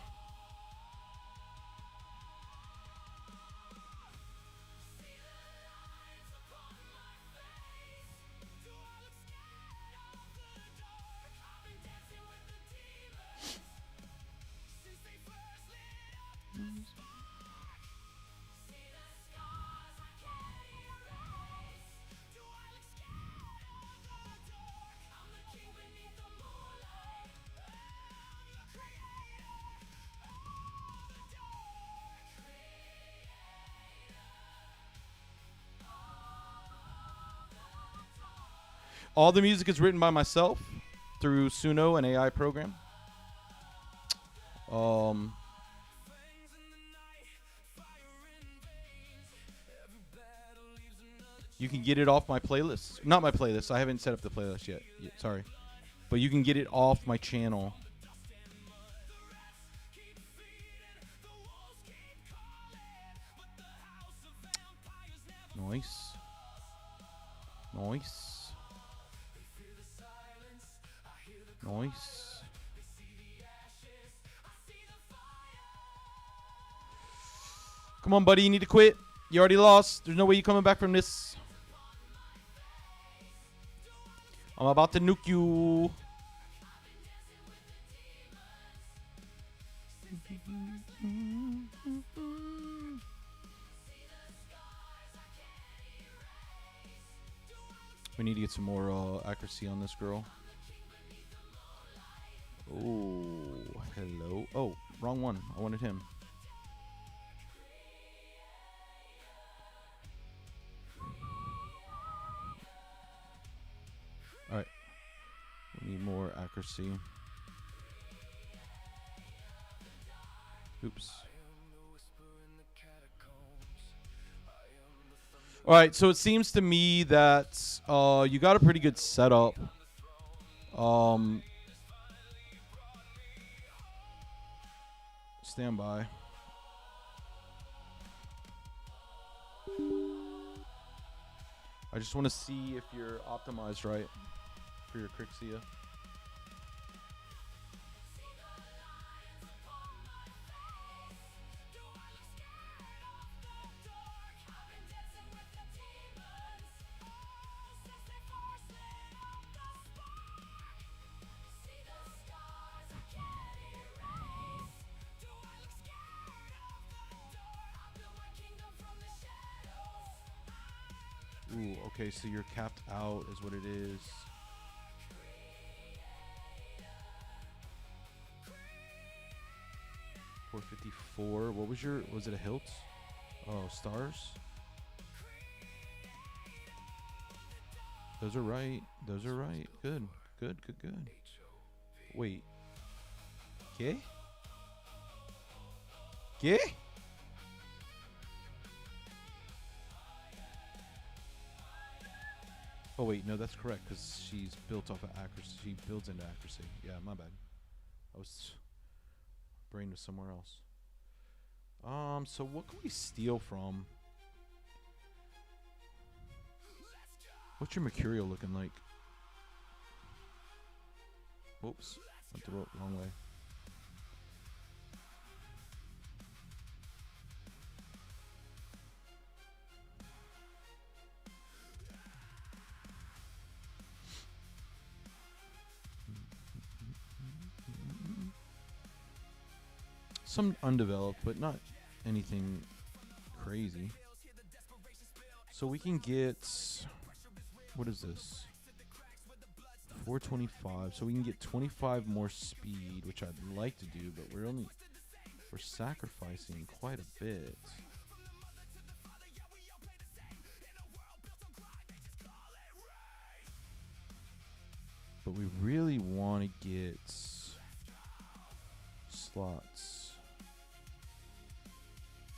All the music is written by myself through Suno, an AI program. You can get it off my playlist. Not my playlist. I haven't set up the playlist yet. Sorry. But you can get it off my channel. Nice. Nice. Nice. Come on, buddy. You need to quit. You already lost. There's no way you're coming back from this. I'm about to nuke you. We need to get some more accuracy on this girl. Oh, hello. Oh, wrong one. I wanted him. All right. We need more accuracy. Oops. All right, so it seems to me that you got a pretty good setup. Stand by. I just want to see if you're optimized right for your Crixia. Ooh, okay, so you're capped out is what it is. $454. What was your, was it a hilt? Oh, stars? Those are right. Those are right. Good. Good, good, good. Wait. ¿Qué? ¿Qué? Oh wait, no, that's correct because she's built off of accuracy. She builds into accuracy. Yeah, my bad. I was brain was somewhere else. So what can we steal from? What's your Mercurial looking like? Whoops, went the wrong way. Some undeveloped, but not anything crazy. So we can get, what is this? 425. So we can get 25 more speed, which I'd like to do, but we're sacrificing quite a bit. But we really want to get slots.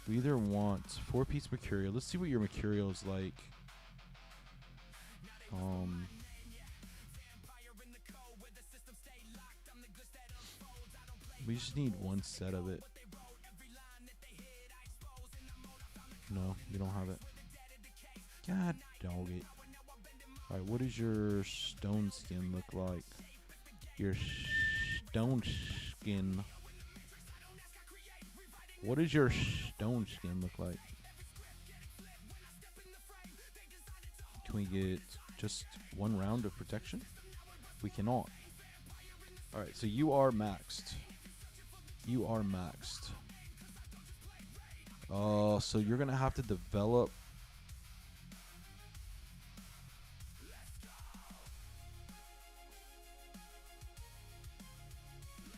We either want 4-piece Mercurial. Let's see what your Mercurial is like. We just need one set of it. No, you don't have it. God dog it. Alright, what does your stone skin look like? Your stone skin. What does your stone skin look like? Can we get just one round of protection? We cannot. Alright, so you are maxed. You are maxed. So you're gonna have to develop.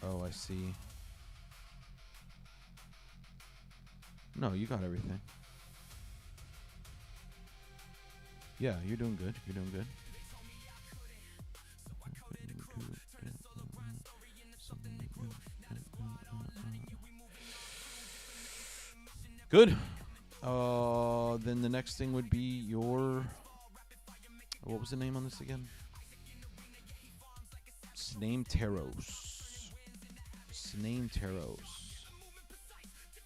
Oh, I see. No, you got everything. Yeah, you're doing good. You're doing good. Good. Then the next thing would be your. What was the name on this again? Sname Taros. Sname Taros.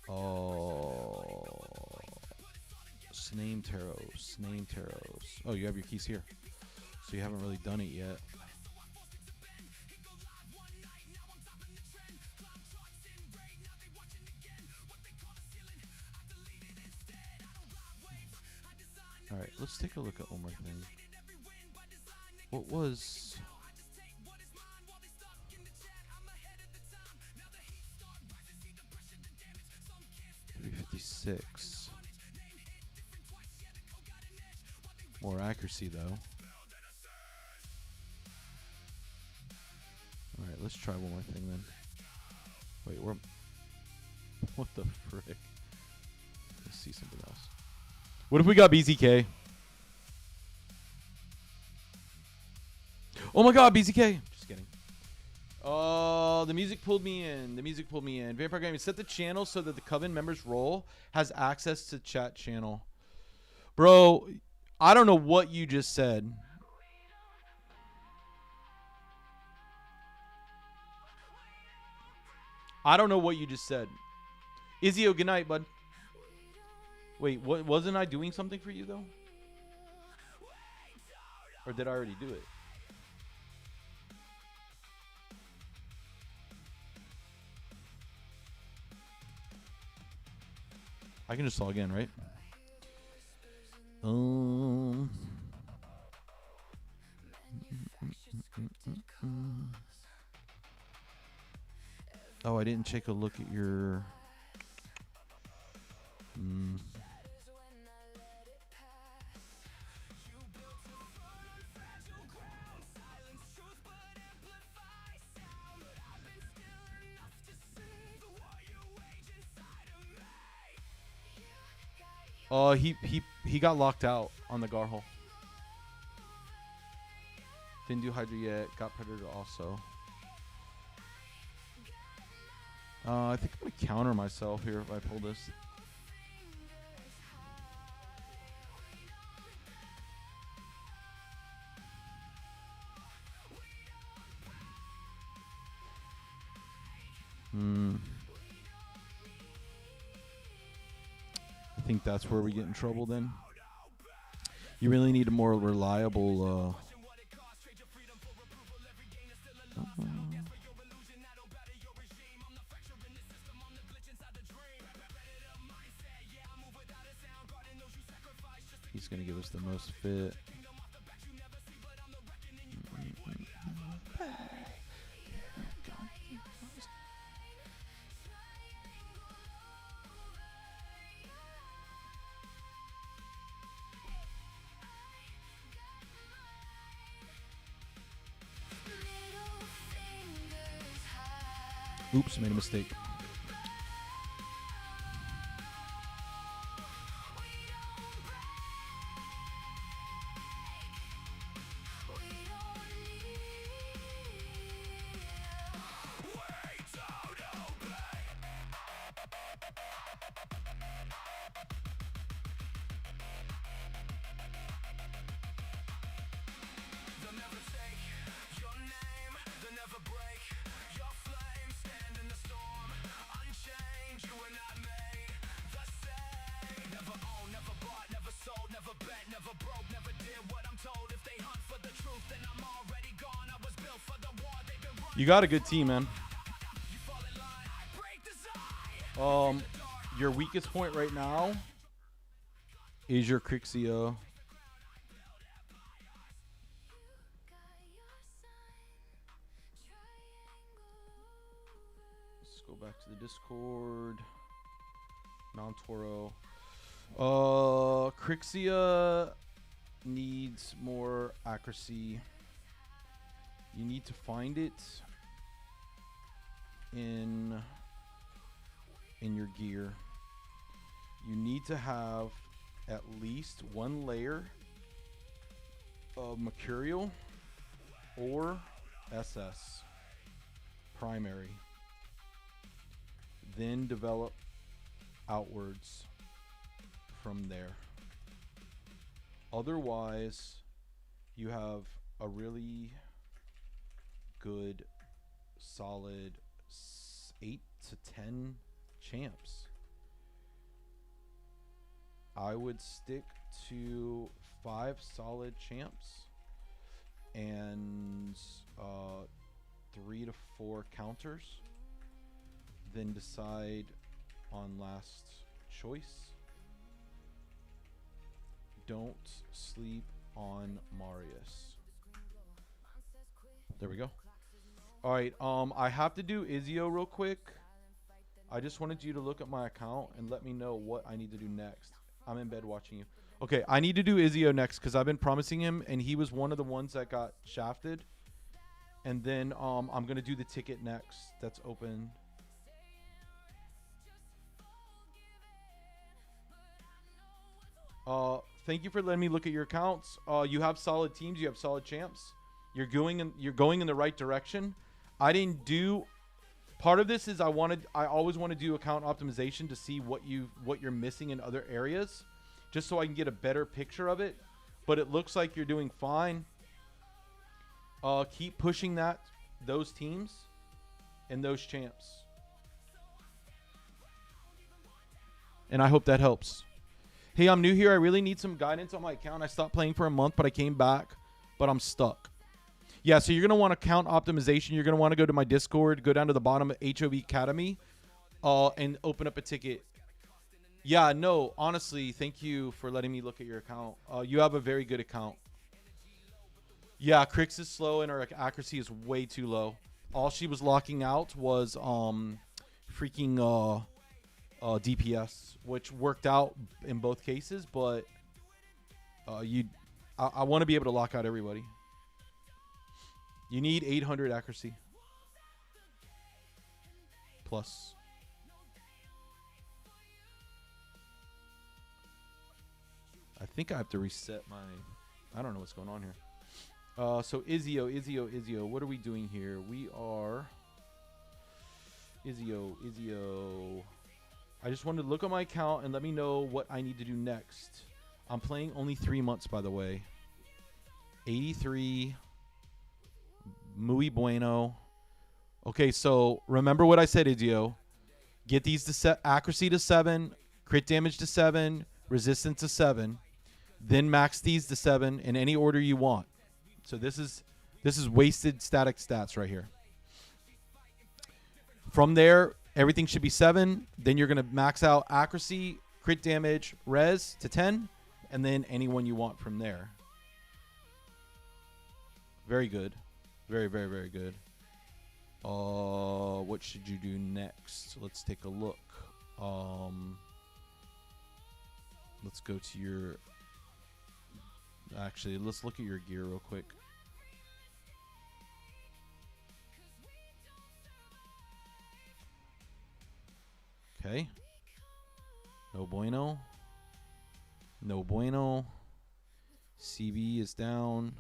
Oh. Sname Taros. Sname Taros. Oh, you have your keys here. So you haven't really done it yet. Alright, let's take a look at one more thing. What was... 356. More accuracy, though. Alright, let's try one more thing, then. Wait, we're... What the frick? Let's see something else. What if we got BZK? Oh my god, BZK! Just kidding. The music pulled me in. The music pulled me in. Vampire Gaming, set the channel so that the Coven members' role has access to chat channel. Bro, I don't know what you just said. I don't know what you just said. Izio, good night, bud. Wait, what? Wasn't I doing something for you, though? Or did I already do it? I can just log in, right? Oh, I didn't take a look at your... He got locked out on the Garhole. Didn't do Hydra yet. Got Predator also. I think I'm gonna counter myself here if I pull this. I think that's where we get in trouble then. You really need a more reliable he's gonna give us the most fit. Oops, made a mistake. They'll never take your name, they'll never break your flame. Stand in the storm. You got a good team, man. Your weakest point right now is your Crixia. Let's go back to the Discord. Mount Toro. Crixia needs more accuracy. You need to find it in your gear. You need to have at least one layer of Mercurial or SS primary. Then develop outwards from there. Otherwise, you have a really good, solid 8 to 10 champs. I would stick to 5 solid champs and 3 to 4 counters. Then decide on last choice. Don't sleep on Marius. There we go. All right. I have to do Izio real quick. I just wanted you to look at my account and let me know what I need to do next. I'm in bed watching you. Okay, I need to do Izio next because I've been promising him, and he was one of the ones that got shafted. And then I'm gonna do the ticket next. That's open. Thank you for letting me look at your accounts. You have solid teams. You have solid champs. You're going in the right direction. I didn't do. Part of this is I always want to do account optimization to see what you're missing in other areas, just so I can get a better picture of it. But it looks like you're doing fine. Keep pushing those teams and those champs. And I hope that helps. Hey, I'm new here. I really need some guidance on my account. I stopped playing for a month, but I came back, but I'm stuck. Yeah, so you're going to want account optimization. You're going to want to go to my Discord, go down to the bottom of HoV Academy, and open up a ticket. Yeah, no, honestly, thank you for letting me look at your account. You have a very good account. Yeah, Crix is slow and her accuracy is way too low. All she was locking out was freaking DPS, which worked out in both cases, but I want to be able to lock out everybody. You need 800 accuracy plus. I think I have to reset my. I don't know what's going on here. So Izio. What are we doing here? We are Izio. I just wanted to look at my account and let me know what I need to do next. I'm playing only 3 months, by the way. 83. Muy bueno. Okay, so remember what I said, Izio. Get these to set accuracy to 7, crit damage to 7, resistance to 7. Then max these to 7 in any order you want. So this is wasted static stats right here. From there, everything should be 7. Then you're going to max out accuracy, crit damage, res to 10, and then anyone you want from there. Very good. Very, very, very good. What should you do next? Let's take a look. Let's go to your... Actually, let's look at your gear real quick. Okay. No bueno. No bueno. CV is down.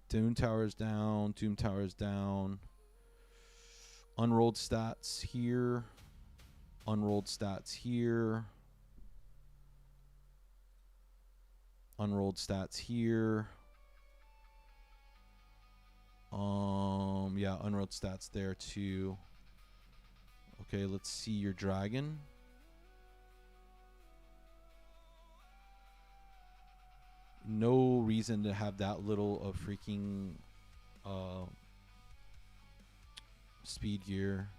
Doom Tower is down. Doom Tower is down. Unrolled stats here. Unrolled stats here. Unrolled stats here. Yeah, unrolled stats there too. Okay, let's see your dragon. No reason to have that little of freaking speed gear.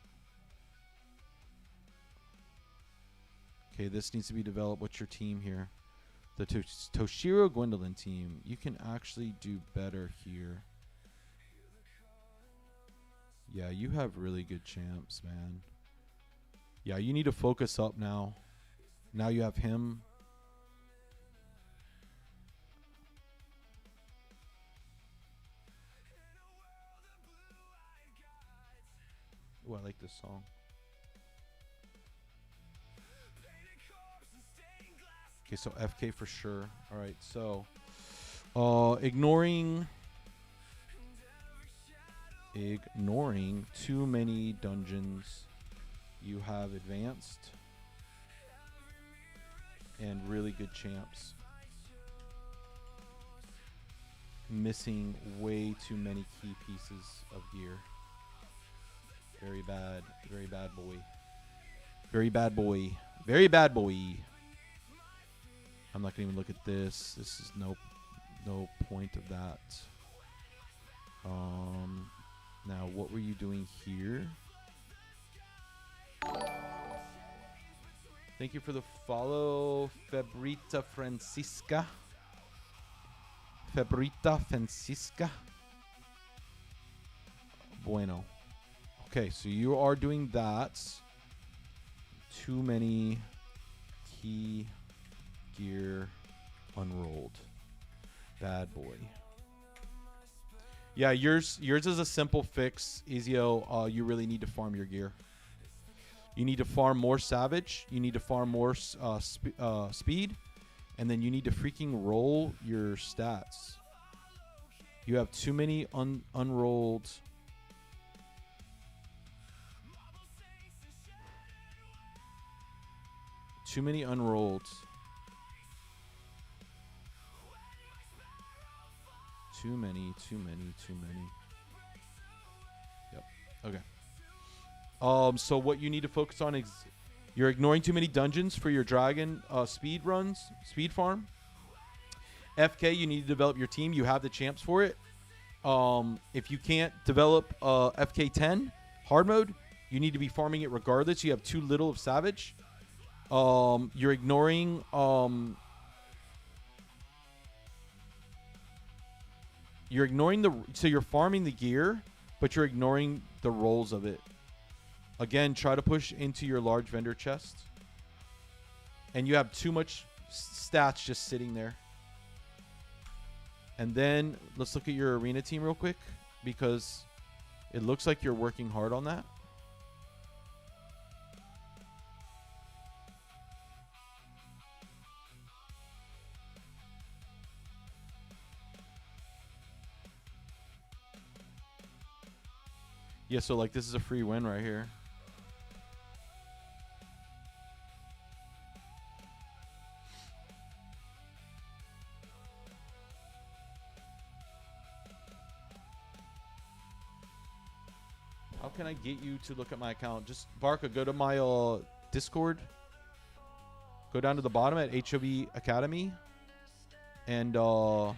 Okay, this needs to be developed. What's your team here? The Toshiro Gwendolyn team. You can actually do better here. Yeah, you have really good champs, man. Yeah, you need to focus up now. Now you have him. Oh, I like this song. Okay, so FK for sure. All right, so ignoring too many dungeons. You have advanced and really good champs. Missing way too many key pieces of gear. Very bad boy. Very bad boy. Very bad boy. I'm not gonna even look at this. This is no point of that. Now what were you doing here? Thank you for the follow, Febrita Francisca. Bueno. Okay, so you are doing that. Too many key gear unrolled. Bad boy. Yeah, yours is a simple fix, Ezio. You really need to farm your gear. You need to farm more Savage. You need to farm more speed. And then you need to freaking roll your stats. You have too many unrolled. Too many unrolled. Too many. Yep. Okay. So what you need to focus on is you're ignoring too many dungeons for your dragon speed runs, speed farm. FK, you need to develop your team. You have the champs for it. If you can't develop FK10 hard mode, you need to be farming it regardless. You have too little of Savage. You're ignoring so you're farming the gear, but you're ignoring the rolls of it. Again, try to push into your large vendor chest. And you have too much stats just sitting there. And then let's look at your arena team real quick, because it looks like you're working hard on that. Yeah, so like this is a free win right here. How can I get you to look at my account? Just Barca, go to my Discord. Go down to the bottom at HoV Academy. And no,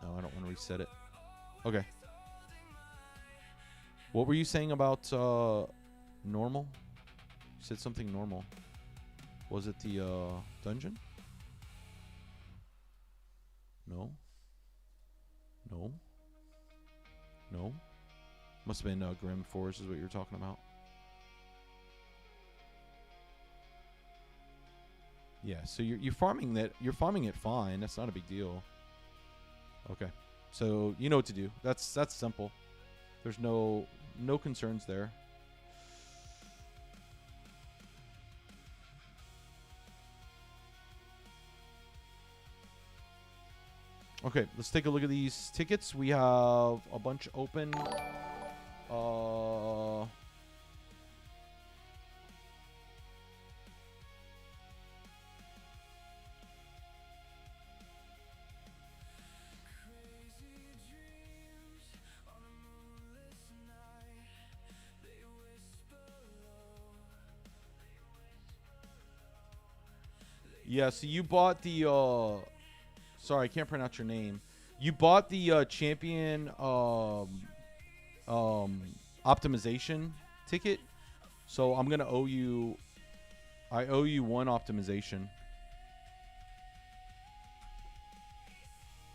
I don't want to reset it. Okay. What were you saying about normal? You said something normal. Was it the dungeon? No. Must have been Grim Forest is what you're talking about. Yeah, so you're farming that. You're farming it fine. That's not a big deal. Okay. So you know what to do. That's simple. There's no concerns there. Okay, let's take a look at these tickets. We have a bunch open. Yeah, so you bought the sorry, I can't pronounce your name. You bought the champion optimization ticket, so I'm gonna owe you. I owe you 1 optimization.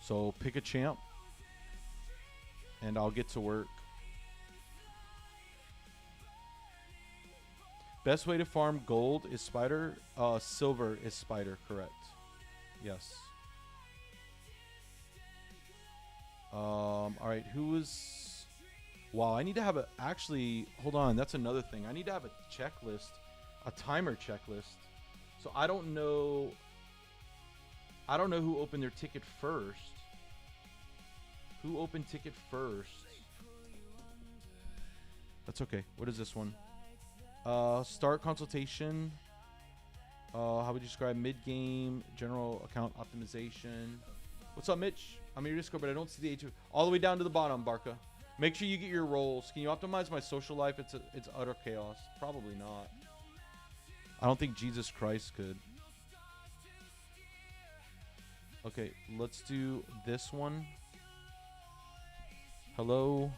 So pick a champ, and I'll get to work. Best way to farm gold is spider. Silver is spider, correct. Yes. All right, who is... Wow, I need to have a... Actually, hold on, that's another thing. I need to have a checklist, a timer checklist. So I don't know who opened their ticket first. Who opened ticket first? That's okay. What is this one? Start consultation. How would you describe mid-game general account optimization? What's up, Mitch? I'm in your Discord, but I don't see the H2. All the way down to the bottom, Barca. Make sure you get your roles. Can you optimize my social life? It's utter chaos. Probably not. I don't think Jesus Christ could. Okay, let's do this one. Hello.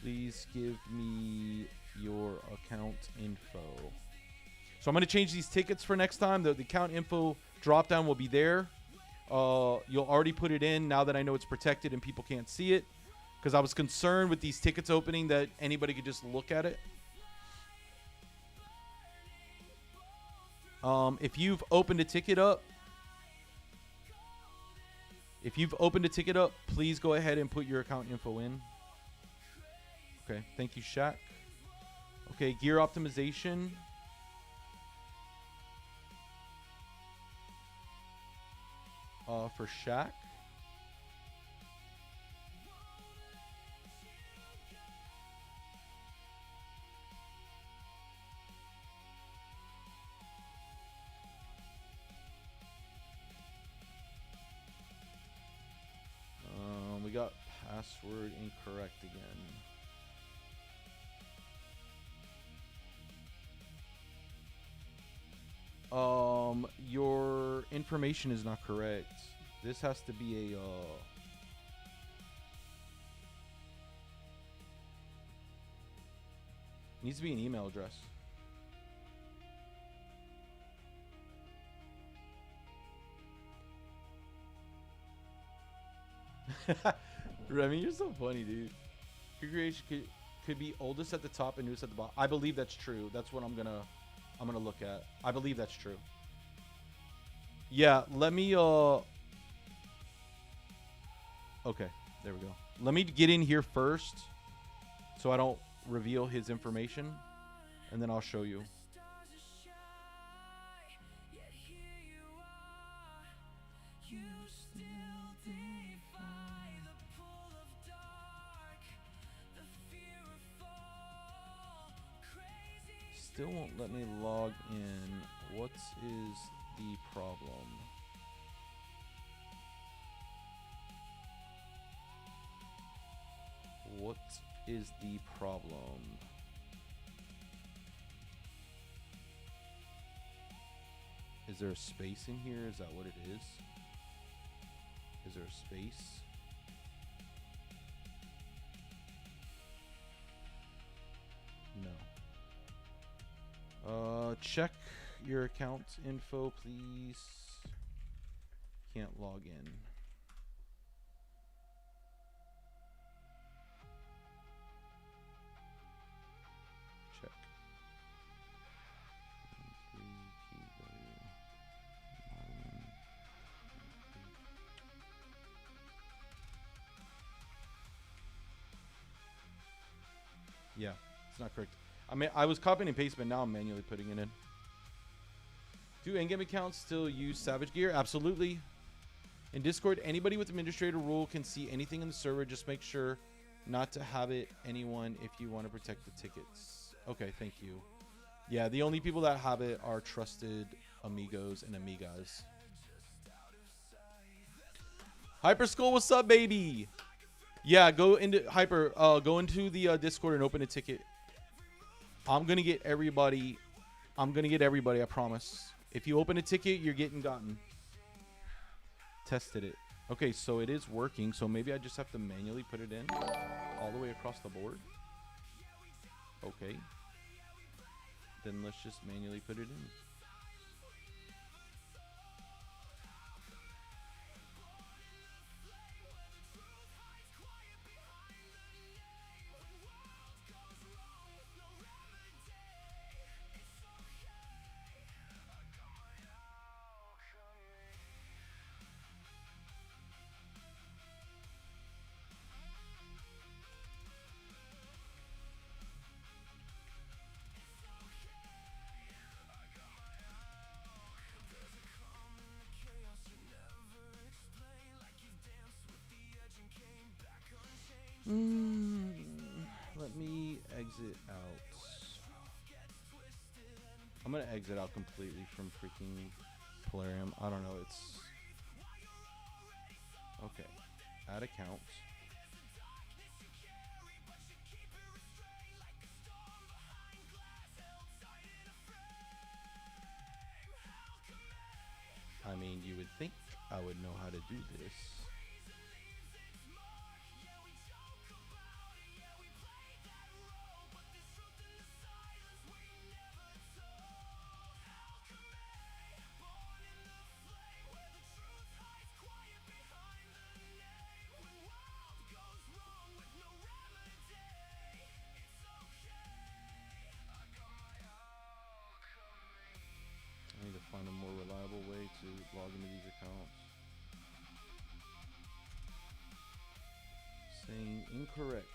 Please give me your account info. So I'm going to change these tickets for next time. The account info drop down will be there. You'll already put it in now that I know it's protected and people can't see it. Because I was concerned with these tickets opening that anybody could just look at it. If you've opened a ticket up, please go ahead and put your account info in. Okay, thank you, Shaq. Okay, gear optimization. For Shaq. We got password incorrect again. Your information is not correct. This has to be a needs to be an email address. Remy, you're so funny, dude. Configuration could be oldest at the top and newest at the bottom. I believe that's true. That's what I'm gonna look at. I believe that's true. Yeah, let me okay, there we go. Let me get in here first so I don't reveal his information, and then I'll show you. Still won't let me log in. What is the problem? What is the problem? Is there a space in here? Is that what it is? Is there a space? No. Check your account info, please. Can't log in. Check. Yeah, it's not correct. I mean, I was copying and pasting, but now I'm manually putting it in. Do endgame accounts still use Savage Gear? Absolutely. In Discord, anybody with administrator rule can see anything in the server. Just make sure not to have it anyone if you want to protect the tickets. Okay, thank you. Yeah, the only people that have it are trusted amigos and amigas. Hyperskull, what's up, baby? Yeah, go into go into the Discord and open a ticket. I'm gonna get everybody. I promise. If you open a ticket, you're getting gotten. Tested it. Okay, so it is working. So maybe I just have to manually put it in all the way across the board. Okay. Then let's just manually put it in. Let me exit out. I'm gonna exit out completely from freaking Polarium. I don't know. It's okay. Add account. I mean, you would think I would know how to do this. I need to find a more reliable way to log into these accounts. Saying incorrect.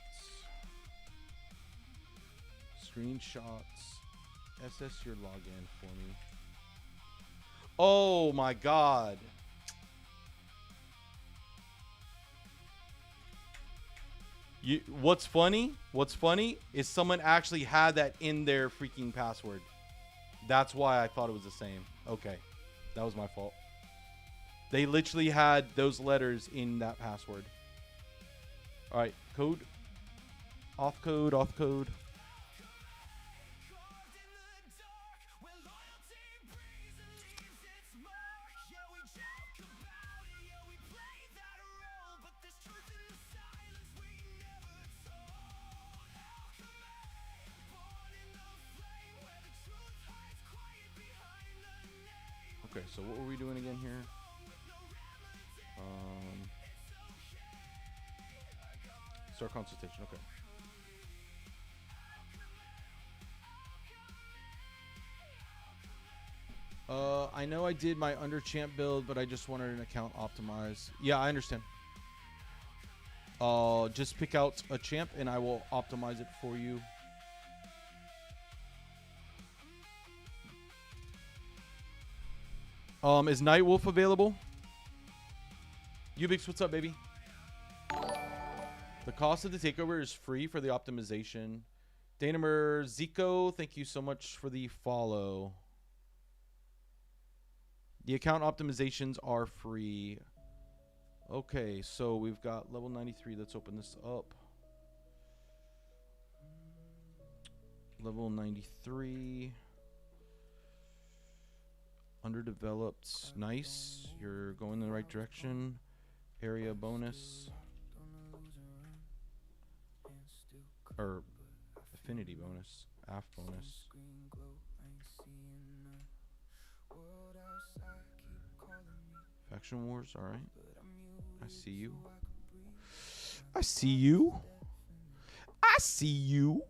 Screenshots. SS your login for me. Oh my god. What's funny is someone actually had that in their freaking password. That's why I thought it was the same. Okay. That was my fault. They literally had those letters in that password. Alright, code. Auth code, auth code. Okay, so what were we doing again here? Start consultation, okay. I know I did my under champ build, but I just wanted an account optimized. Yeah, I understand. Just pick out a champ and I will optimize it for you. Is Nightwolf available? Ubix, what's up, baby? The cost of the takeover is free for the optimization. Danamer Zico, thank you so much for the follow. The account optimizations are free. Okay, so we've got level 93. Let's open this up. Level 93. Underdeveloped. Nice. You're going in the right direction. Area bonus. Or affinity bonus. AF bonus. Faction wars, alright. I see you. I see you. I see you.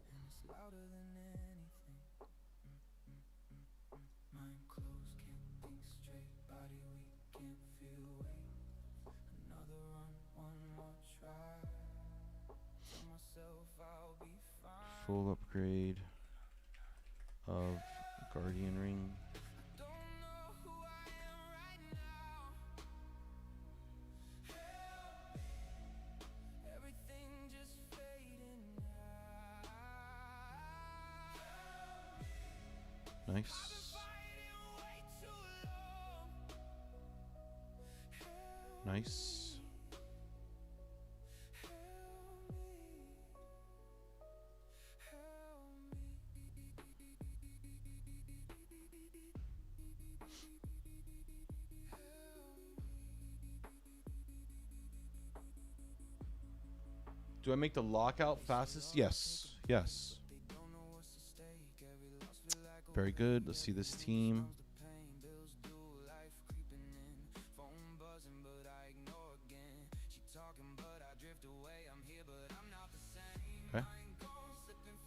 Full upgrade of Guardian Ring. Nice. Nice. Do I make the lockout fastest? Yes. Yes. Very good. Let's see this team. Okay.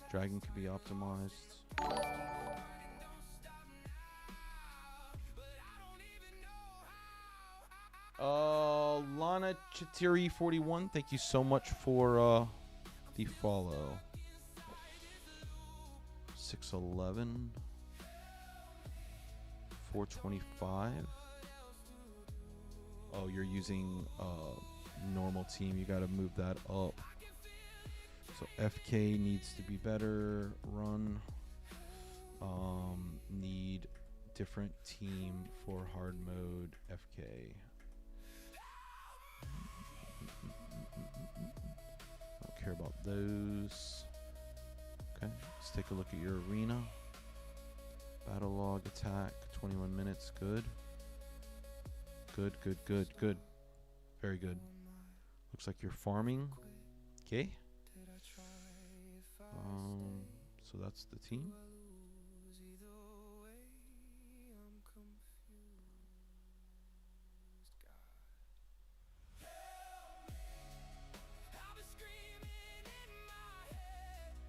Dragon could be optimized. Lana Chitiri 41. Thank you so much for the follow. 611. 425. Oh, you're using normal team. You got to move that up. So FK needs to be better. Run. Need different team for hard mode. FK. Don't care about those. Okay, let's take a look at your arena. Battle log attack, 21 minutes. Good. Good, good, good, good. Very good. Looks like you're farming. Okay. So that's the team.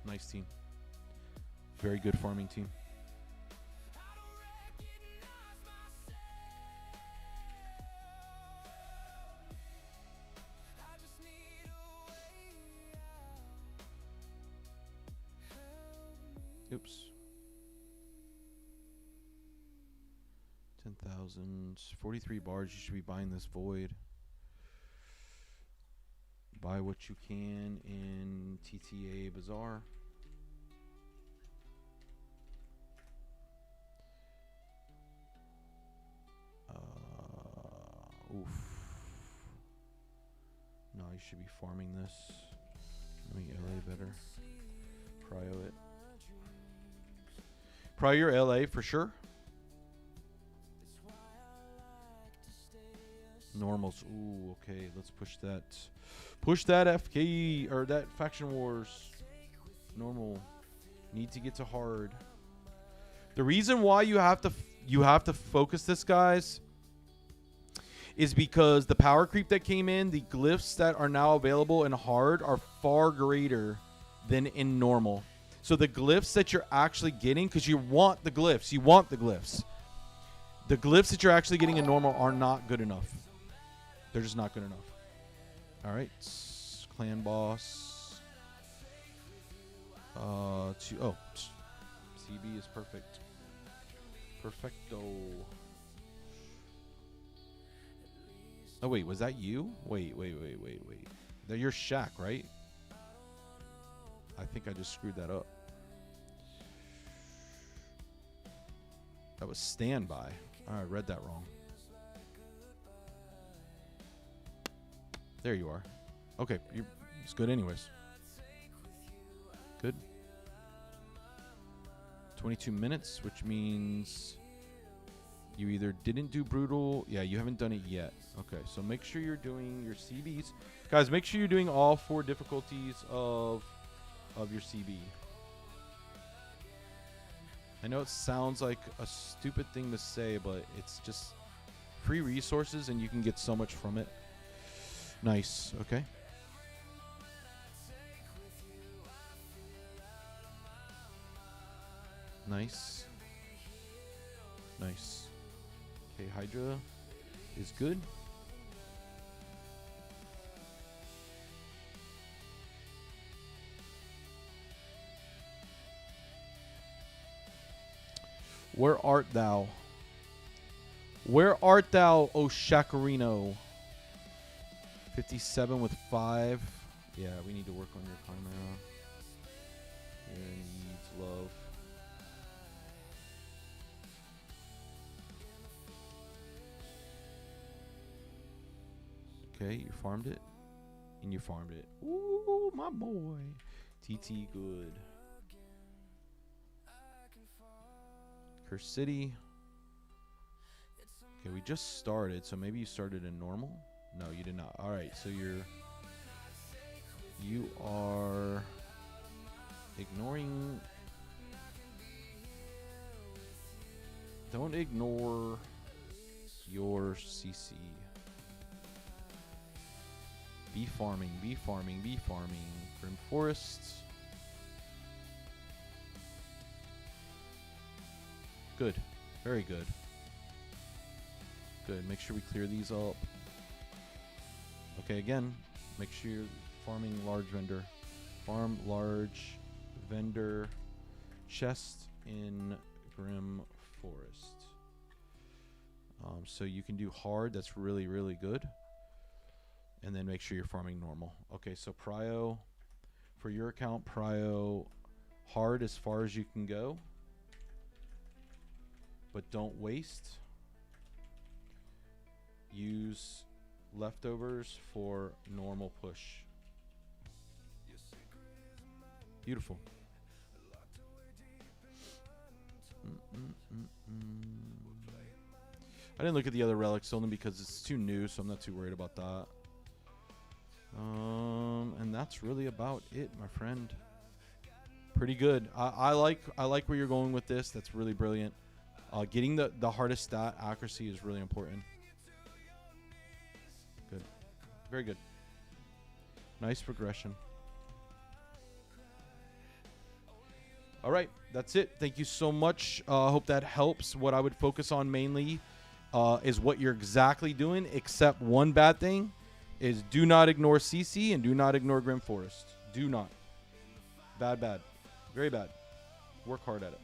Nice team. Very good farming team. Oops. 10,000. 43 bars. You should be buying this void. Buy what you can in TTA Bazaar. Oof. No, you should be farming this. Let me LA better. Prio it. Prio your LA for sure. Normals. Ooh, okay. Let's push that. Push that FK or that Faction Wars. Normal. Need to get to hard. The reason why you have to focus this, guys, is because the power creep that came in, the glyphs that are now available in hard are far greater than in normal. So the glyphs that you're actually getting, because you want the glyphs, the glyphs that you're actually getting in normal are not good enough. They're just not good enough. All right, clan boss. CB is perfect. Perfecto. Oh wait, was that you? Wait. That you're Shaq, right? I think I just screwed that up. That was standby. I read that wrong. There you are. Okay, it's good anyways. Good. 22 minutes, which means you either didn't do brutal. Yeah, you haven't done it yet. Okay, so make sure you're doing your CBs. Guys, make sure you're doing all 4 difficulties of your CB. I know it sounds like a stupid thing to say, but it's just free resources and you can get so much from it. Nice. Okay. Nice. Nice. Okay, Hydra is good. Where art thou? Where art thou, O Shakarino? 57 with 5. Yeah, we need to work on your Chimera. It needs love. Okay, you farmed it. And you farmed it. Ooh, my boy. TT good. Curse City. Okay, we just started, so maybe you started in normal? No, you did not. Alright, so you're... You are ignoring. Don't ignore your CC. Be farming, be farming, be farming. Grim Forests. Good. Very good. Good. Make sure we clear these up. Okay, again, make sure you're farming large vendor. Farm large vendor chest in Grim Forest. So you can do hard. That's really, really good. And then make sure you're farming normal. Okay, so prio. For your account, prio hard as far as you can go. But don't waste. Use leftovers for normal push. Beautiful. I didn't look at the other relics only because it's too new, so I'm not too worried about that. And that's really about it, my friend. Pretty good. I like where you're going with this. That's really brilliant. Getting the hardest stat accuracy is really important. Good. Very good. Nice progression. All right, that's it. Thank you so much. I hope that helps. What I would focus on mainly is what you're exactly doing, except one bad thing is do not ignore CC and do not ignore Grim Forest. Do not. Bad, bad. Very bad. Work hard at it.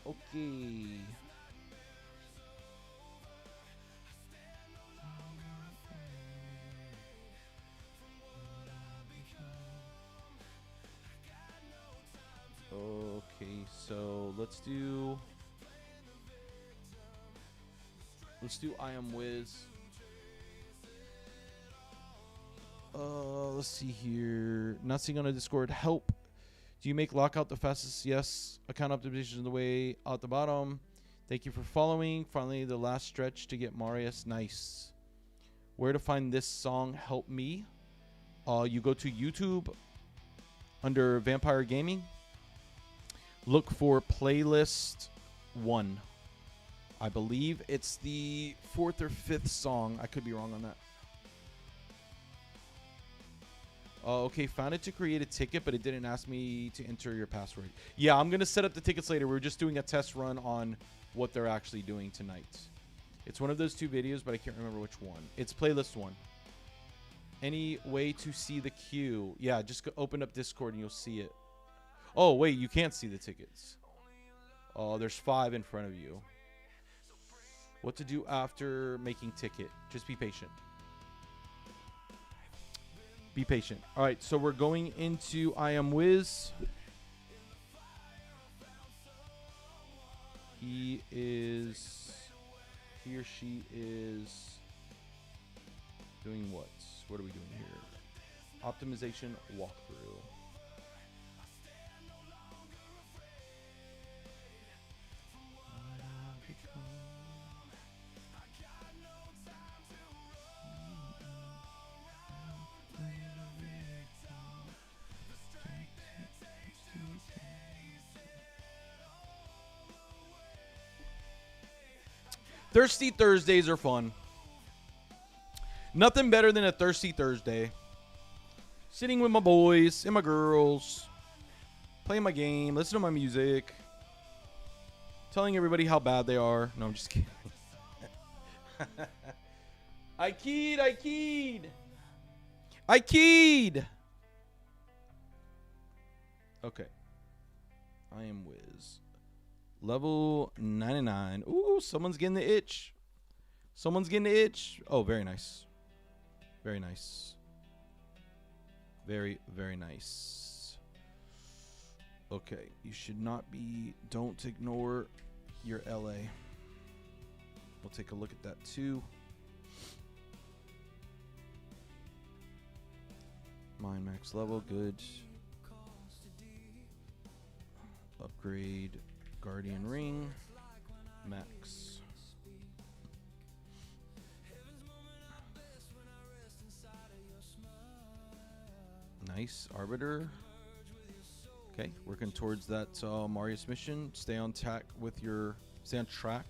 Okay. Okay, so let's do I Am Wiz. Let's see here. Not seeing on a Discord. Help. Do you make lockout the fastest? Yes. Account optimization is the way out the bottom. Thank you for following. Finally, the last stretch to get Marius. Nice. Where to find this song? Help me. You go to YouTube under Vampire Gaming. Look for playlist 1. I believe it's the 4th or 5th song. I could be wrong on that. Okay, found it to create a ticket, but it didn't ask me to enter your password. Yeah, I'm going to set up the tickets later. We're just doing a test run on what they're actually doing tonight. It's one of those 2 videos, but I can't remember which one. It's playlist 1. Any way to see the queue? Yeah, just open up Discord and you'll see it. Oh, wait, you can't see the tickets. Oh, there's 5 in front of you. What to do after making ticket? Just be patient. Be patient. All right, so we're going into I Am Wiz. He or she is doing what? What are we doing here? Optimization walkthrough. Thirsty Thursdays are fun. Nothing better than a Thirsty Thursday. Sitting with my boys and my girls. Playing my game. Listening to my music. Telling everybody how bad they are. No, I'm just kidding. I keyed. Okay. I Am Wiz. Level 99. Ooh, someone's getting the itch. Oh, very nice. Very nice. Very, very nice. Okay, you should not be... Don't ignore your LA. We'll take a look at that too. Mine max level, good. Upgrade Guardian Ring. Max. Nice. Arbiter. Okay, working towards that Marius mission. Stay on track with your... Stay on track.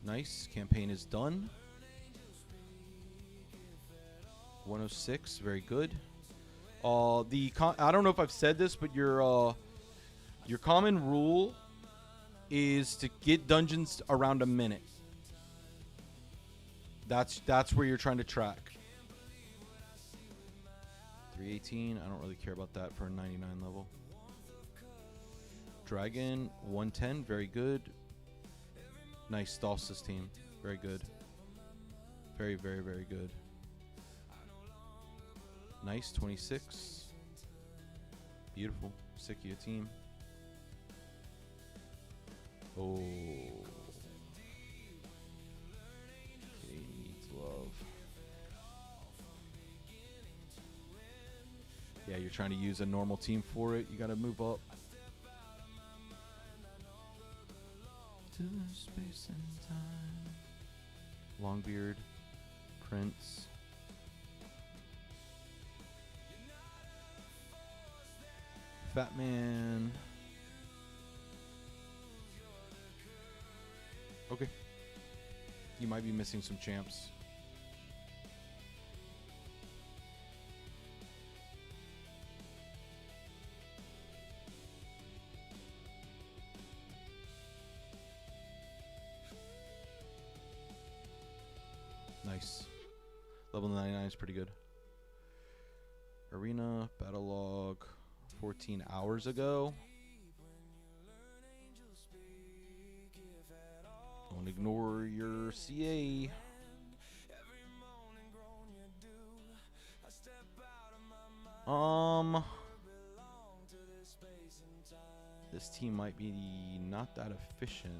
Nice. Campaign is done. 106. Very good. I don't know if I've said this, but your common rule is to get dungeons around a minute. That's where you're trying to track. 318. I don't really care about that for a 99 level. Dragon 110. Very good. Nice Stalsis team. Very good. Very, very, very good. Nice 26. Beautiful. Sikia team. Oh. Okay, needs love. Yeah, you're trying to use a normal team for it. You got to move up. To space and time. Longbeard. Prince. Fat Man. Okay. You might be missing some champs. Nice. Level 99 is pretty good. Arena, battle log, 14 hours ago. Don't ignore your CA. This team might be not that efficient.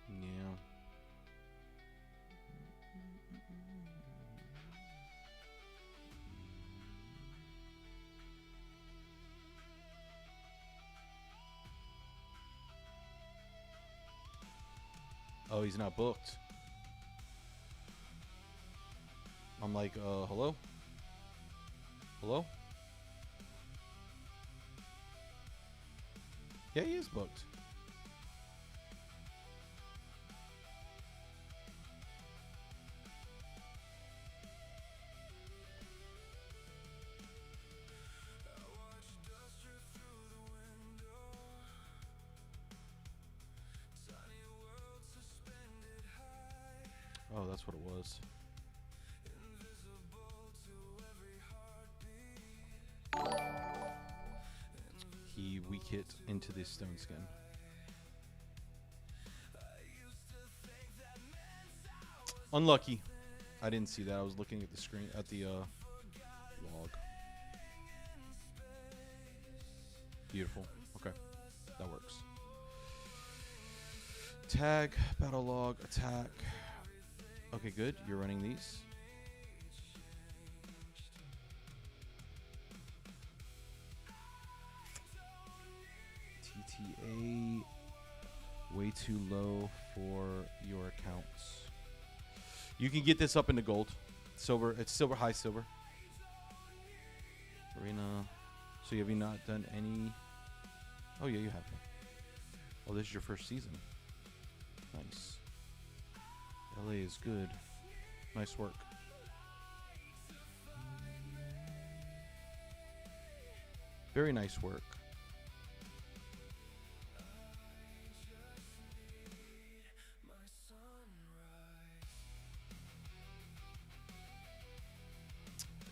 Yeah. Oh, he's not booked. I'm like, hello? Hello? Yeah, he is booked. Oh, that's what it was. He weak hit into the stone skin. Unlucky. I didn't see that. I was looking at the screen, at the log. Beautiful. Okay. That works. Tag, battle log, attack. Okay, good. You're running these. TTA way too low for your accounts. You can get this up into gold. Silver. It's silver, high silver. Arena. So have you not done any? Oh yeah, you have. Oh, this is your first season. Nice. LA is good. Nice work. Very nice work.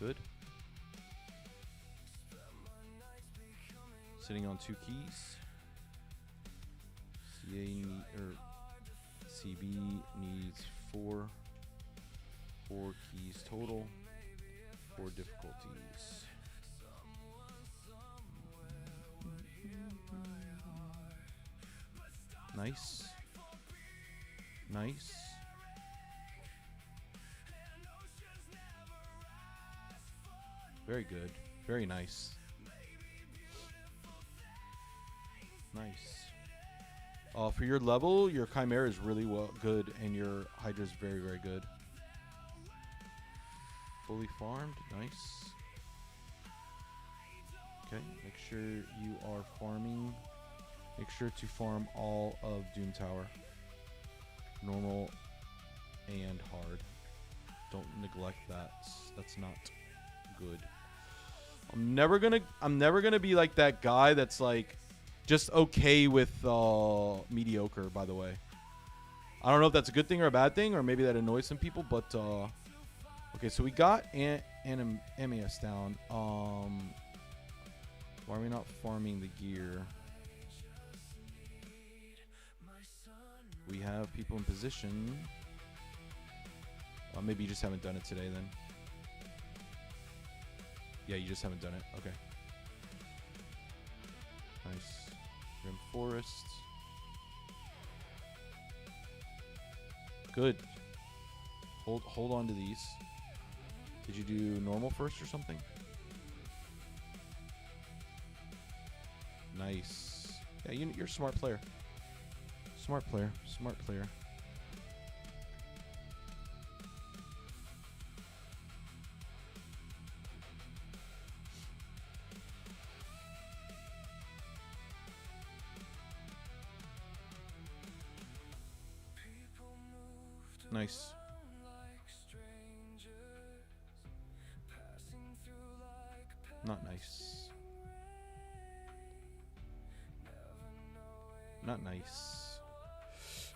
Good. Sitting on 2 keys. CA need, or CB needs four keys total, 4 difficulties. Nice. Nice. Very good. Very nice. Nice. For your level, your Chimera is really good, and your Hydra is very, very good. Fully farmed. Nice. Okay, make sure you are farming. Make sure to farm all of Doom Tower. Normal and hard. Don't neglect that. That's not good. I'm never gonna be like that guy that's like just okay with mediocre, by the way. I don't know if that's a good thing or a bad thing, or maybe that annoys some people, but okay, so we got MES down. Why are we not farming the gear? We have people in position. Maybe you just haven't done it today then. Yeah, you just haven't done it. Okay. Nice. Rim Forest. Good. Hold on to these. Did you do normal first or something? Nice. Yeah, you're a smart player. Smart player. Smart player. Nice. Not nice. Not nice.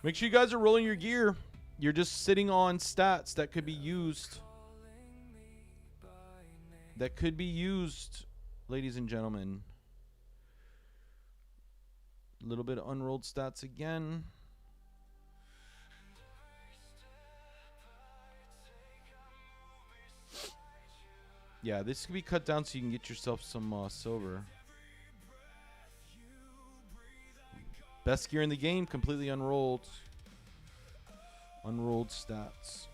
Make sure you guys are rolling your gear. You're just sitting on stats that could be used. That could be used, ladies and gentlemen. A little bit of unrolled stats again. Yeah, this could be cut down so you can get yourself some silver. Best gear in the game, completely unrolled. Unrolled stats.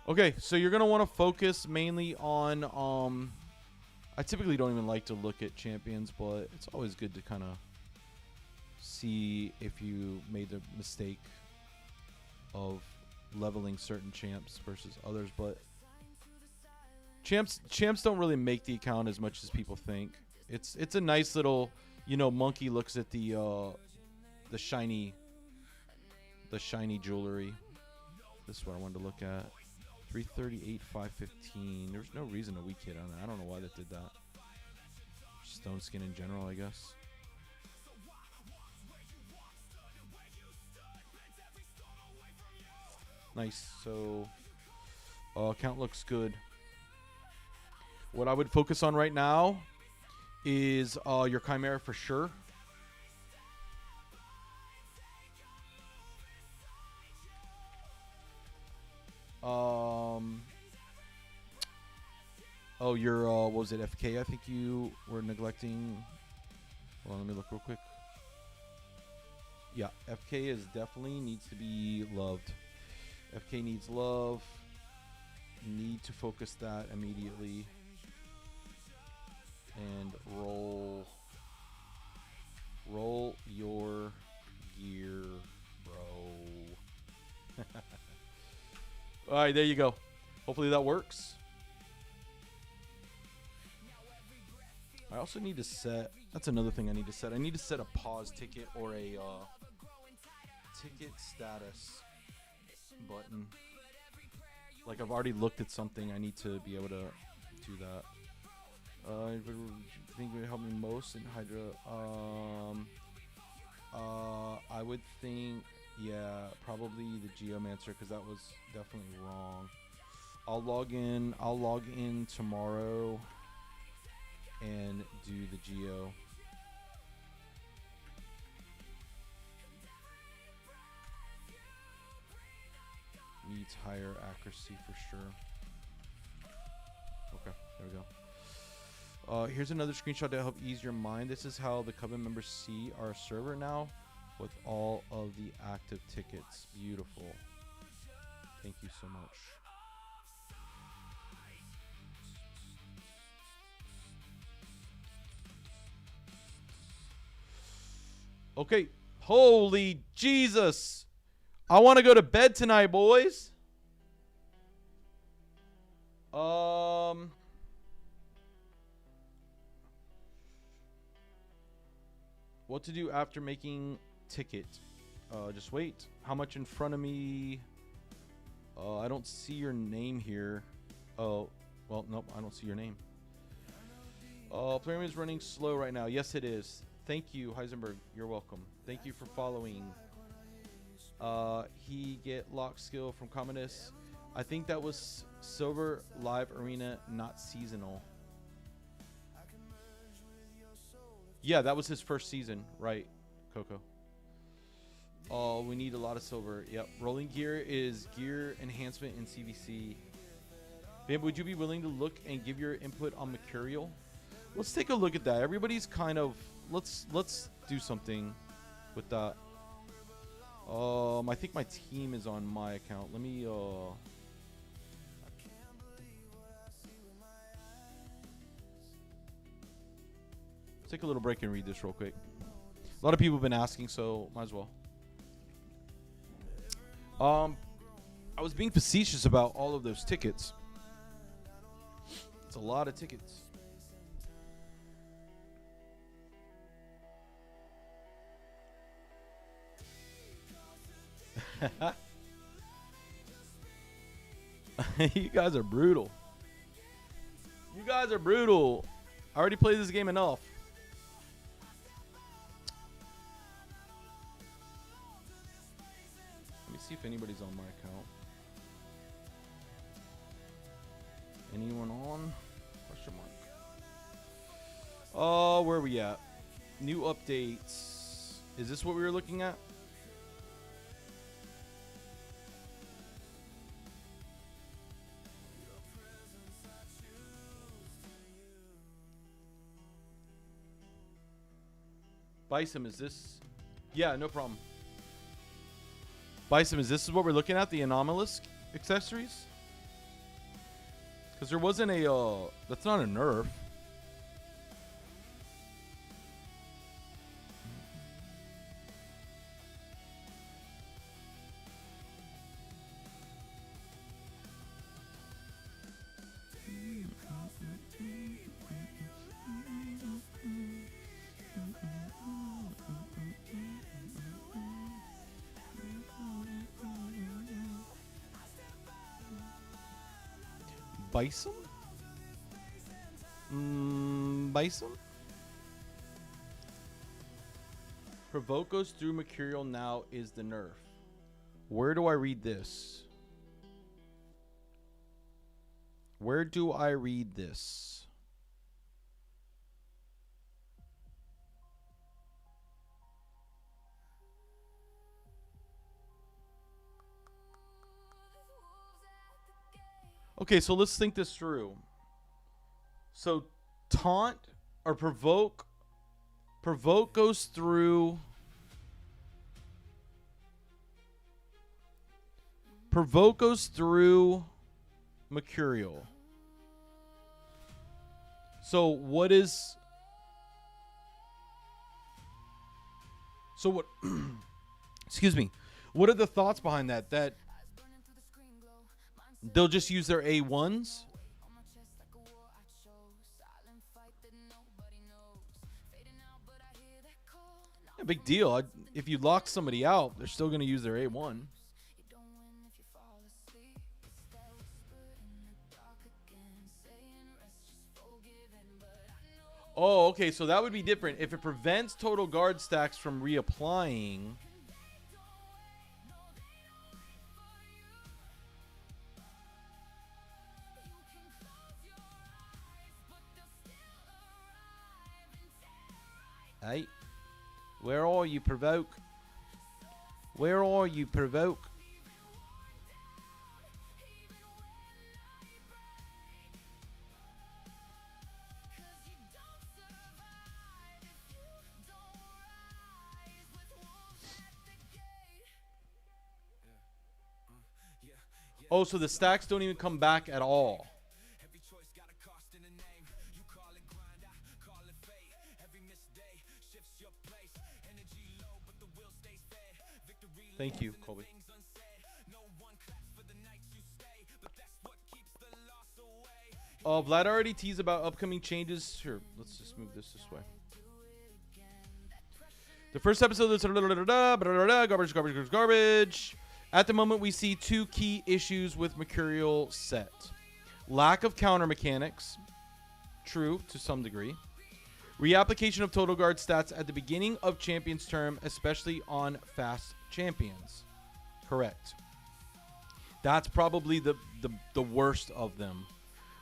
Okay, so you're going to want to focus mainly on... I typically don't even like to look at champions, but it's always good to kind of see if you made the mistake of leveling certain champs versus others. But champs don't really make the account as much as people think. It's a nice little, you know, monkey looks at the shiny jewelry. This is what I wanted to look at. 338, 515. There's no reason to weak hit on that. I don't know why that did that. Stone skin in general, I guess. Nice. So count looks good. What I would focus on right now is your Chimera for sure. Oh, your what was it, FK? I think you were neglecting. Hold on, let me look real quick. Yeah, FK is definitely needs to be loved. FK needs love. Need to focus that immediately. And roll your gear, bro. All right, there you go. Hopefully that works. I also need to set, that's another thing I need to set. I need to set a pause ticket or a ticket status button. Like I've already looked at something, I need to be able to do that. I think would help me most in Hydra. I would think, yeah, probably the Geomancer, because that was definitely wrong. I'll log in. I'll log in tomorrow and do the geo. Needs higher accuracy for sure. Okay, there we go. Here's another screenshot to help ease your mind. This is how the Coven members see our server now with all of the active tickets. Beautiful. Thank you so much. Okay. Holy Jesus. I want to go to bed tonight, boys. What to do after making ticket? Just wait. How much in front of me? I don't see your name here. Oh, well, nope, I don't see your name. Playroom is running slow right now. Yes, it is. Thank you, Heisenberg. You're welcome. Thank you for following. He get lock skill from Commodus. I think that was Silver Live Arena, not seasonal. Yeah, that was his first season, right, Coco? Oh, we need a lot of silver. Yep. Rolling gear is gear enhancement in CVC. Babe, would you be willing to look and give your input on Mercurial? Let's take a look at that. Everybody's kind of let's do something with that. I think my team is on my account. Let me let's take a little break and read this real quick. A lot of people have been asking, so might as well. I was being facetious about all of those tickets. It's a lot of tickets. You guys are brutal. You guys are brutal. I already played this game enough. Let me see if anybody's on my account. Anyone on? Question mark. Where are we at? New updates. Is this what we were looking at? Bison, is this? Yeah, no problem. Bison, is this what we're looking at? The anomalous accessories? Because there wasn't a, that's not a nerf. Bison? Bison? Provoke goes through Mercurial now is the nerf. Where do I read this? Where do I read this? Okay, so let's think this through. So taunt or provoke goes through Mercurial. So what is what excuse me. What are the thoughts behind that? That they'll just use their A1s? Yeah, big deal. If you lock somebody out, they're still going to use their A1. Oh, okay. So that would be different. If it prevents total guard stacks from reapplying... Hey, where are you, Provoke? Where are you, Provoke? Oh, so the stacks don't even come back at all. Thank you, Colby. Oh, Vlad already teased about upcoming changes. Sure, let's just move this way. The first episode is garbage, garbage, garbage. At the moment, we see two key issues with Mercurial set. Lack of counter mechanics. True, to some degree. Reapplication of total guard stats at the beginning of Champion's term, especially on fast champions. Correct. That's probably the worst of them.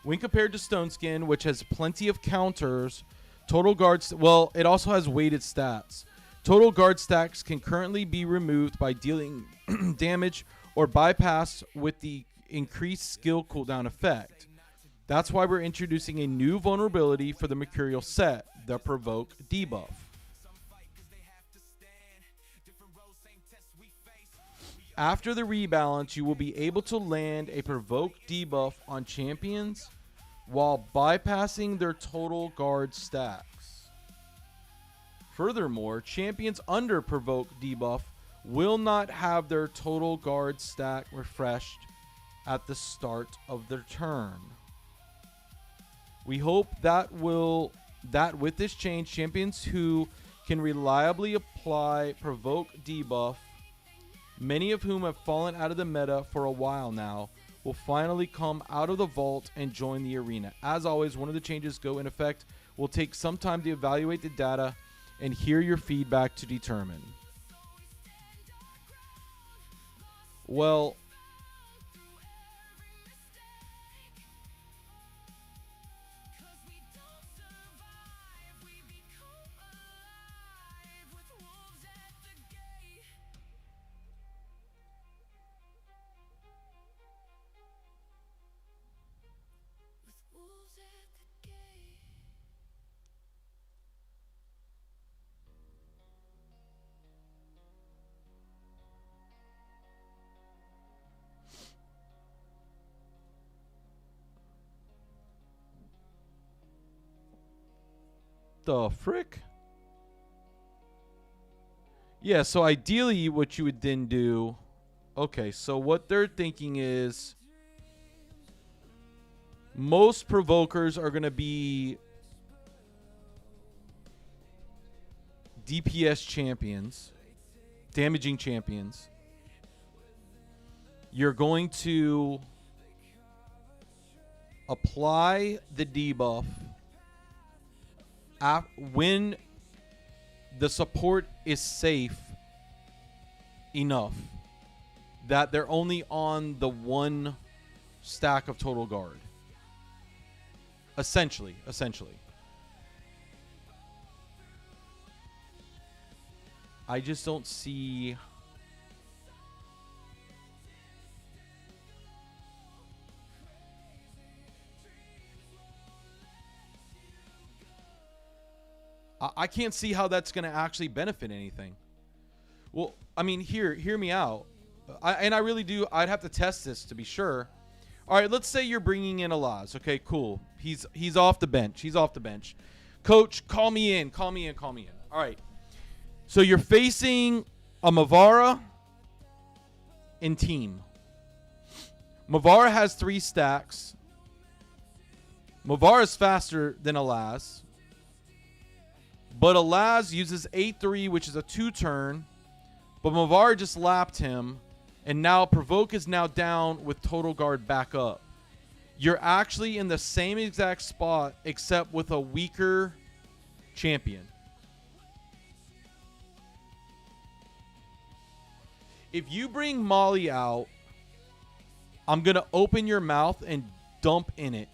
When compared to Stone Skin, which has plenty of counters, total guards, well, it also has weighted stats. Total guard stacks can currently be removed by dealing damage or bypass with the increased skill cooldown effect. That's why we're introducing a new vulnerability for the Mercurial set, the Provoke debuff. After the rebalance, you will be able to land a Provoke debuff on champions while bypassing their total guard stacks. Furthermore, champions under Provoke debuff will not have their total guard stack refreshed at the start of their turn. We hope that with this change, champions who can reliably apply Provoke debuff, many of whom have fallen out of the meta for a while now, will finally come out of the vault and join the arena. As always, one of the changes go in effect. We'll take some time to evaluate the data and hear your feedback to determine. Well, the frick? Yeah, so ideally what you would then do... Okay, so what they're thinking is... most provokers are going to be DPS champions, damaging champions. You're going to apply the debuff when the support is safe enough that they're only on the one stack of total guard. Essentially. I just don't see... I can't see how that's going to actually benefit anything. Well, I mean, hear me out. I really do. I'd have to test this to be sure. All right, let's say you're bringing in Alaz. Okay, cool. He's off the bench. Coach, call me in. All right. So you're facing a Mavara and team. Mavara has 3 stacks. Mavara is faster than Alaz. But Alaz uses 8-3, which is a 2-turn. But Mavara just lapped him. And now Provoke is now down with total guard back up. You're actually in the same exact spot, except with a weaker champion. If you bring Molly out, I'm going to open your mouth and dump in it.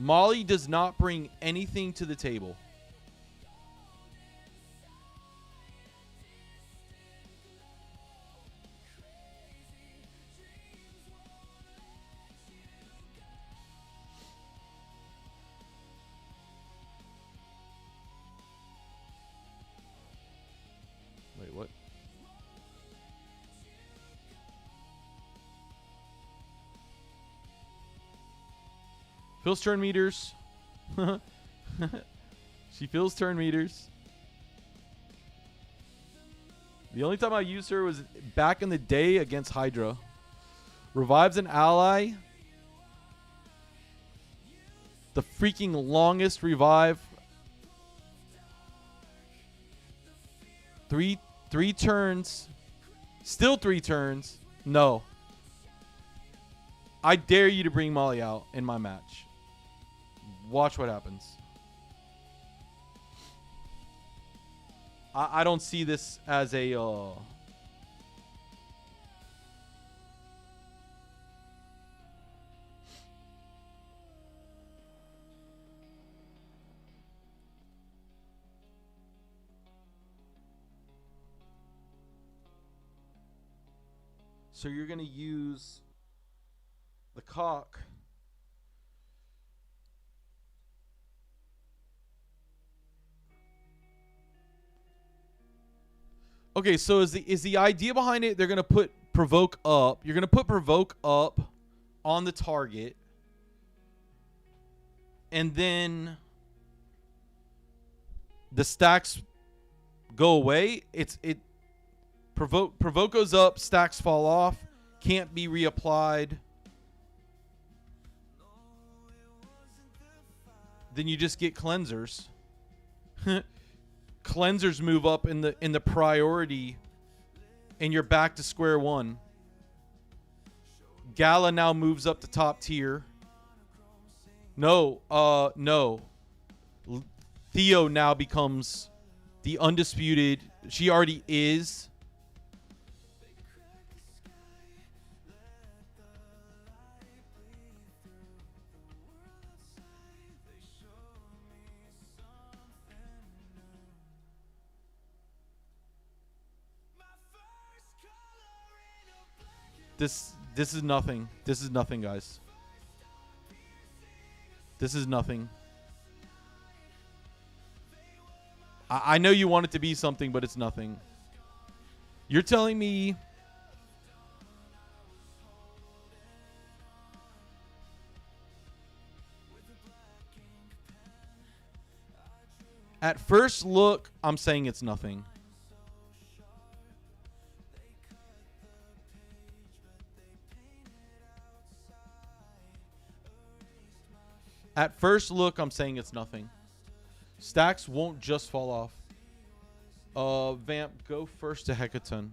Molly does not bring anything to the table. feels turn meters. She feels turn meters. The only time I used her was back in the day against Hydra. Revives an ally. The freaking longest revive. Three turns. Still 3 turns. No. I dare you to bring Molly out in my match. Watch what happens. I don't see this as a... So you're going to use the cock. Okay, so is the idea behind it they're going to put provoke up. You're going to put provoke up on the target. And then the stacks go away. Provoke goes up, stacks fall off, can't be reapplied. Then you just get cleansers. Cleansers move up in the priority, and you're back to square one. Gala now moves up to top tier. No. Theo now becomes the undisputed. She already is. This is nothing. This is nothing, guys. This is nothing. I know you want it to be something, but it's nothing. You're telling me at first look, I'm saying it's nothing. At first look, I'm saying it's nothing. Stacks won't just fall off. Vamp, go first to Hecaton.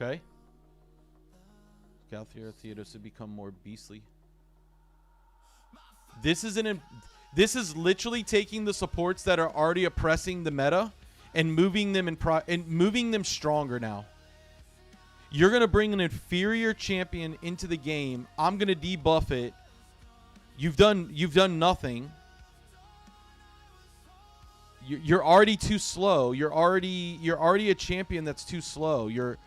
Okay. Galthea Theodos to become more beastly. This is literally taking the supports that are already oppressing the meta and moving them and moving them stronger now. You're going to bring an inferior champion into the game. I'm going to debuff it. You've done nothing. You're already too slow. You're already a champion that's too slow. You're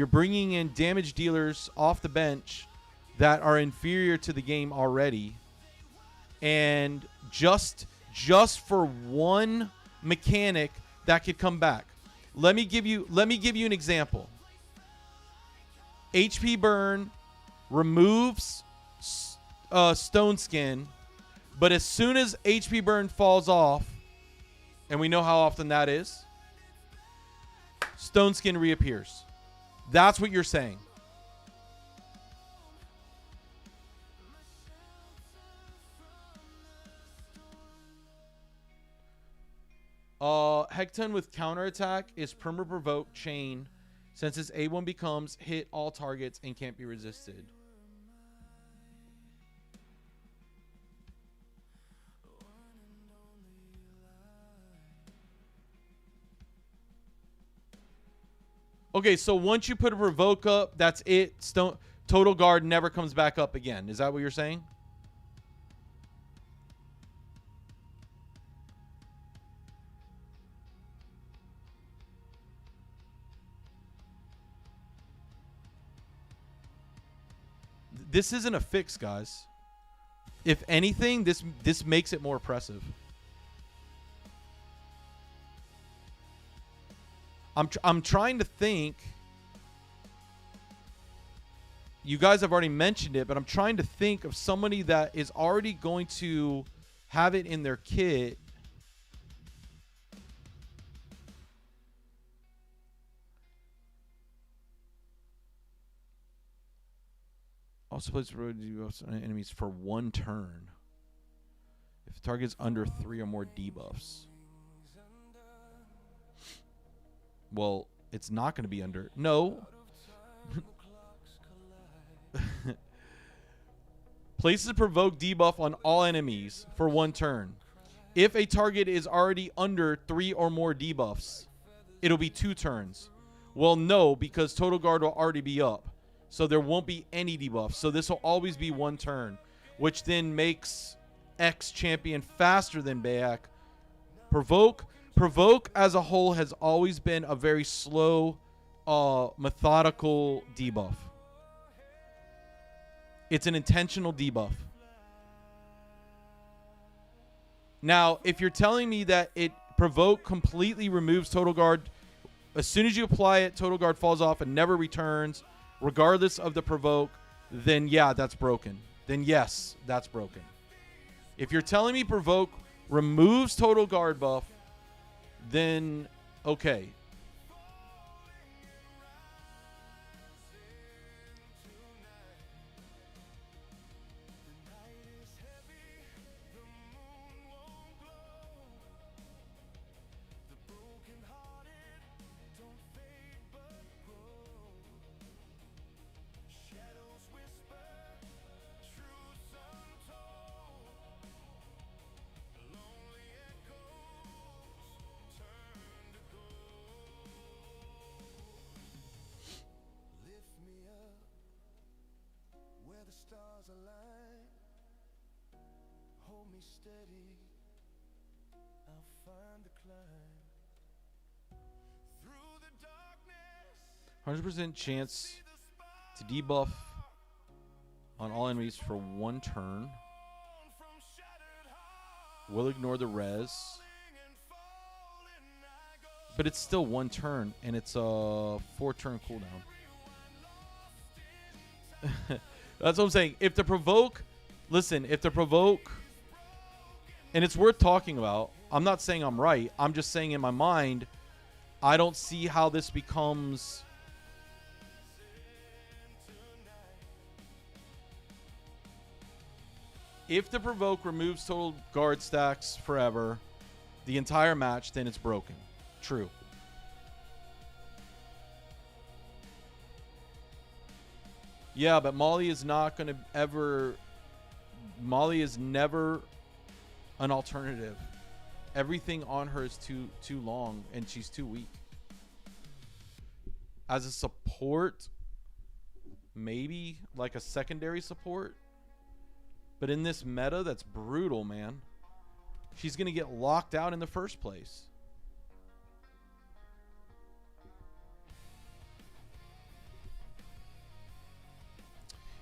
bringing in damage dealers off the bench that are inferior to the game already. And just for one mechanic that could come back. Let me give you an example. HP burn removes stone skin, but as soon as HP burn falls off, and we know how often that is, stone skin reappears. That's what you're saying. Hecaton with counterattack is perma provoke chain since its A1 becomes hit all targets and can't be resisted. Okay, so once you put a provoke up, that's it. Total guard never comes back up again. Is that what you're saying? This isn't a fix, guys. If anything, this makes it more oppressive. I'm trying to think. You guys have already mentioned it, but I'm trying to think of somebody that is already going to have it in their kit. Also plays road debuffs on enemies for 1 turn. If the target's under 3 or more debuffs. Well, it's not going to be under. No. Places a provoke debuff on all enemies for 1 turn. If a target is already under 3 or more debuffs, it'll be 2 turns. Well, no, because Total Guard will already be up. So there won't be any debuffs. So this will always be 1 turn, which then makes X champion faster than Bayak. Provoke as a whole has always been a very slow, methodical debuff. It's an intentional debuff. Now, if you're telling me that Provoke completely removes Total Guard, as soon as you apply it, Total Guard falls off and never returns, regardless of the Provoke, then yeah, that's broken. Then yes, that's broken. If you're telling me Provoke removes Total Guard buff, then okay. Stars align, hold me steady, I'll find the climb through the darkness. 100% chance to debuff on all enemies for 1 turn. Will ignore the res. But it's still 1 turn, and it's a 4-turn cooldown. That's what I'm saying. If the Provoke, listen, if the Provoke, and it's worth talking about, I'm not saying I'm right. I'm just saying in my mind, I don't see how this becomes... If the Provoke removes Total Guard stacks forever, the entire match, then it's broken. True. Yeah, but Molly is not going to ever... Molly is never an alternative. Everything on her is too long, and she's too weak. As a support, maybe like a secondary support. But in this meta, that's brutal, man. She's going to get locked out in the first place.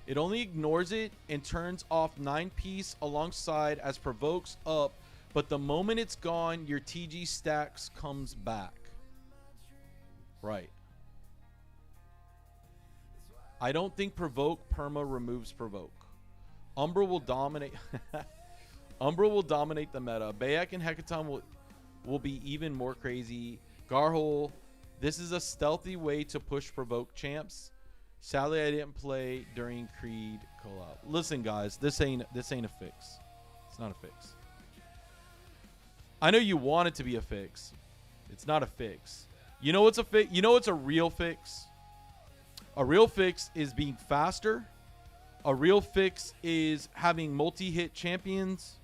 It only ignores it and turns off 9-piece alongside as Provokes up, but the moment it's gone, your TG stacks comes back. Right. I don't think Provoke perma removes Provoke. Umbra will dominate. Umbra will dominate the meta. Bayak and Hecaton will be even more crazy. Garhole, this is a stealthy way to push Provoke champs. Sadly, I didn't play during Creed collab. Listen, guys, this ain't a fix. It's not a fix. I know you want it to be a fix. It's not a fix. You know what's a fix? You know what's a real fix? A real fix is being faster. A real fix is having multi-hit champions.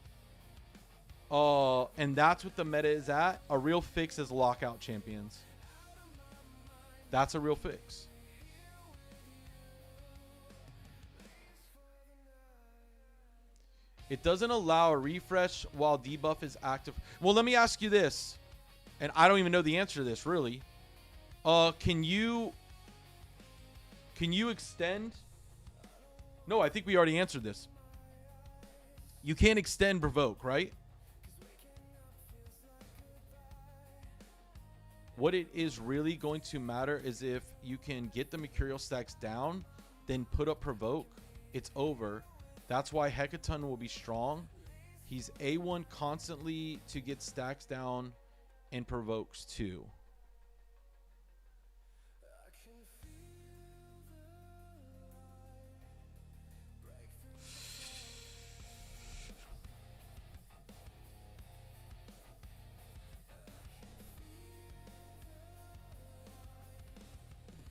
And that's what the meta is at. A real fix is lockout champions. That's a real fix. It doesn't allow a refresh while debuff is active. Well, let me ask you this. And I don't even know the answer to this, really. Can you extend? No, I think we already answered this. You can't extend provoke, right? What it is really going to matter is if you can get the Mercurial stacks down, then put up provoke. It's over. That's why Hecaton will be strong. He's A1 constantly to get stacks down and provokes too.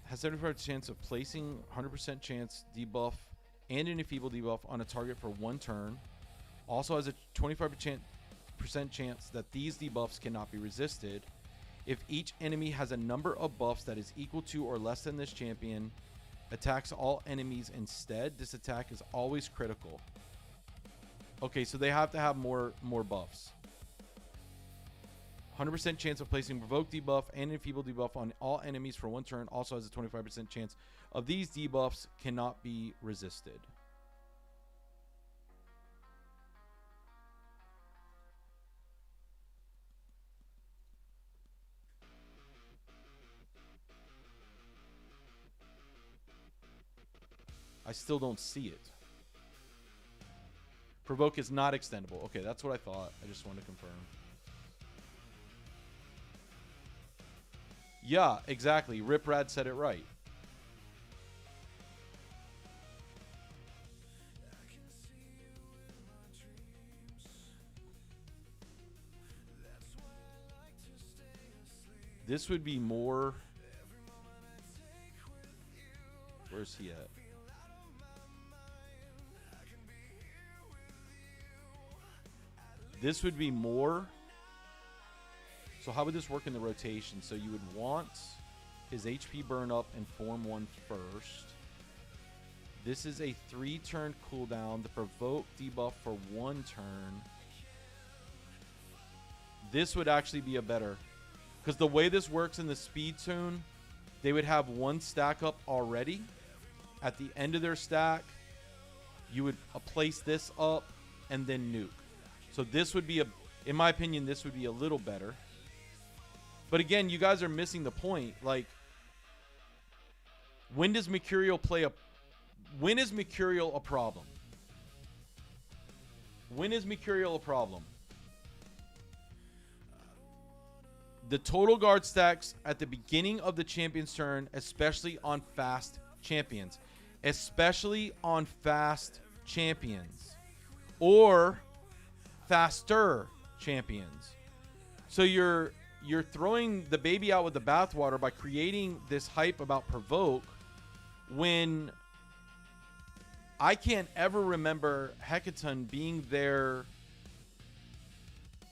Has 75% chance of placing 100% chance debuff and an enfeeble debuff on a target for 1 turn. Also has a 25% chance that these debuffs cannot be resisted. If each enemy has a number of buffs that is equal to or less than this champion, attacks all enemies instead. This attack is always critical. Okay, so they have to have more buffs. 100% chance of placing provoke debuff and enfeeble debuff on all enemies for 1 turn. Also has a 25% chance of these debuffs cannot be resisted. I still don't see it. Provoke is not extendable. Okay, that's what I thought. I just wanted to confirm. Yeah, exactly. Rip Rad said it right. This would be more... Where's he at? This would be more... So how would this work in the rotation? So you would want his HP burn up and form 1 first. This is a 3-turn cooldown. The provoke debuff for 1 turn. This would actually be a better... Because the way this works in the speed tune, they would have 1 stack up already. At the end of their stack, you would place this up and then nuke. So this would be in my opinion, this would be a little better. But again, you guys are missing the point. Like, when does Mercurial when is Mercurial a problem? When is Mercurial a problem? The total guard stacks at the beginning of the champion's turn, especially on fast champions. Especially on fast champions. Or faster champions. So you're throwing the baby out with the bathwater by creating this hype about provoke when I can't ever remember Hecaton being there,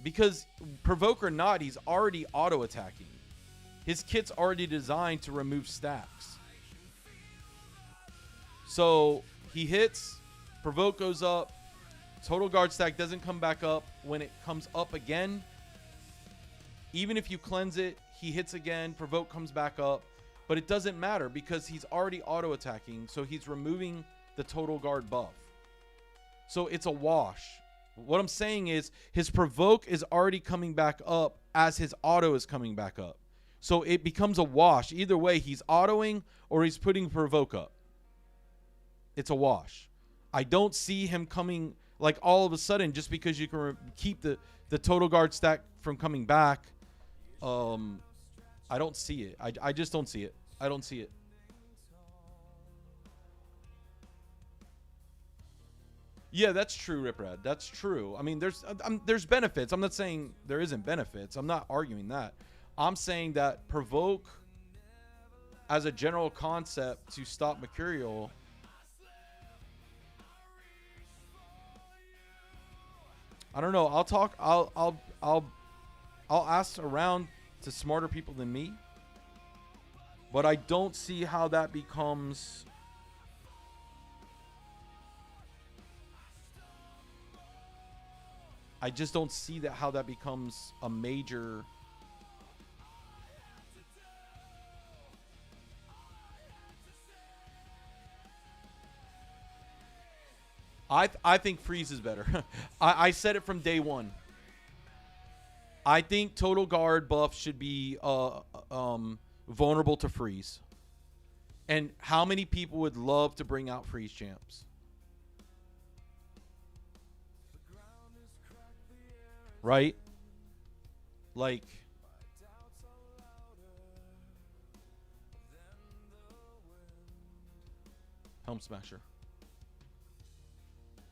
because provoke or not, he's already auto attacking. His kit's already designed to remove stacks. So he hits, provoke goes up, total guard stack doesn't come back up. When it comes up again, even if you cleanse it, he hits again, provoke comes back up. But it doesn't matter because he's already auto attacking, so he's removing the total guard buff. So it's a wash. What I'm saying is his provoke is already coming back up as his auto is coming back up. So it becomes a wash. Either way, he's autoing or he's putting provoke up. It's a wash. I don't see him coming like all of a sudden just because you can keep the total guard stack from coming back. I don't see it. I just don't see it. I don't see it. Yeah, that's true, Riprad. That's true. I mean, there's benefits. I'm not saying there isn't benefits. I'm not arguing that. I'm saying that provoke as a general concept to stop Mercurial. I don't know. I'll ask around to smarter people than me. But I don't see how that becomes... I just don't see how that becomes a major... I think freeze is better. I said it from day one. I think total guard buff should be vulnerable to freeze. And how many people would love to bring out freeze champs? Right? Like, Helm Smasher.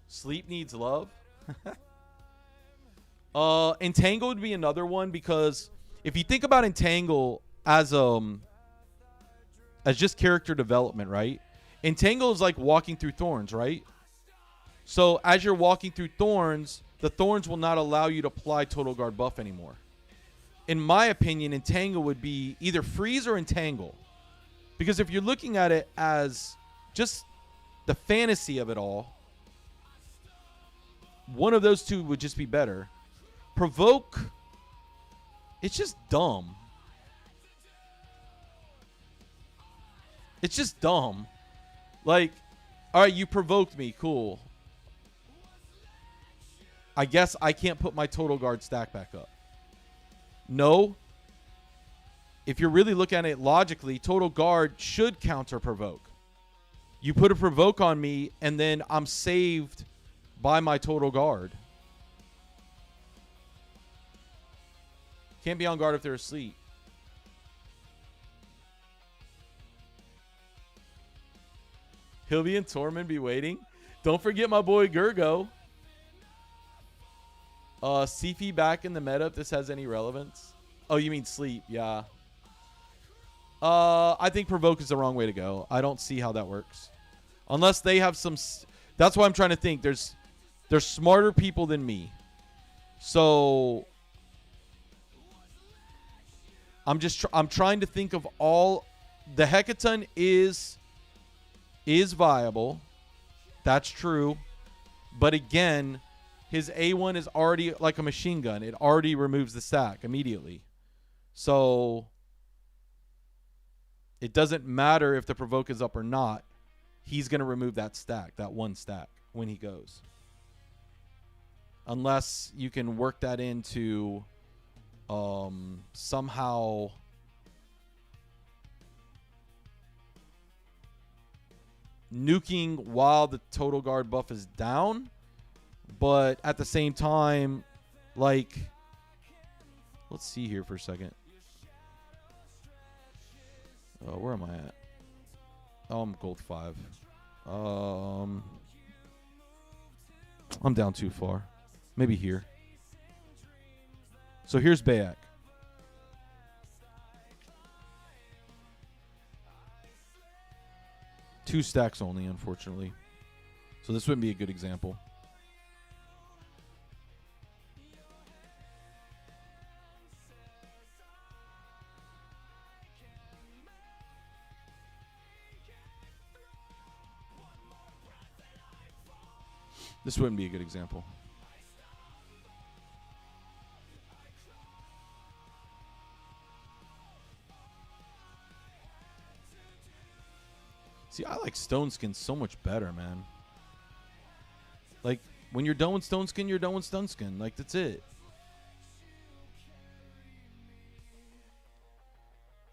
Sleep needs love. Entangle would be another one, because if you think about Entangle as just character development, right? Entangle is like walking through thorns, right? So as you're walking through thorns, the thorns will not allow you to apply total guard buff anymore. In my opinion, Entangle would be either freeze or Entangle. Because if you're looking at it as just the fantasy of it all, one of those two would just be better. Provoke, it's just dumb. It's just dumb. Like, all right, you provoked me. Cool. I guess I can't put my total guard stack back up. No. If you're really looking at it logically, total guard should counter provoke. You put a provoke on me, and then I'm saved by my total guard. Can't be on guard if they're asleep. Hilby and Tormund be waiting. Don't forget my boy Gurgo. Sifi back in the meta if this has any relevance. Oh, you mean sleep? Yeah. I think provoke is the wrong way to go. I don't see how that works. Unless they have some... That's why I'm trying to think. There's smarter people than me. So... I'm trying to think of all... The Hecaton is viable. That's true. But again, his A1 is already like a machine gun. It already removes the stack immediately. So it doesn't matter if the provoke is up or not. He's going to remove that stack, that one stack, when he goes. Unless you can work that into somehow... nuking while the total guard buff is down, but at the same time, like, let's see here for a second. Where am I at? Oh, I'm gold 5. I'm down too far. Maybe here. So here's Bayak. Two stacks only, unfortunately. So this wouldn't be a good example. This wouldn't be a good example. See, I like Stone Skin so much better, man. Like, when you're done with Stone Skin, you're done with Stone Skin. Like, that's it.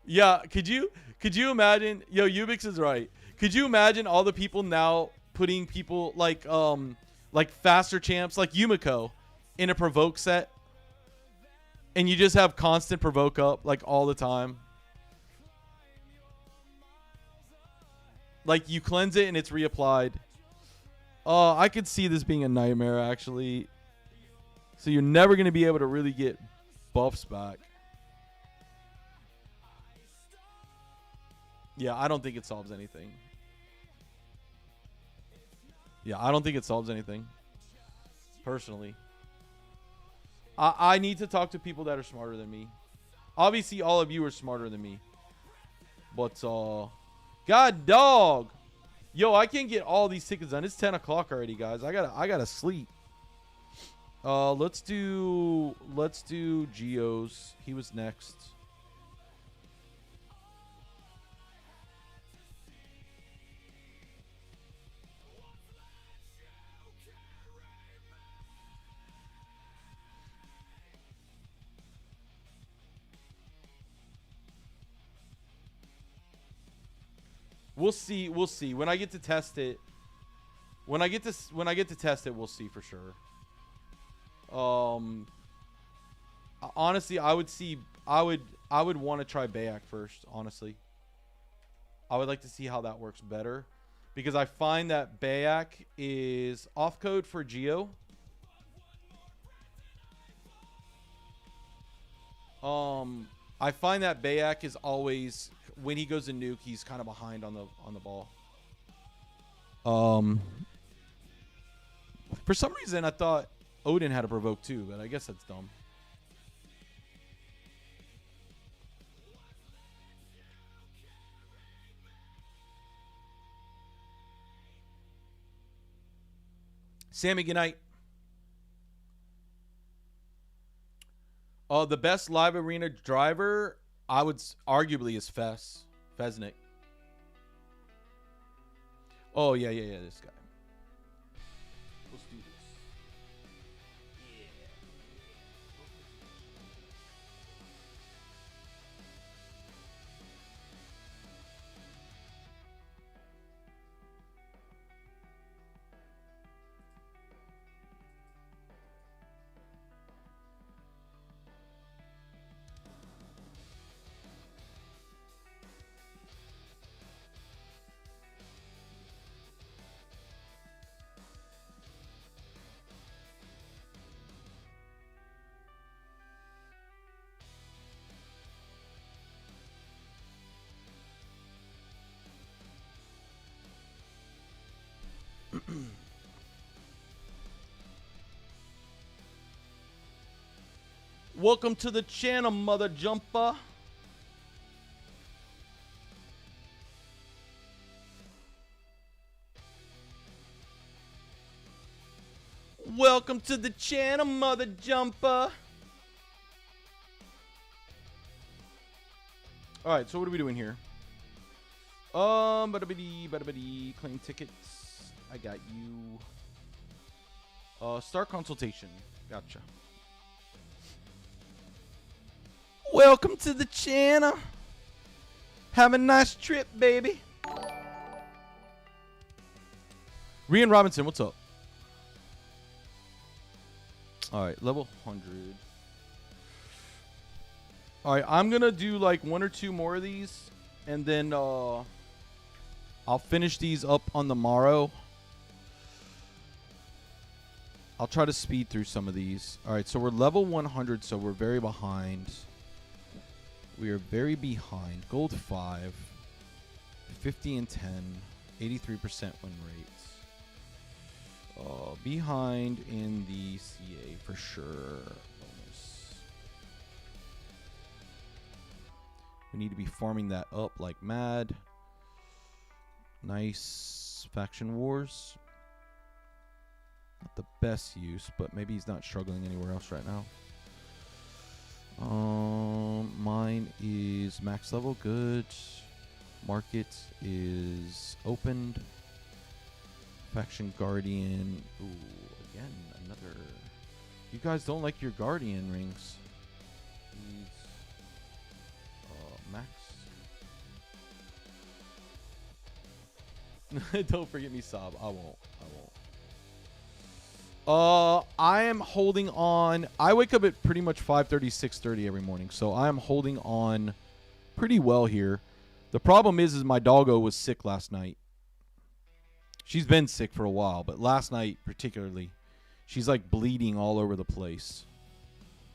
Yeah, could you imagine? Yo, Ubix is right. Could you imagine all the people now putting people like faster champs like Yumiko in a provoke set, and you just have constant provoke up like all the time? Like, you cleanse it and it's reapplied. Oh, I could see this being a nightmare, actually. So you're never going to be able to really get buffs back. Yeah, I don't think it solves anything. Yeah, I don't think it solves anything. Personally. I need to talk to people that are smarter than me. Obviously, all of you are smarter than me. But, God dog. Yo, I can't get all these tickets done. It's 10 o'clock already, guys. I gotta sleep. Let's do Geo's. He was next. We'll see. We'll see. When I get to test it. When I get to test it, we'll see for sure. Honestly, I would want to try Bayak first, honestly. I would like to see how that works better. Because I find that Bayak is off code for Geo. I find that Bayak is always, when he goes to nuke, he's kind of behind on the ball. For some reason, I thought Odin had a provoke too, but I guess that's dumb. Sammy, good night. The best live arena driver, I would arguably is Fesnik. Oh, yeah, this guy. Let's do this. Welcome to the channel, mother jumper. Welcome to the channel, mother jumper. All right, so what are we doing here? Bada-bidi, claim tickets. I got you. Start consultation. Gotcha. Welcome to the channel. Have a nice trip, baby. Rian Robinson, what's up? All right, level 100. All right, I'm going to do like one or two more of these. And then I'll finish these up on the morrow. I'll try to speed through some of these. All right, so we're level 100, so we're very behind. We are very behind. Gold 5. 50 and 10. 83% win rates. Behind in the CA for sure. Bonus. We need to be farming that up like mad. Nice. Faction Wars. Not the best use, but maybe he's not struggling anywhere else right now. Mine is max level, good. Market is opened. Faction Guardian. Ooh, again, another. You guys don't like your Guardian rings. Needs max. Don't forget me, Sob. I won't. I am holding on. I wake up at pretty much 5:30, 6:30 every morning, so I am holding on pretty well here. The problem is my doggo was sick last night. She's been sick for a while, but last night particularly, she's like bleeding all over the place.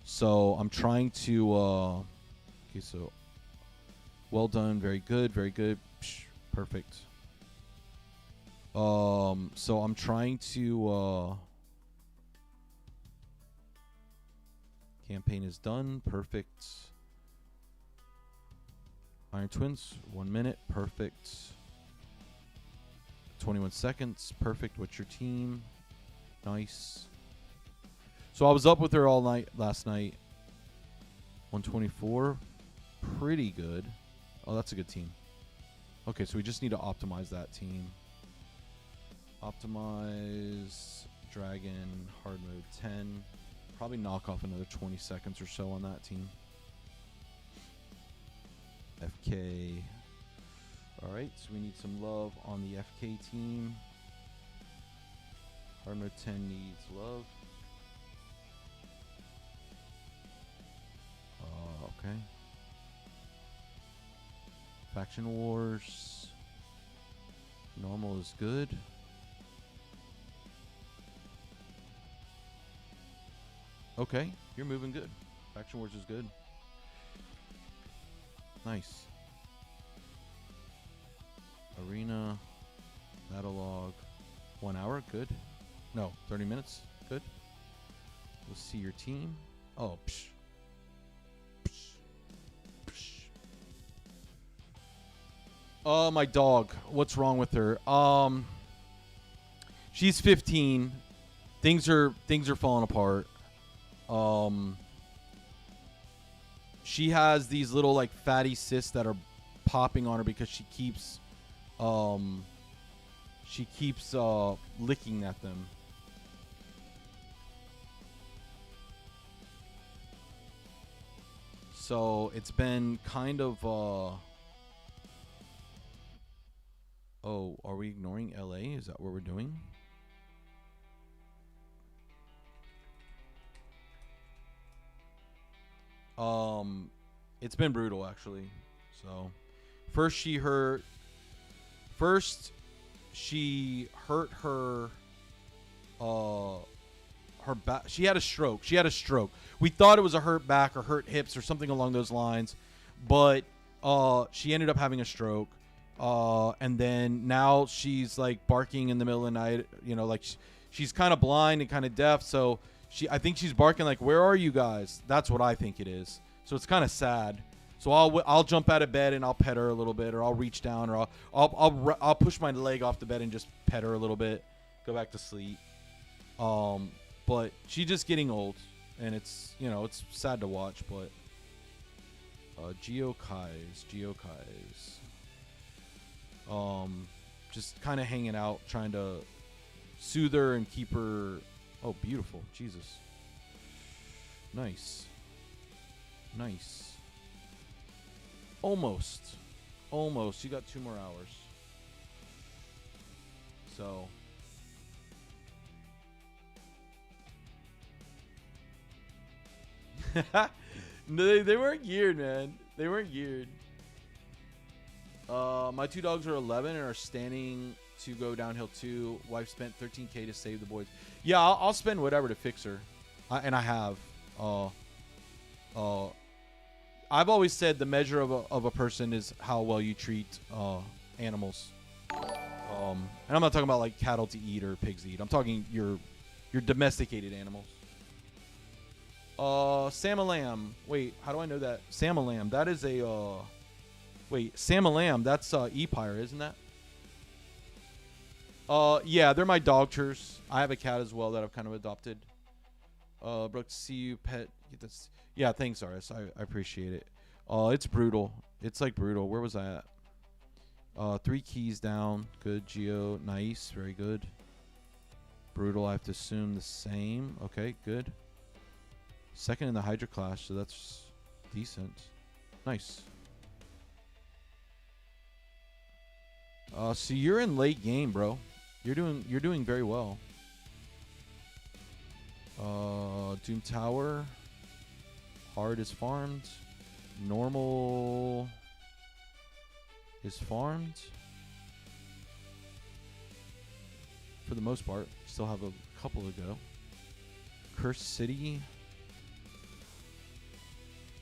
So I'm trying to. Okay, so well done, very good, very good, perfect. So I'm trying to. Campaign is done. Perfect. Iron Twins, 1 minute. Perfect. 21 seconds. Perfect. What's your team? Nice. So I was up with her all night last night. 124. Pretty good. Oh, that's a good team. Okay, so we just need to optimize that team. Optimize. Dragon. Hard mode 10. Probably knock off another 20 seconds or so on that team. FK. All right, so we need some love on the FK team. Hard mode 10 needs love. Okay. Faction Wars. Normal is good. Okay, you're moving good. Faction Wars is good. Nice. Arena. Battle log. 1 hour, good. No, 30 minutes, good. Let's see your team. Oh, psh. Oh, my dog. What's wrong with her? She's 15. Things are falling apart. She has these little like fatty cysts that are popping on her because she keeps licking at them. So it's been kind of oh, are we ignoring LA? Is that what we're doing? It's been brutal actually. So first she hurt her her back. She had a stroke. We thought it was a hurt back or hurt hips or something along those lines, but she ended up having a stroke. And then now she's like barking in the middle of the night, you know, like she's kind of blind and kind of deaf, so I think she's barking like, "Where are you guys?" That's what I think it is. So it's kind of sad. So I'll jump out of bed and I'll pet her a little bit, or I'll reach down, or I'll push my leg off the bed and just pet her a little bit, go back to sleep. But she's just getting old, and it's, you know, it's sad to watch. But Geokais, just kind of hanging out, trying to soothe her and keep her. Oh, beautiful, Jesus, nice. Almost. You got 2 more hours. So. No, they weren't geared, man. They weren't geared. My 2 dogs are 11 and are standing to go downhill too. Wife spent $13K to save the boys. Yeah, I'll spend whatever to fix her. And I have. I've always said the measure of a person is how well you treat animals. And I'm not talking about like cattle to eat or pigs to eat. I'm talking your domesticated animals. Samalam. Wait, how do I know that? Samalam. That is a wait, Samalam, that's Epire, isn't that? Yeah, they're my dogters. I have a cat as well that I've kind of adopted. Brooke, see you pet. That's, yeah, thanks, RS. I appreciate it. It's brutal. It's like brutal. Where was I at? 3 keys down. Good, Geo. Nice. Very good. Brutal, I have to assume the same. Okay, good. Second in the Hydra class, so that's decent. Nice. So you're in late game, bro. You're doing very well. Doom Tower. Hard is farmed. Normal is farmed. For the most part. Still have a couple to go. Cursed City.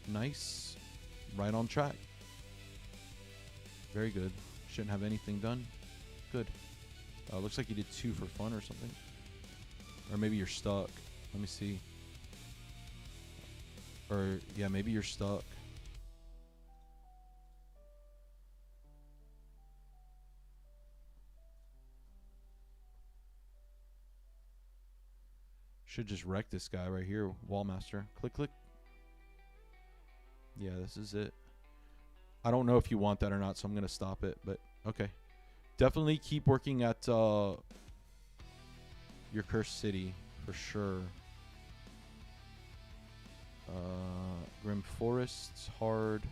Nice. Right on track. Very good. Shouldn't have anything done. Good. Looks like you did 2 for fun or something. Or maybe you're stuck. Let me see. Or, yeah, maybe you're stuck. Should just wreck this guy right here. Wallmaster. Click, click. Yeah, this is it. I don't know if you want that or not, so I'm going to stop it. But, okay. Definitely keep working at your Cursed City, for sure. Grim Forests, hard.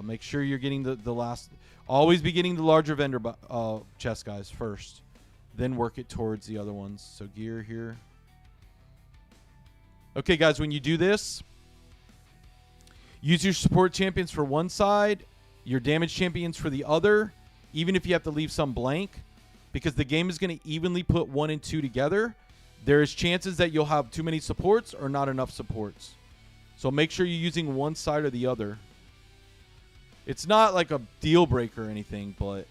Make sure you're getting the last. Always be getting the larger vendor chest, guys, first. Then work it towards the other ones. So gear here. Okay, guys, when you do this, use your support champions for one side, your damage champions for the other, even if you have to leave some blank, because the game is going to evenly put 1 and 2 together. There's chances that you'll have too many supports or not enough supports. So make sure you're using one side or the other. It's not like a deal breaker or anything, but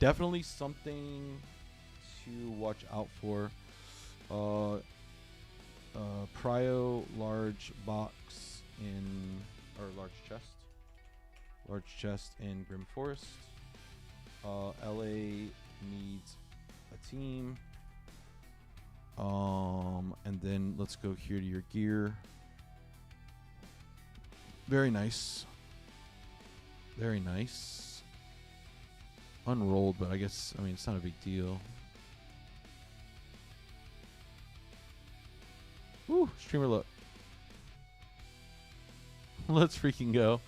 definitely something to watch out for. Prio large box or large chest in Grim Forest. LA needs a team. And then let's go here to your gear. Very nice. Very nice. Unrolled, but I guess, it's not a big deal. Woo, streamer look. Let's freaking go.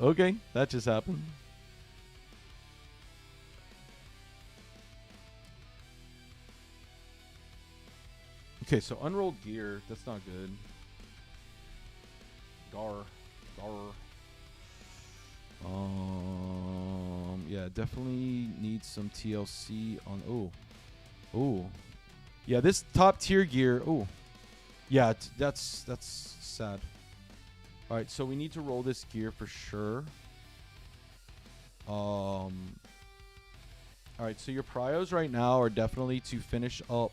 Okay, that just happened. Okay, so unrolled gear, that's not good. Gar. Yeah, definitely needs some TLC on. Oh. Yeah, this top tier gear. Oh, yeah, that's sad. All right, so we need to roll this gear for sure. All right, so your prios right now are definitely to finish up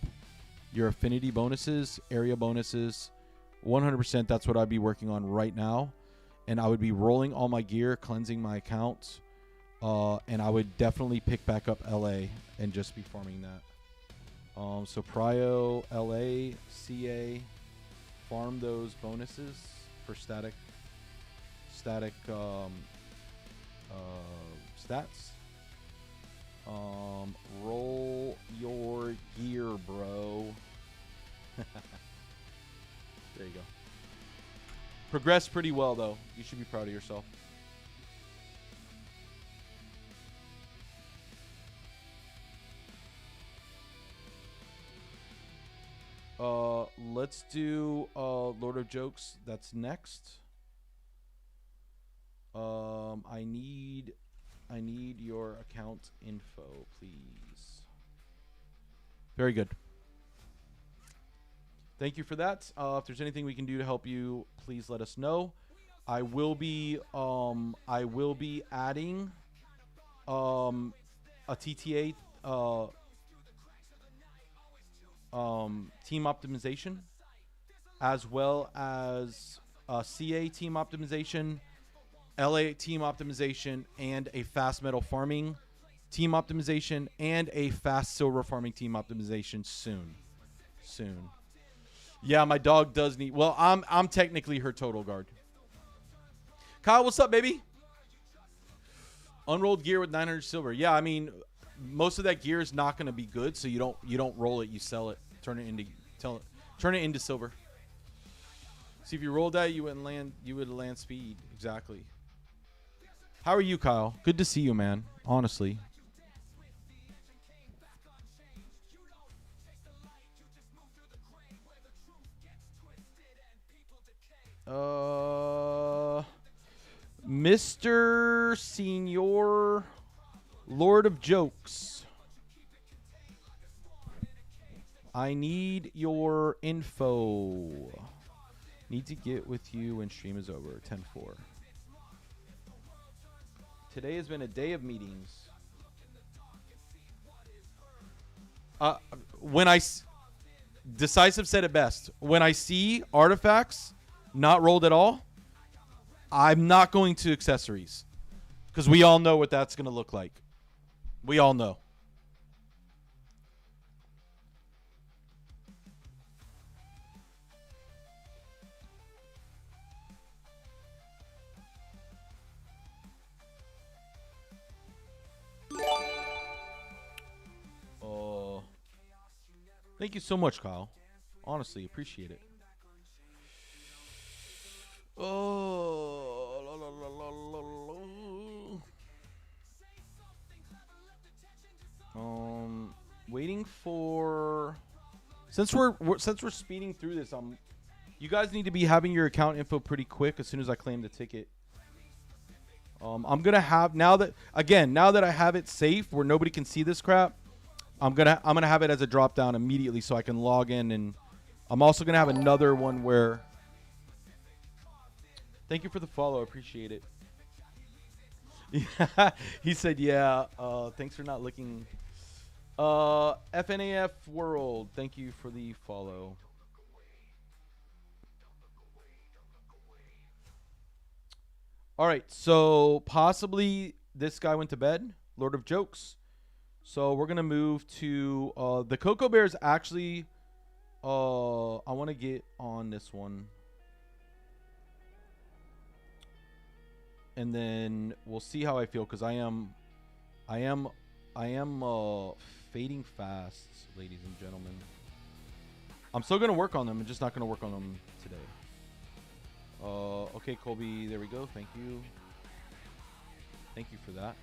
your affinity bonuses, area bonuses. 100%, that's what I'd be working on right now. And I would be rolling all my gear, cleansing my accounts. And I would definitely pick back up LA and just be farming that. So Prio, LA, CA, farm those bonuses for static stats. Roll your gear, bro. There you go. Progressed pretty well, though. You should be proud of yourself. Let's do Lord of Jokes. That's next. I need your account info, please. Very good. Thank you for that. If there's anything we can do to help you, please let us know. I will be adding a TTA team optimization, as well as CA team optimization, LA team optimization, and a fast metal farming team optimization, and a fast silver farming team optimization soon. Yeah, my dog does need. Well, I'm technically her total guard. Kyle, what's up, baby? Unrolled gear with 900 silver. Yeah, most of that gear is not going to be good, so you don't roll it. You sell it. Turn it into silver. See, if you rolled that, you would land speed. Exactly. How are you, Kyle? Good to see you, man. Honestly. Mr. Senior Lord of Jokes. I need your info. Need to get with you when stream is over. 10-4. Today has been a day of meetings. Decisive said it best. When I see artifacts not rolled at all, I'm not going to accessories. Because we all know what that's going to look like. We all know. Thank you so much, Kyle. Honestly, appreciate it. Oh, la, la, la, la, la, la. Waiting for. Since we're speeding through this, you guys need to be having your account info pretty quick as soon as I claim the ticket. I'm gonna have now that I have it safe where nobody can see this crap. I'm gonna have it as a drop down immediately so I can log in, and I'm also gonna have another one where. Thank you for the follow. I appreciate it. Yeah, he said, yeah. Thanks for not looking. FNAF World, thank you for the follow. All right, so possibly this guy went to bed, Lord of Jokes. So we're gonna move to the Cocoa Bears. Actually, I want to get on this one, and then we'll see how I feel because I am fading fast, ladies and gentlemen. I'm still gonna work on them. I'm just not gonna work on them today. Okay, Colby, there we go. Thank you. Thank you for that.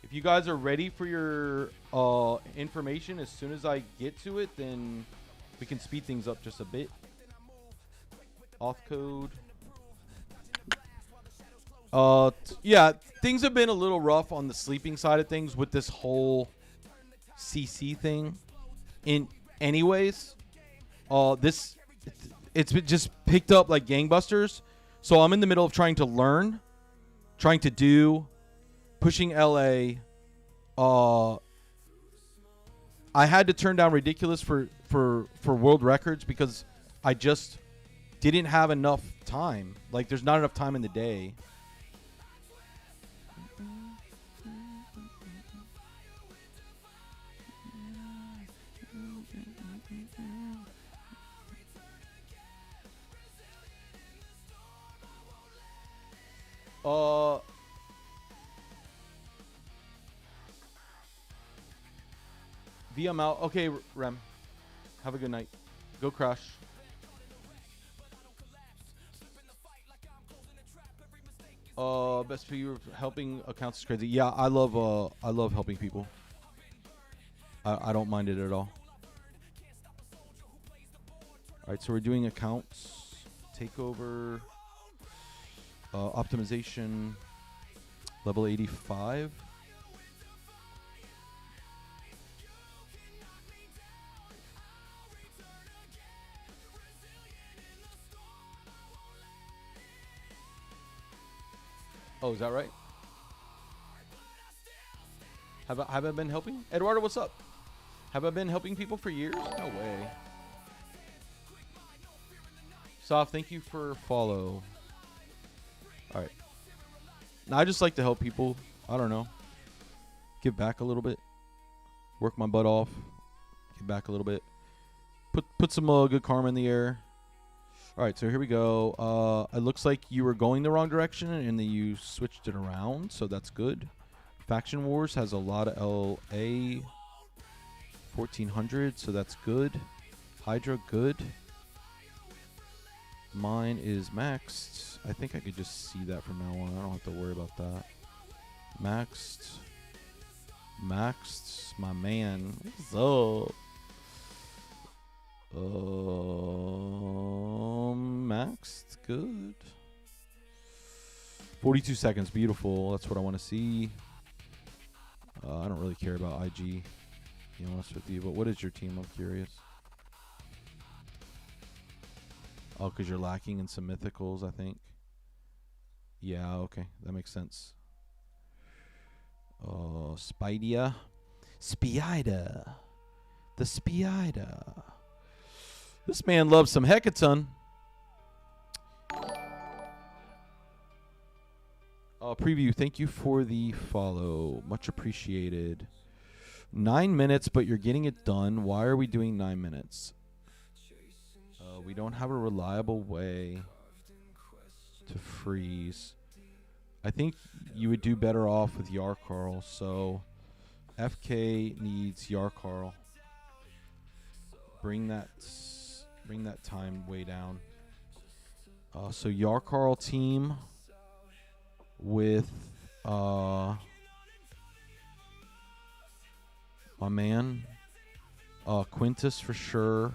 If you guys are ready for your information as soon as I get to it, then we can speed things up just a bit. Auth code. Yeah, things have been a little rough on the sleeping side of things with this whole CC thing. Anyways, it's been just picked up like gangbusters. So I'm in the middle of trying to learn, trying to do, pushing LA. I had to turn down Ridiculous for world records because I just didn't have enough time. Like there's not enough time in the day. VM out. Okay, Rem. Have a good night. Go crush. Best for you helping accounts is crazy. Yeah, I love helping people. I don't mind it at all. All right, so we're doing accounts, takeover, optimization, level 85. Oh, is that right? Have I been helping? Eduardo, what's up? Have I been helping people for years? No way. Soft, thank you for follow. All right. Now, I just like to help people. I don't know. Give back a little bit. Work my butt off. Give back a little bit. Put some good karma in the air. All right, so here we go. It looks like you were going the wrong direction and then you switched it around, so that's good. Faction Wars has a lot of LA 1400, so that's good. Hydra, good. Mine is maxed. I think I could just see that from now on. I don't have to worry about that. Maxed. Maxed, my man. What's up? Maxed, good. 42 seconds, beautiful. That's what I want to see. I don't really care about IG, to be honest with you. But what is your team? I'm curious. Oh, because you're lacking in some mythicals, I think. Yeah, okay. That makes sense. Spidia. Spider. The Spider. This man loves some Hecaton. Preview, thank you for the follow. Much appreciated. 9 minutes, but you're getting it done. Why are we doing 9 minutes? We don't have a reliable way to freeze. I think you would do better off with Yarkarl, so FK needs Yarkarl. Bring that time way down. So Yarkarl team with my man Quintus for sure.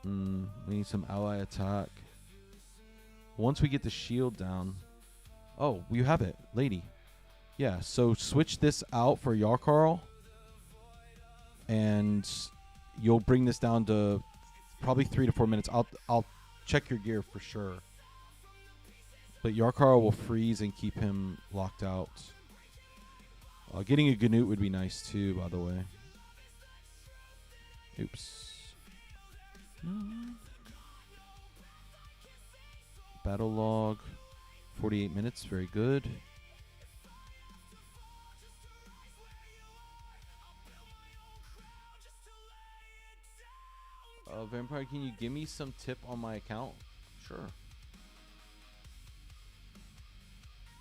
We need some ally attack. Once we get the shield down. Oh, you have it, lady. Yeah, so switch this out for Yarkarl. And you'll bring this down to probably 3 to 4 minutes. I'll check your gear for sure. But Yarkarl will freeze and keep him locked out. Getting a Ganut would be nice too, by the way. Oops. Battle log. 48 minutes. Very good. Vampire, can you give me some tip on my account? Sure.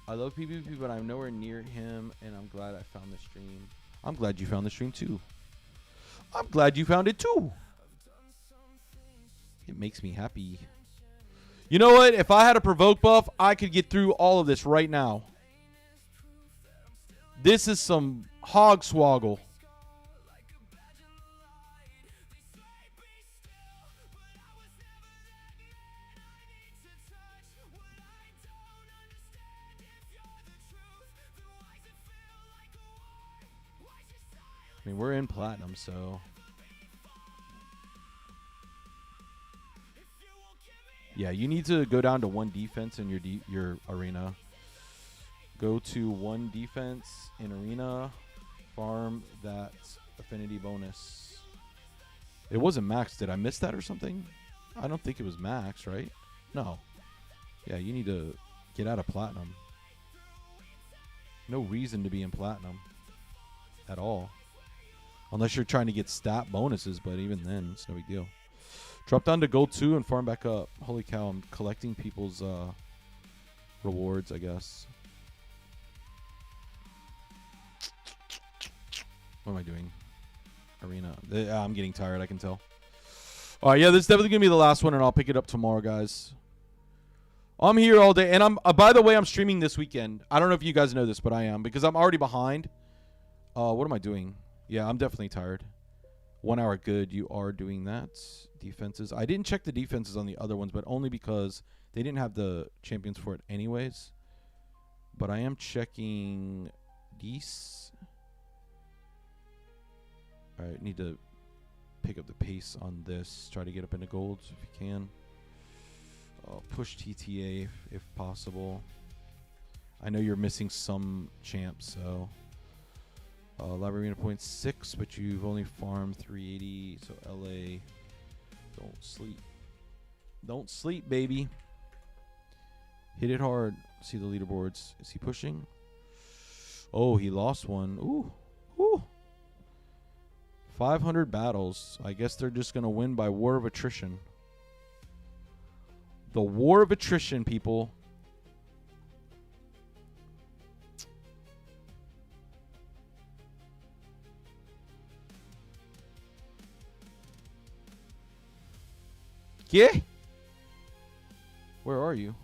I love PvP, but I'm nowhere near him, and I'm glad I found the stream. I'm glad you found the stream, too. I'm glad you found it, too. It makes me happy. You know what? If I had a provoke buff, I could get through all of this right now. This is some hog swoggle. I mean, we're in platinum, so yeah, you need to go down to 1 defense in your arena. Go to 1 defense in arena, farm that affinity bonus. It wasn't max. Did I miss that or something? I don't think it was max, right? No. Yeah, you need to get out of platinum. No reason to be in platinum at all. Unless you're trying to get stat bonuses, but even then, it's no big deal. Drop down to gold 2 and farm back up. Holy cow, I'm collecting people's rewards, I guess. What am I doing? Arena. I'm getting tired, I can tell. All right, yeah, this is definitely going to be the last one, and I'll pick it up tomorrow, guys. I'm here all day, and I'm by the way, I'm streaming this weekend. I don't know if you guys know this, but I am, because I'm already behind. What am I doing? Yeah, I'm definitely tired. 1 hour good. You are doing that. Defenses. I didn't check the defenses on the other ones, but only because they didn't have the champions for it anyways. But I am checking these. All right, need to pick up the pace on this. Try to get up into golds if you can. Push TTA if possible. I know you're missing some champs, so... Live Arena points 6, but you've only farmed 380. So LA, don't sleep. Don't sleep, baby. Hit it hard. See the leaderboards. Is he pushing? Oh, he lost one. Ooh. Ooh. 500 battles. I guess they're just going to win by war of attrition. The war of attrition, people. Yeah. Where are you?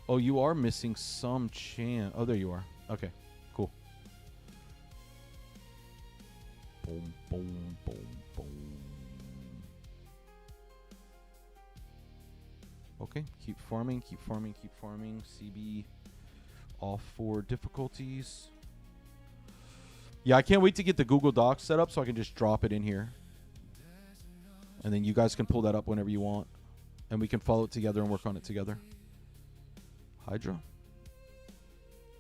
Oh, you are missing some chance. Oh, there you are. Okay, cool. Boom, boom, boom, boom. Okay, keep farming, keep farming, keep farming. CB off for difficulties. Yeah, I can't wait to get the Google Docs set up so I can just drop it in here. And then you guys can pull that up whenever you want. And we can follow it together and work on it together. Hydra.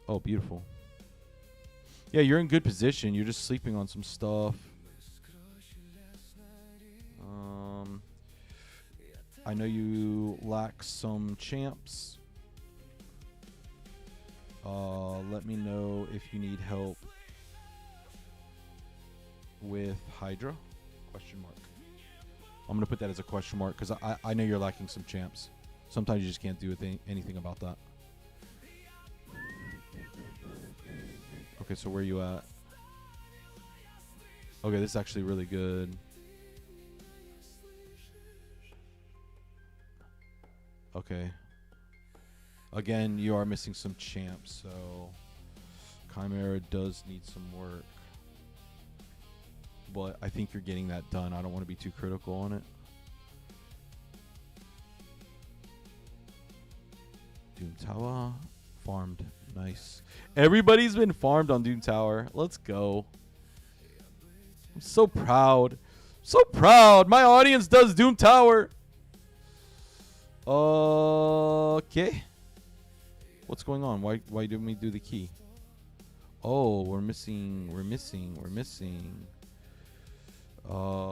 Oh, beautiful. Yeah, you're in good position. You're just sleeping on some stuff. I know you lack some champs. Let me know if you need help with Hydra. Question mark. I'm going to put that as a question mark because I know you're lacking some champs. Sometimes you just can't do anything about that. Okay, so where are you at? Okay, this is actually really good. Okay. Again, you are missing some champs, so Chimera does need some work. But I think you're getting that done. I don't want to be too critical on it. Doom Tower farmed. Nice. Everybody's been farmed on Doom Tower. Let's go. I'm so proud. So proud. My audience does Doom Tower. Okay. What's going on? Why didn't we do the key? Oh, we're missing.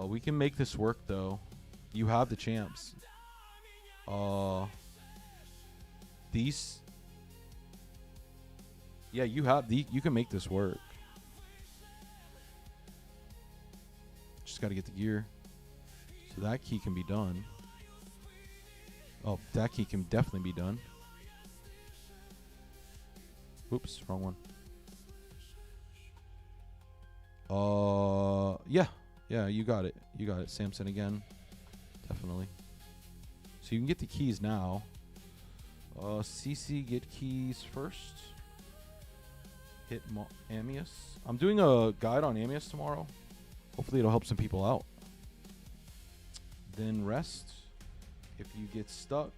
We can make this work though. You have the champs. These. Yeah, you have the. You can make this work. Just got to get the gear. So that key can be done. Oh, that key can definitely be done. Oops, wrong one. Yeah, you got it. You got it. Samson again. Definitely. So you can get the keys now. CC, get keys first. Hit Amius. I'm doing a guide on Amius tomorrow. Hopefully it'll help some people out. Then rest. If you get stuck,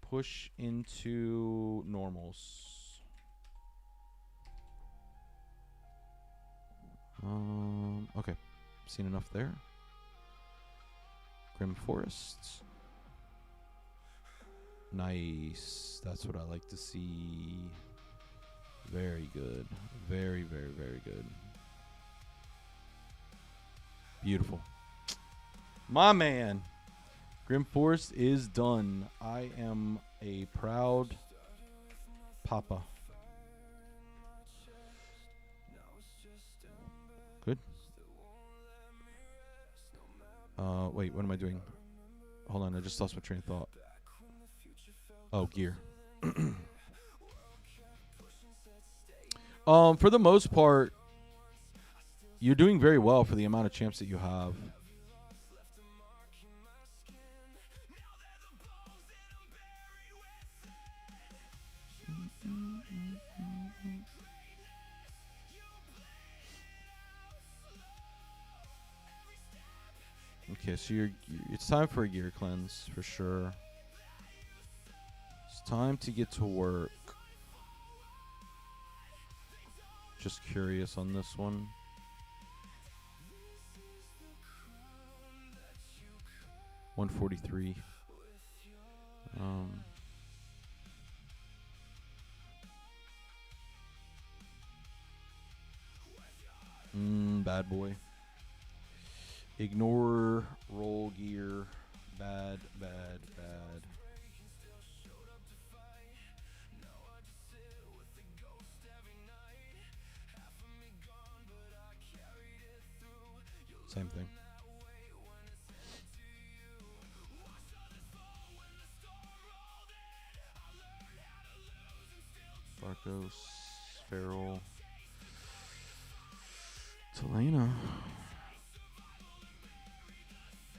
push into normals. Okay. Seen enough there. Grim Forests. Nice. That's what I like to see. Very good. Very, very, very good. Beautiful. My man. Grim Forest is done. I am a proud papa. Good. Wait, what am I doing? Hold on, I just lost my train of thought. Oh, gear. For the most part, you're doing very well for the amount of champs that you have. Okay, so it's time for a gear cleanse for sure. It's time to get to work. Just curious on this one. $143. Bad boy. Ignore roll gear. Bad. Same thing. Barcos, Feral, Telena.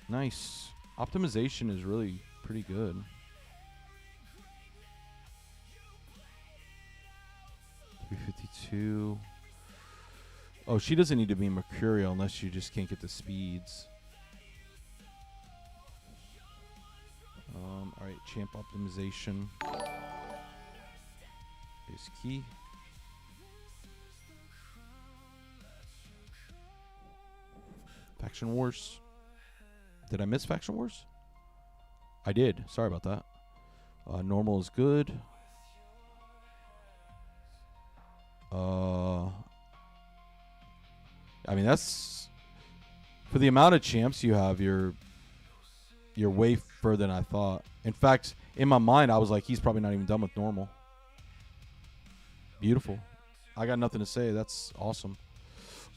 Nice. Optimization is really pretty good. $352. Oh, she doesn't need to be Mercurial unless you just can't get the speeds. All right, champ optimization is key. Faction Wars. Did I miss Faction Wars? I did. Sorry about that. Normal is good. I mean, that's for the amount of champs you have. You're way further than I thought. In fact, in my mind, I was like, he's probably not even done with normal. Beautiful. I got nothing to say. That's awesome.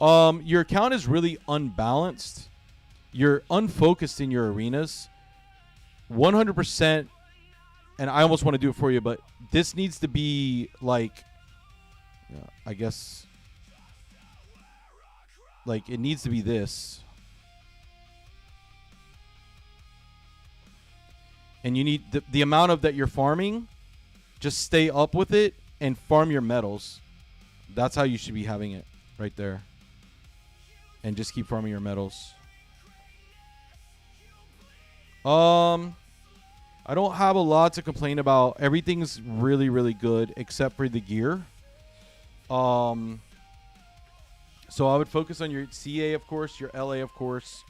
Your account is really unbalanced. You're unfocused in your arenas. 100%. And I almost want to do it for you, but this needs to be like, I guess, Like, it needs to be this. And you need the amount of that you're farming, just stay up with it and farm your metals. That's how you should be having it right there. And just keep farming your metals. I don't have a lot to complain about. Everything's really, really good except for the gear. So I would focus on your CA, of course, your LA, of course.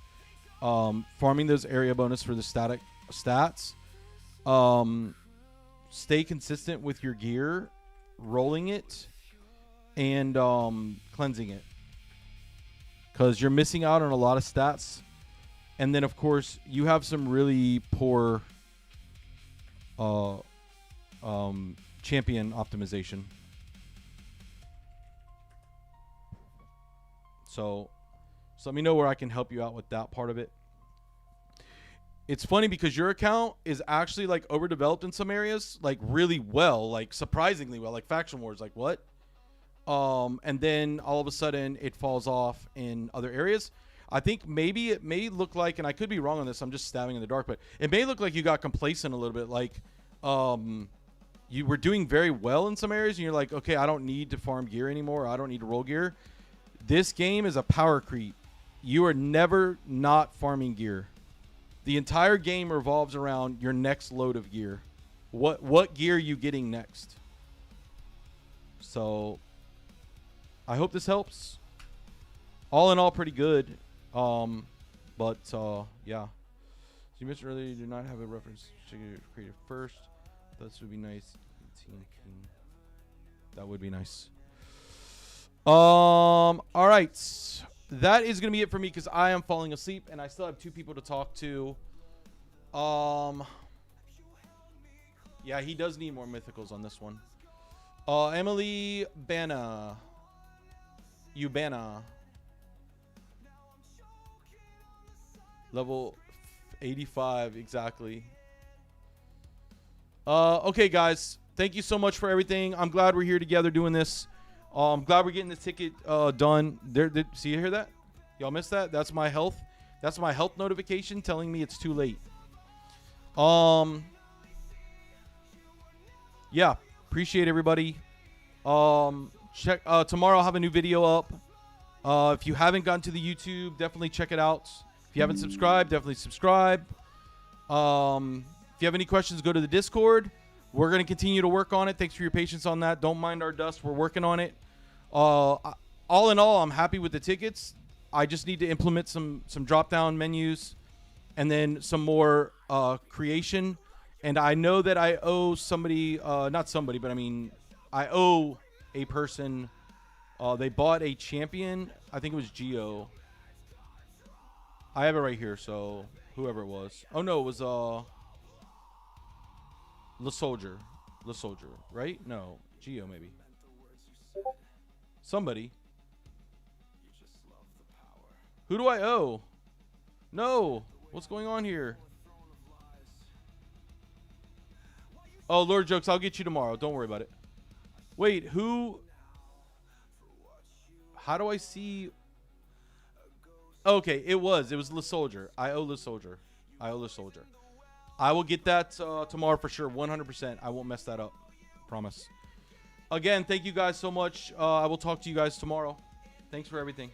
Farming those area bonus for the static stats. Stay consistent with your gear, rolling it, and cleansing it. Because you're missing out on a lot of stats. And then, of course, you have some really poor champion optimization. So let me know where I can help you out with that part of it. It's funny because your account is actually like overdeveloped in some areas, like really well, like surprisingly well, like Faction Wars, like what? And then all of a sudden it falls off in other areas. I think maybe it may look like, and I could be wrong on this, I'm just stabbing in the dark, but it may look like you got complacent a little bit. Like, you were doing very well in some areas and you're like, okay, I don't need to farm gear anymore. I don't need to roll gear. This game is a power creep. You are never not farming gear. The entire game revolves around your next load of gear. What gear are you getting next? So I hope this helps. All in all, pretty good. But yeah. So you mentioned earlier you do not have a reference to creative first. This would be nice. That would be nice. All right. That is going to be it for me because I am falling asleep and I still have 2 people to talk to. Yeah, he does need more mythicals on this one. Emily Banna. Ubana. Level 85, exactly. Okay, guys. Thank you so much for everything. I'm glad we're here together doing this. I'm glad we're getting this ticket done. See, you hear that? Y'all missed that? That's my health. That's my health notification telling me it's too late. Yeah, appreciate everybody. Check tomorrow. I'll have a new video up. If you haven't gone to the YouTube, definitely check it out. If you haven't subscribed, definitely subscribe. If you have any questions, go to the Discord. We're going to continue to work on it. Thanks for your patience on that. Don't mind our dust. We're working on it. All in all, I'm happy with the tickets. I just need to implement some drop-down menus and then some more creation. And I know that I owe somebody, not somebody, but I mean, I owe a person. They bought a champion. I think it was Geo. I have it right here, so whoever it was. Oh, no, it was Le Soldier. Le Soldier, right? No, Geo maybe. Somebody. Who do I owe? No. What's going on here? Oh, Lord Jokes, I'll get you tomorrow. Don't worry about it. Wait, who? How do I see? Okay, it was Le Soldier. I owe Le Soldier. I will get that tomorrow for sure. 100%. I won't mess that up. Promise. Again, thank you guys so much. I will talk to you guys tomorrow. Thanks for everything.